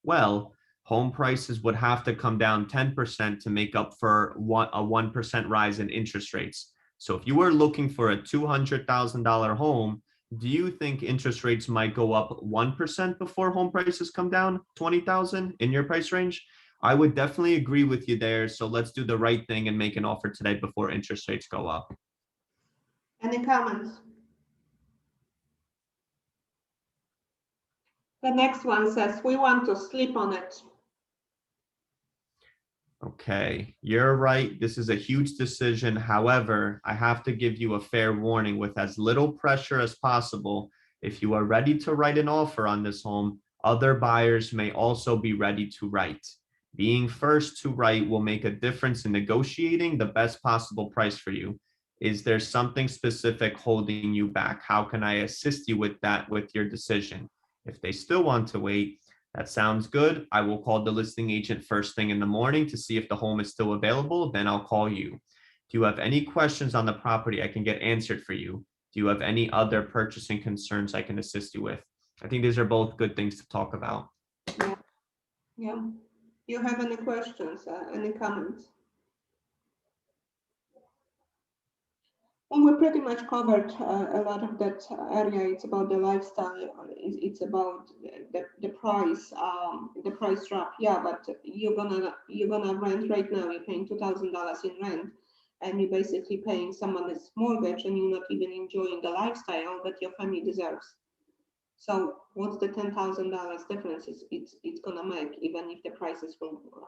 Well, home prices would have to come down 10% to make up for a 1% rise in interest rates. So if you were looking for a $200,000 home, do you think interest rates might go up 1% before home prices come down 20,000 in your price range? I would definitely agree with you there. So let's do the right thing and make an offer today before interest rates go up. Any comments? The next one says, we want to sleep on it. Okay, you're right. This is a huge decision. However, I have to give you a fair warning with as little pressure as possible. If you are ready to write an offer on this home, other buyers may also be ready to write. Being first to write will make a difference in negotiating the best possible price for you. Is there something specific holding you back? How can I assist you with that, with your decision? If they still want to wait, that sounds good. I will call the listing agent first thing in the morning to see if the home is still available. Then I'll call you. Do you have any questions on the property I can get answered for you? Do you have any other purchasing concerns I can assist you with? I think these are both good things to talk about. Yeah. You have any questions, any comments? Well, we pretty much covered a lot of that area. It's about the lifestyle. It's about the price drop. Yeah, but you're gonna rent right now. You're paying $2,000 in rent, and you're basically paying someone's mortgage, and you're not even enjoying the lifestyle that your family deserves. So what's the $10,000 difference it's gonna make, even if the prices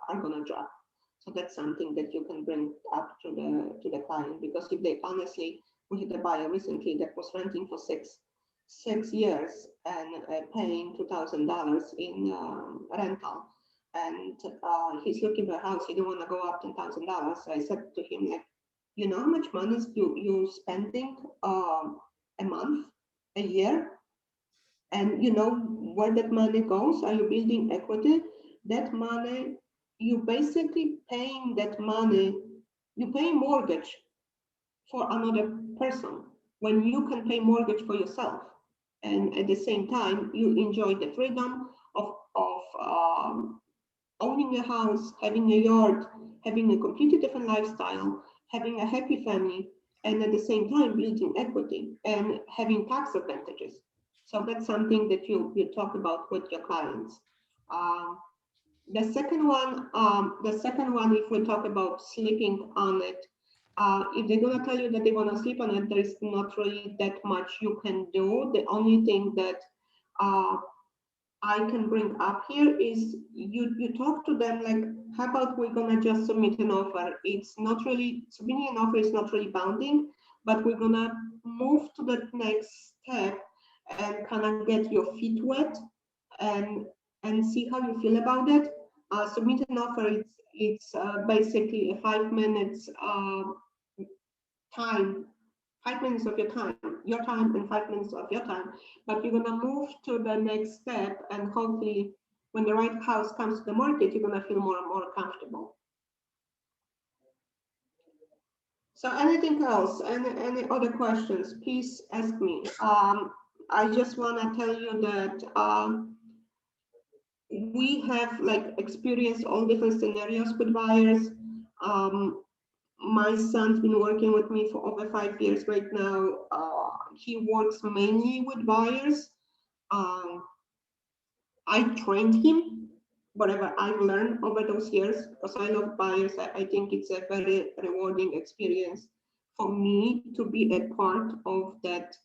are gonna drop? So that's something that you can bring up to the client, because if they honestly, we had a buyer recently that was renting for six years and paying $2,000 in rental, and he's looking for a house. He didn't want to go up $10,000. So I said to him, like, you know how much money you spending a month, a year And you know where that money goes. Are you building equity? That money, you basically paying that money, you pay mortgage for another person when you can pay mortgage for yourself. And at the same time, you enjoy the freedom of owning a house, having a yard, having a completely different lifestyle, having a happy family, and at the same time building equity and having tax advantages. So that's something that you talk about with your clients. The second one, if we talk about sleeping on it, if they're gonna tell you that they wanna sleep on it, there's not really that much you can do. The only thing that I can bring up here is you talk to them like, how about we're gonna just submit an offer? It's not really, submitting an offer is not really bounding, but we're gonna move to the next step and kind of get your feet wet and see how you feel about it. Submit an offer, it's basically a 5 minutes time, 5 minutes of your time and 5 minutes of your time, but you're gonna move to the next step, and hopefully when the right house comes to the market, you're gonna feel more and more comfortable. So anything else, any other questions, please ask me. I just wanna tell you that we have like experienced all different scenarios with buyers. My son's been working with me for over 5 years right now. He works mainly with buyers. I trained him, whatever I've learned over those years, because I love buyers. I think it's a very rewarding experience for me to be a part of that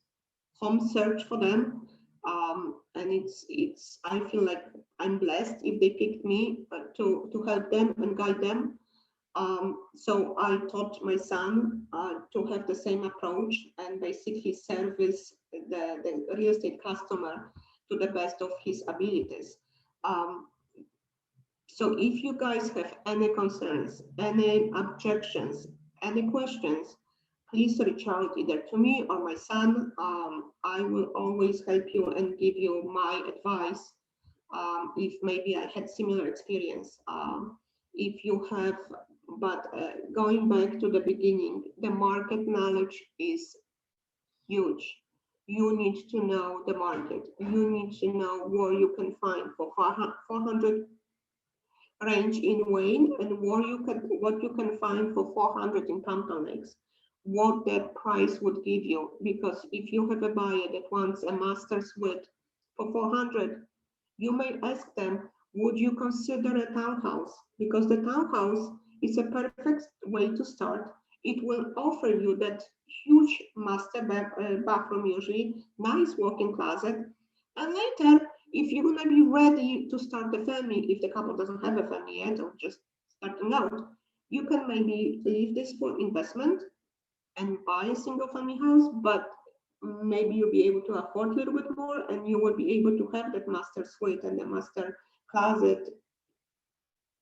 home search for them. And it's I feel like I'm blessed if they picked me to help them and guide them. So I taught my son to have the same approach and basically service the real estate customer to the best of his abilities. So if you guys have any concerns, any objections, any questions, please reach out either to me or my son. I will always help you and give you my advice if maybe I had similar experience. If you have, but going back to the beginning, the market knowledge is huge. You need to know the market. You need to know where you can find for 400 range in Wayne and what you can find for 400 in Compton Lakes, what that price would give you. Because if you have a buyer that wants a master suite for 400, you may ask them, would you consider a townhouse? Because the townhouse is a perfect way to start. It will offer you that huge master bathroom, usually nice walk-in closet, and later, if you're gonna be ready to start the family, if the couple doesn't have a family yet or just starting out, you can maybe leave this for investment and buy a single family house, but maybe you'll be able to afford a little bit more and you will be able to have that master suite and the master closet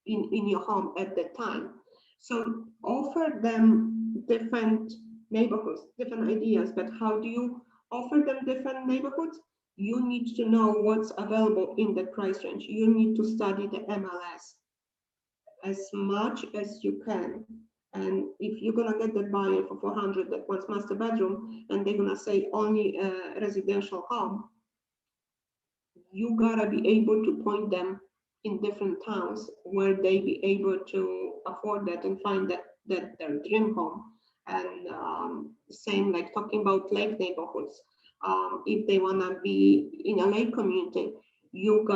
in your home at that time. So offer them different neighborhoods, different ideas, but how do you offer them different neighborhoods? You need to know what's available in the price range. You need to study the MLS as much as you can. And if you're gonna get that buyer for 400 that wants master bedroom, and they're gonna say only a residential home, you gotta be able to point them in different towns where they be able to afford that and find that their dream home. And same like talking about lake neighborhoods. If they wanna be in a lake community, you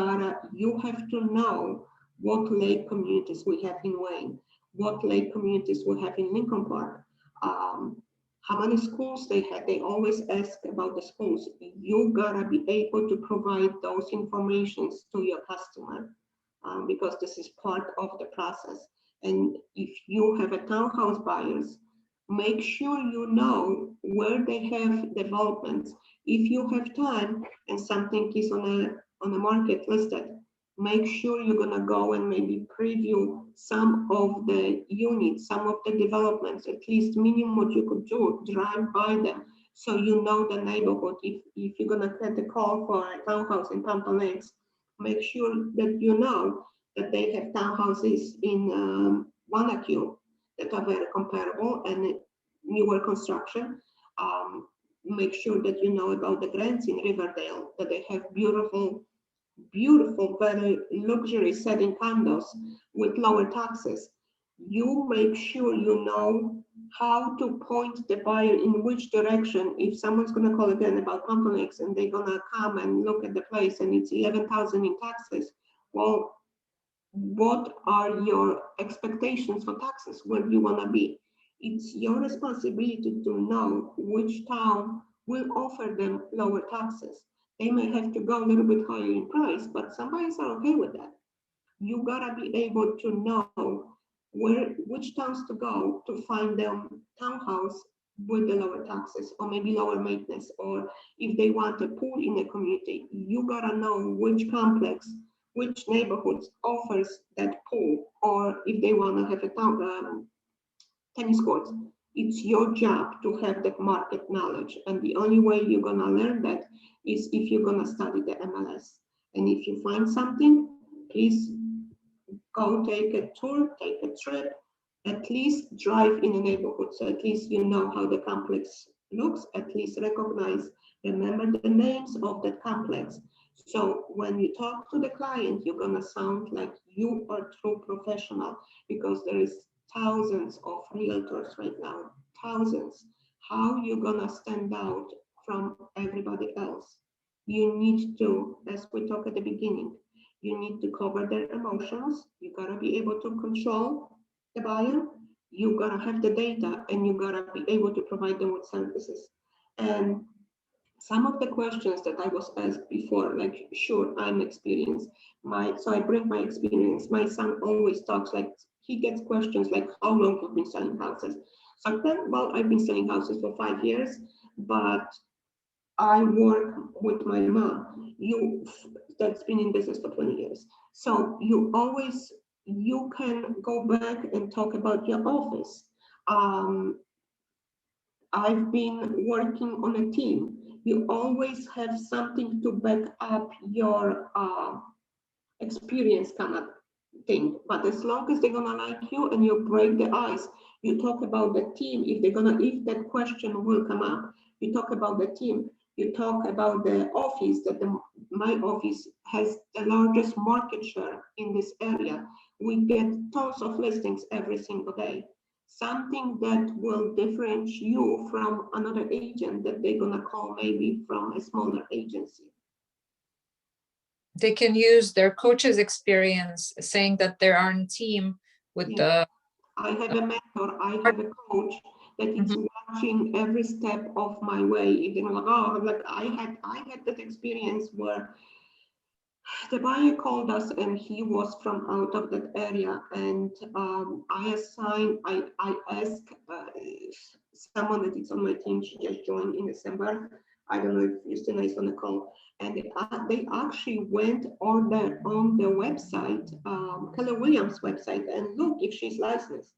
have to know what lake communities we have in Wayne, what lake communities we have in Lincoln Park, how many schools they have. They always ask about the schools. You gotta be able to provide those informations to your customer because this is part of the process. And if you have a townhouse buyers, make sure you know where they have developments. If you have time and something is on a market listed, make sure you're gonna go and maybe preview some of the units, some of the developments, at least minimum what you could do, drive by them So you know the neighborhood. If you're gonna get a call for a townhouse in Pampa Lakes, make sure that you know that they have townhouses in Wanacue that are very comparable and newer construction. Make sure that you know about the Grants in Riverdale, that they have beautiful, very luxury setting condos with lower taxes. You make sure you know how to point the buyer in which direction. If someone's gonna call again about complex and they're gonna come and look at the place and it's 11,000 in taxes, well, what are your expectations for taxes? Where do you wanna be? It's your responsibility to know which town will offer them lower taxes. They may have to go a little bit higher in price, but some buyers are okay with that. You gotta be able to know which towns to go to find them townhouse with the lower taxes or maybe lower maintenance, or if they want a pool in a community, you gotta know which complex, which neighborhoods offers that pool, or if they wanna have a town tennis courts. It's your job to have that market knowledge. And the only way you're gonna learn that is if you're gonna study the MLS. And if you find something, please go take a tour, take a trip, at least drive in the neighborhood. So at least you know how the complex looks, at least remember the names of that complex. So when you talk to the client, you're gonna sound like you are true professional, because there is thousands of realtors right now, thousands. How you gonna stand out from everybody else? You need to, as we talked at the beginning, you need to cover their emotions. You gotta be able to control the buyer. You gotta have the data, and you gotta be able to provide them with services. And some of the questions that I was asked before, like, sure, I'm experienced. So I bring my experience. My son always talks like, he gets questions like, how long have you been selling houses? So then, well, I've been selling houses for 5 years, but I work with my mom, that's been in business for 20 years. So you can go back and talk about your office. I've been working on a team. You always have something to back up your experience kind of thing. But as long as they're gonna like you and you break the ice, you talk about the team. If that question will come up, you talk about the team. You talk about the office, my office has the largest market share in this area. We get tons of listings every single day. Something that will differentiate you from another agent that they're gonna call maybe from a smaller agency. They can use their coach's experience, saying that they're on team with Yeah. the. I have a mentor, I have a coach that is watching every step of my way. You know, like I had that experience where the buyer called us and he was from out of that area, and I asked someone that is on my team. She just joined in December. I don't know if Justina is on the call, and they actually went on the website, Keller Williams website, and look if she's licensed.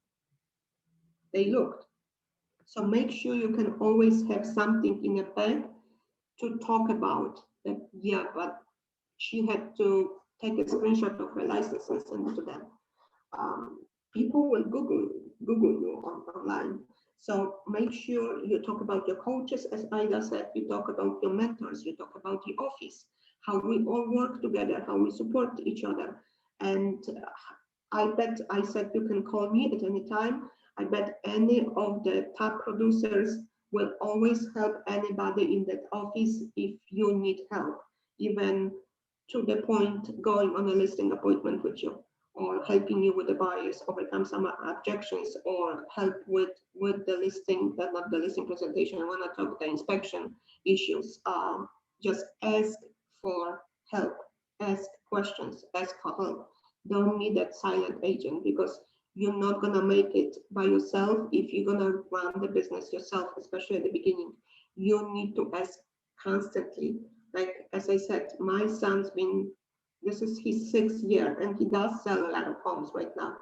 They looked. So make sure you can always have something in a bag to talk about that. Yeah, but she had to take a screenshot of her license and send it to them. People will Google you online. So make sure you talk about your coaches, as Ida said, you talk about your mentors, you talk about the office, how we all work together, how we support each other. And I said you can call me at any time. I bet any of the top producers will always help anybody in that office if you need help, even to the point going on a listing appointment with you, or helping you with the buyers, overcome some objections, or help with the listing, not the listing presentation. I want to talk the inspection issues. Just ask for help, ask questions, ask for help. Don't need that silent agent, because you're not gonna make it by yourself if you're gonna run the business yourself, especially at the beginning. You need to ask constantly. Like, as I said, my son's this is his 6th year, and he does sell a lot of homes right now,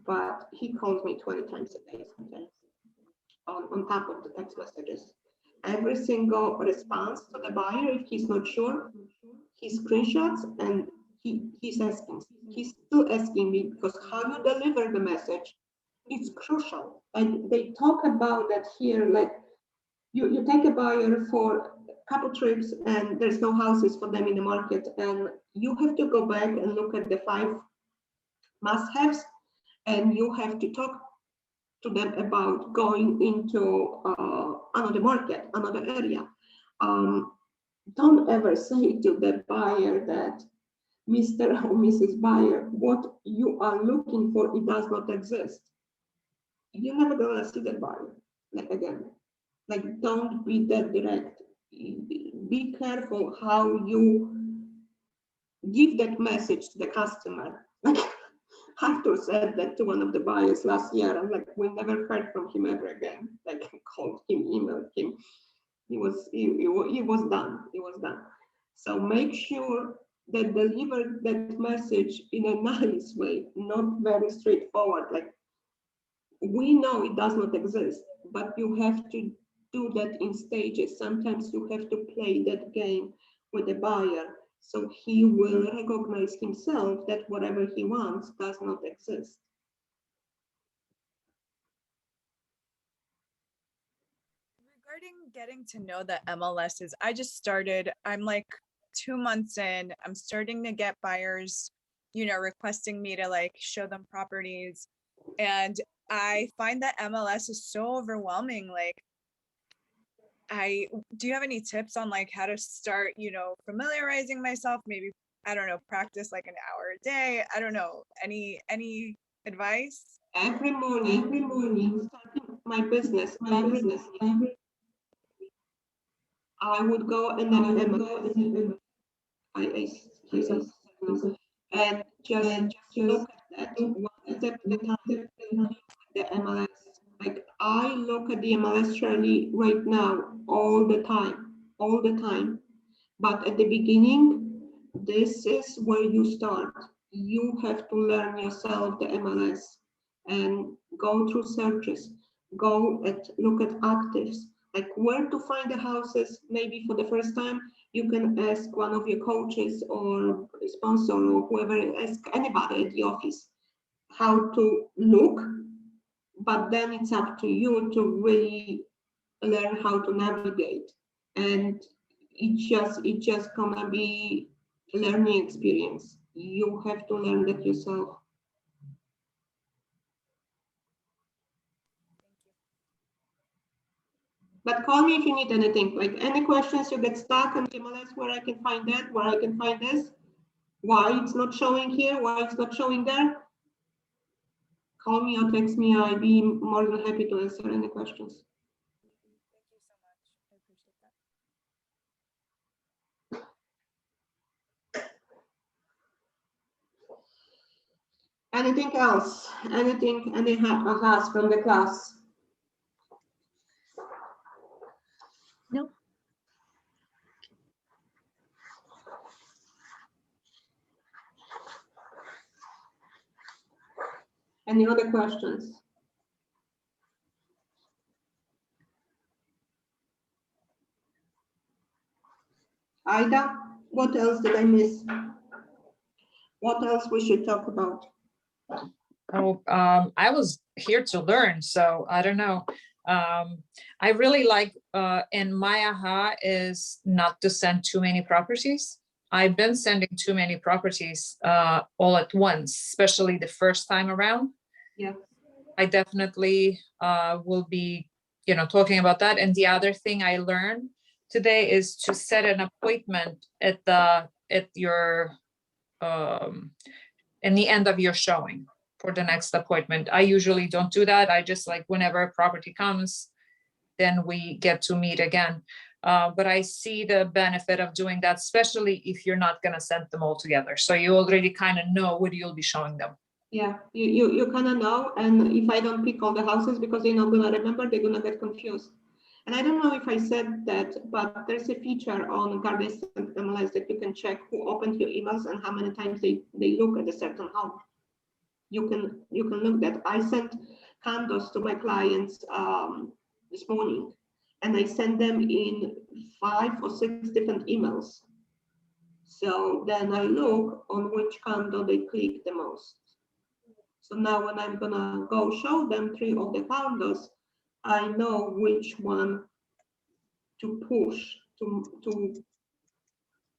but he calls me 20 times a day sometimes, on top of the text messages. every single response to the buyer. If he's not sure, he screenshots and he's asking. He's still asking me, because how you deliver the message, it's crucial. And they talk about that here, like you take a buyer for a couple trips and there's no houses for them in the market, and you have to go back and look at the 5 must-haves, and you have to talk to them about going into another market, another area. Don't ever say to the buyer that, Mr. or Mrs. Buyer, what you are looking for, it does not exist. You're never gonna see that buyer again. Like, don't be that direct. Be careful how you give that message to the customer. Like, Arthur said that to one of the buyers last year. I'm like, we never heard from him ever again. Like, called him, emailed him. He was done. He was done. So make sure that deliver that message in a nice way, not very straightforward. Like, we know it does not exist, but you have to do that in stages. Sometimes you have to play that game with the buyer, so he will recognize himself that whatever he wants does not exist. Regarding getting to know the MLSs, I just started, I'm like 2 months in, I'm starting to get buyers, requesting me to like show them properties. And I find that MLS is so overwhelming. Like, do you have any tips on like how to start, familiarizing myself? Maybe, I don't know, practice like an hour a day. I don't know, any advice? Every morning, starting my business, I would go and and just look at that one step at a time, the MLS. Like, I look at the MLS right now all the time. But at the beginning, this is where you start. You have to learn yourself the MLS and go through searches, look at actives, like where to find the houses. Maybe for the first time, you can ask one of your coaches or sponsor or whoever, ask anybody at the office how to look, but then it's up to you to really learn how to navigate. And it's just gonna be a learning experience. You have to learn that yourself. But call me if you need anything, like any questions, you get stuck on MLS, where I can find that, where I can find this, why it's not showing here, why it's not showing there. Call me or text me. I'll be more than happy to answer any questions. Thank you so much. I appreciate that. Anything else? Anything, any ahas from the class? No. Any other questions? Ida, what else did I miss? What else we should talk about? Oh, I was here to learn, so I don't know. I really like, and my aha is not to send too many properties. I've been sending too many properties all at once, especially the first time around. Yeah. I definitely will be, talking about that. And the other thing I learned today is to set an appointment at your in the end of your showing for the next appointment. I usually don't do that. I just like whenever a property comes, then we get to meet again. But I see the benefit of doing that, especially if you're not gonna send them all together. So you already kind of know what you'll be showing them. Yeah, you kind of know. And if I don't pick all the houses because they're not gonna remember, they're gonna get confused. And I don't know if I said that, but there's a feature on Garden MLS that you can check who opened your emails and how many times they look at a certain home. You can look that. I sent condos to my clients this morning, and I send them in 5 or 6 different emails. So then I look on which candle they click the most. So now when I'm gonna go show them 3 of the candles, I know which one to push, to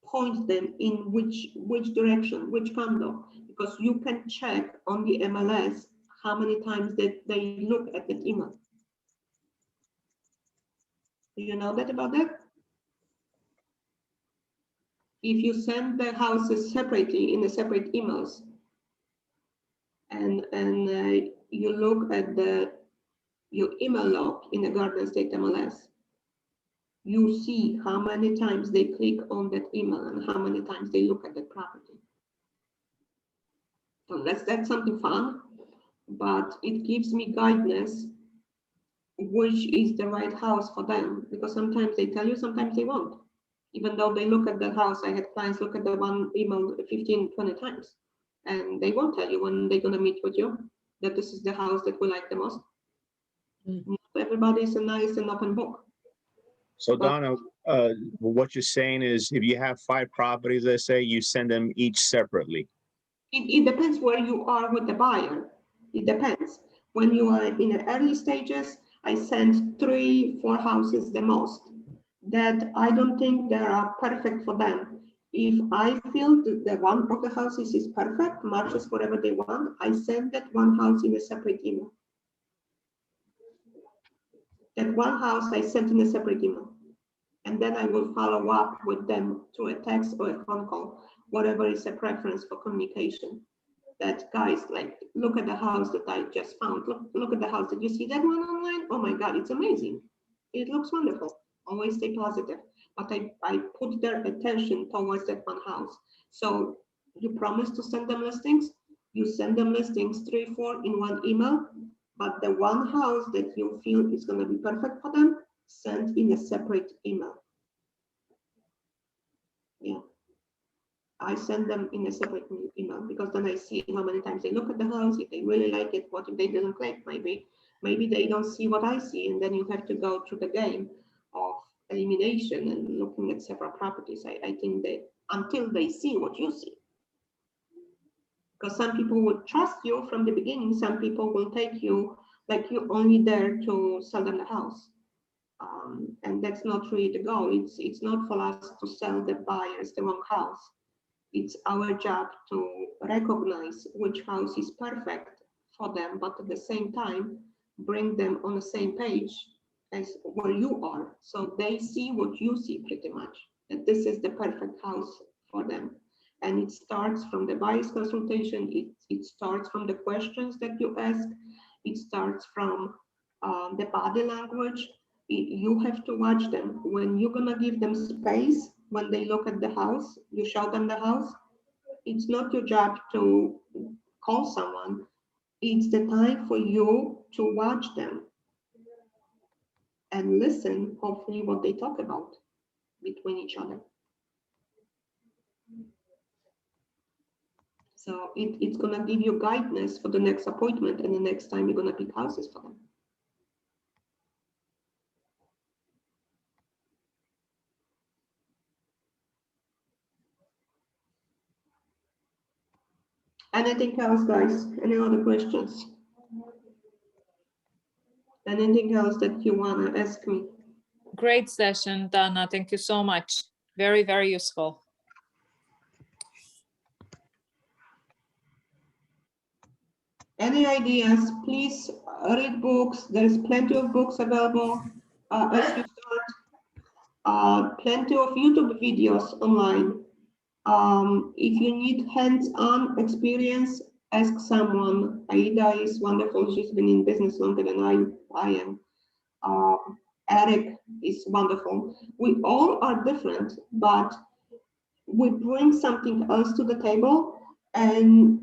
point them in which direction, which candle, because you can check on the MLS how many times that they look at that email. Do you know that about that? If you send the houses separately in the separate emails, and you look at your email log in the Garden State MLS, you see how many times they click on that email and how many times they look at the property. So that's something fun, but it gives me guidance which is the right house for them, because sometimes they tell you, sometimes they won't. Even though they look at the house, I had clients look at the one email 15, 20 times, and they won't tell you when they're gonna meet with you that this is the house that we like the most. Everybody is a nice and open book. So Donna, what you're saying is if you have 5 properties, let's say, you send them each separately. It depends where you are with the buyer. It depends. When you are in the early stages, I send 3, 4 houses the most that I don't think they are perfect for them. If I feel that the one of the houses is perfect, matches whatever they want, I send that one house in a separate email. That one house I sent in a separate email. And then I will follow up with them through a text or a phone call, whatever is a preference for communication. That guys, like, look at the house that I just found. Look at the house. Did you see that one online? Oh my God, it's amazing. It looks wonderful. Always stay positive. But I put their attention towards that one house. So you promise to send them listings. You send them listings 3, 4 in one email. But the one house that you feel is going to be perfect for them, send in a separate email. Yeah. I send them in a separate email because then I see how many times they look at the house, if they really like it, what if they didn't click, maybe they don't see what I see, and then you have to go through the game of elimination and looking at separate properties. I think that until they see what you see. Because some people will trust you from the beginning, some people will take you like you're only there to sell them the house. And that's not really the goal. It's not for us to sell the buyers the wrong house. It's our job to recognize which house is perfect for them, but at the same time, bring them on the same page as where you are. So they see what you see pretty much, that this is the perfect house for them. And it starts from the buyer's consultation. It starts from the questions that you ask. It starts from the body language. You have to watch them. When you're gonna give them space, when they look at the house, you show them the house. It's not your job to call someone. It's the time for you to watch them and listen, hopefully, what they talk about between each other. So it's gonna give you guidance for the next appointment and the next time you're gonna pick houses for them. Anything else, guys? Any other questions? Anything else that you want to ask me? Great session, Dana. Thank you so much. Very, very useful. Any ideas? Please read books. There's plenty of books available as you start. Plenty of YouTube videos online. If you need hands-on experience, ask someone. Aida is wonderful. She's been in business longer than I am. Eric is wonderful. We all are different, but we bring something else to the table, and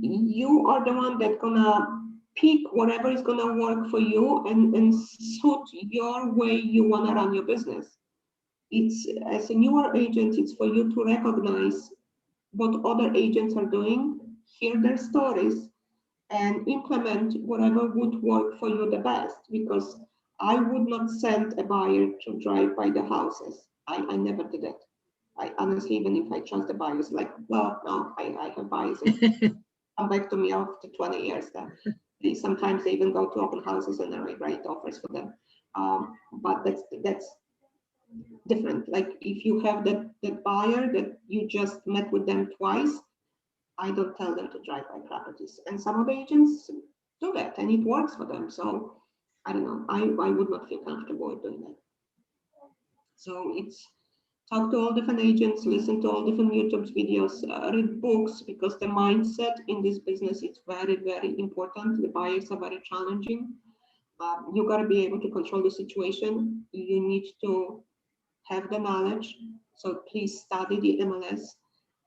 you are the one that's gonna pick whatever is gonna work for you and suit your way you wanna run your business. It's, as a newer agent, it's for you to recognize what other agents are doing, hear their stories, and implement whatever would work for you the best. Because I would not send a buyer to drive by the houses. I never did it. I honestly, even if I trust the buyers, like, well, no, I have buyers that come back to me after 20 years. That sometimes they even go to open houses and I write offers for them. But that's different. Like if you have that buyer that you just met with them twice, I don't tell them to drive by properties. And some of the agents do that and it works for them. So I don't know, I would not feel comfortable with doing that. So it's talk to all different agents, listen to all different YouTube videos, read books, because the mindset in this business is very, very important. The buyers are very challenging. You got to be able to control the situation. You need to have the knowledge. So please study the MLS.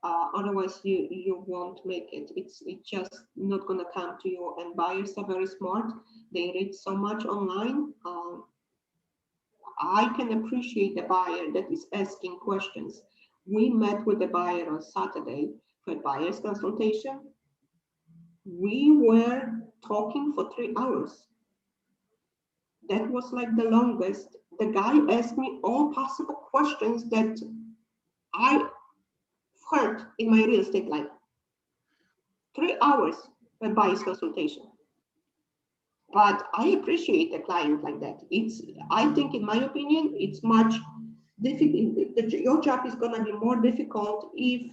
Otherwise, you won't make it. It's just not going to come to you. And buyers are very smart. They read so much online. I can appreciate the buyer that is asking questions. We met with the buyer on Saturday for buyer's consultation. We were talking for 3 hours. That was like the longest. The guy asked me all possible questions that I heard in my real estate life. 3 hours for buyer's consultation. But I appreciate a client like that. I think, in my opinion, it's much difficult. Your job is going to be more difficult if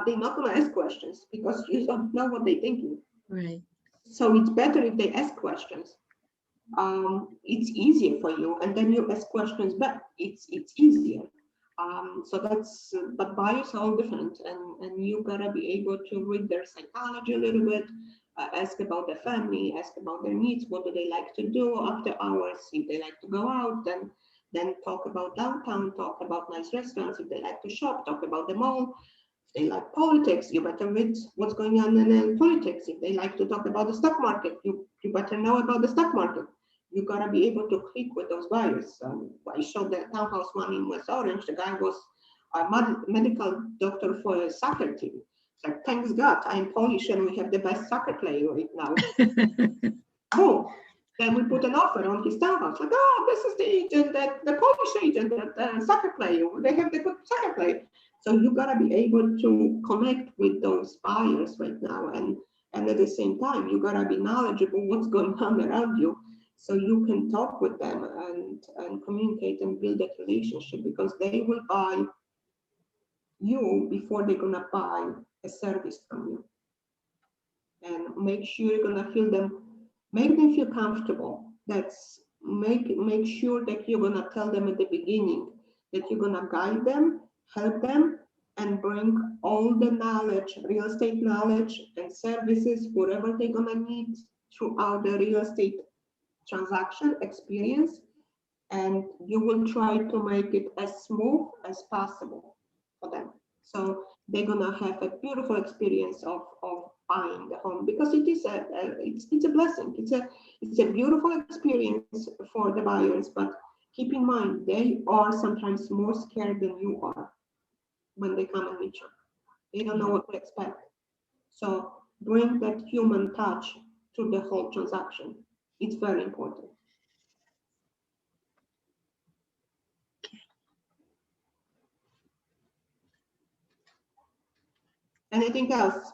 they're not going to ask questions, because you don't know what they're thinking. Right. So it's better if they ask questions. It's easier for you, and then you ask questions back. It's easier. So that's, but buyers are all different, and you gotta be able to read their psychology a little bit, ask about their family, ask about their needs, what do they like to do after hours, if they like to go out, then talk about downtown, talk about nice restaurants, if they like to shop, talk about the mall. If they like politics, you better read what's going on in politics. If they like to talk about the stock market, you better know about the stock market. You gotta be able to click with those buyers. I showed the townhouse one in West Orange. The guy was a medical doctor for a soccer team. It's like, thanks God, I'm Polish and we have the best soccer player right now. Oh, then we put an offer on his townhouse. Like, oh, this is the agent, the Polish agent, the soccer player. They have the good soccer player. So you gotta be able to connect with those buyers right now, and at the same time, you gotta be knowledgeable what's going on around you, so you can talk with them and communicate and build that relationship, because they will buy you before they're gonna buy a service from you. And make sure you're gonna make them feel comfortable. That's make sure that you're gonna tell them at the beginning that you're gonna guide them, help them, and bring all the knowledge, real estate knowledge and services, whatever they're gonna need throughout the real estate transaction experience, and you will try to make it as smooth as possible for them. So they're gonna have a beautiful experience of buying the home, because it is it's a blessing. It's a beautiful experience for the buyers, but keep in mind they are sometimes more scared than you are when they come and meet you. They don't know what to expect. So bring that human touch to the whole transaction. It's very important. Anything else?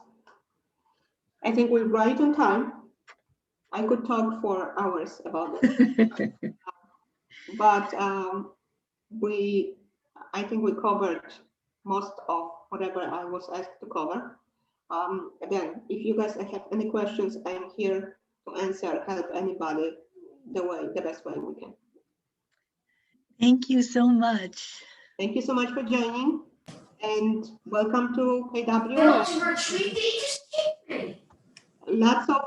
I think we're right on time. I could talk for hours about this. But I think we covered most of whatever I was asked to cover. Again, if you guys have any questions, I'm here to answer, help anybody the best way we can. Thank you so much. Thank you so much for joining, and welcome to KW. Lots of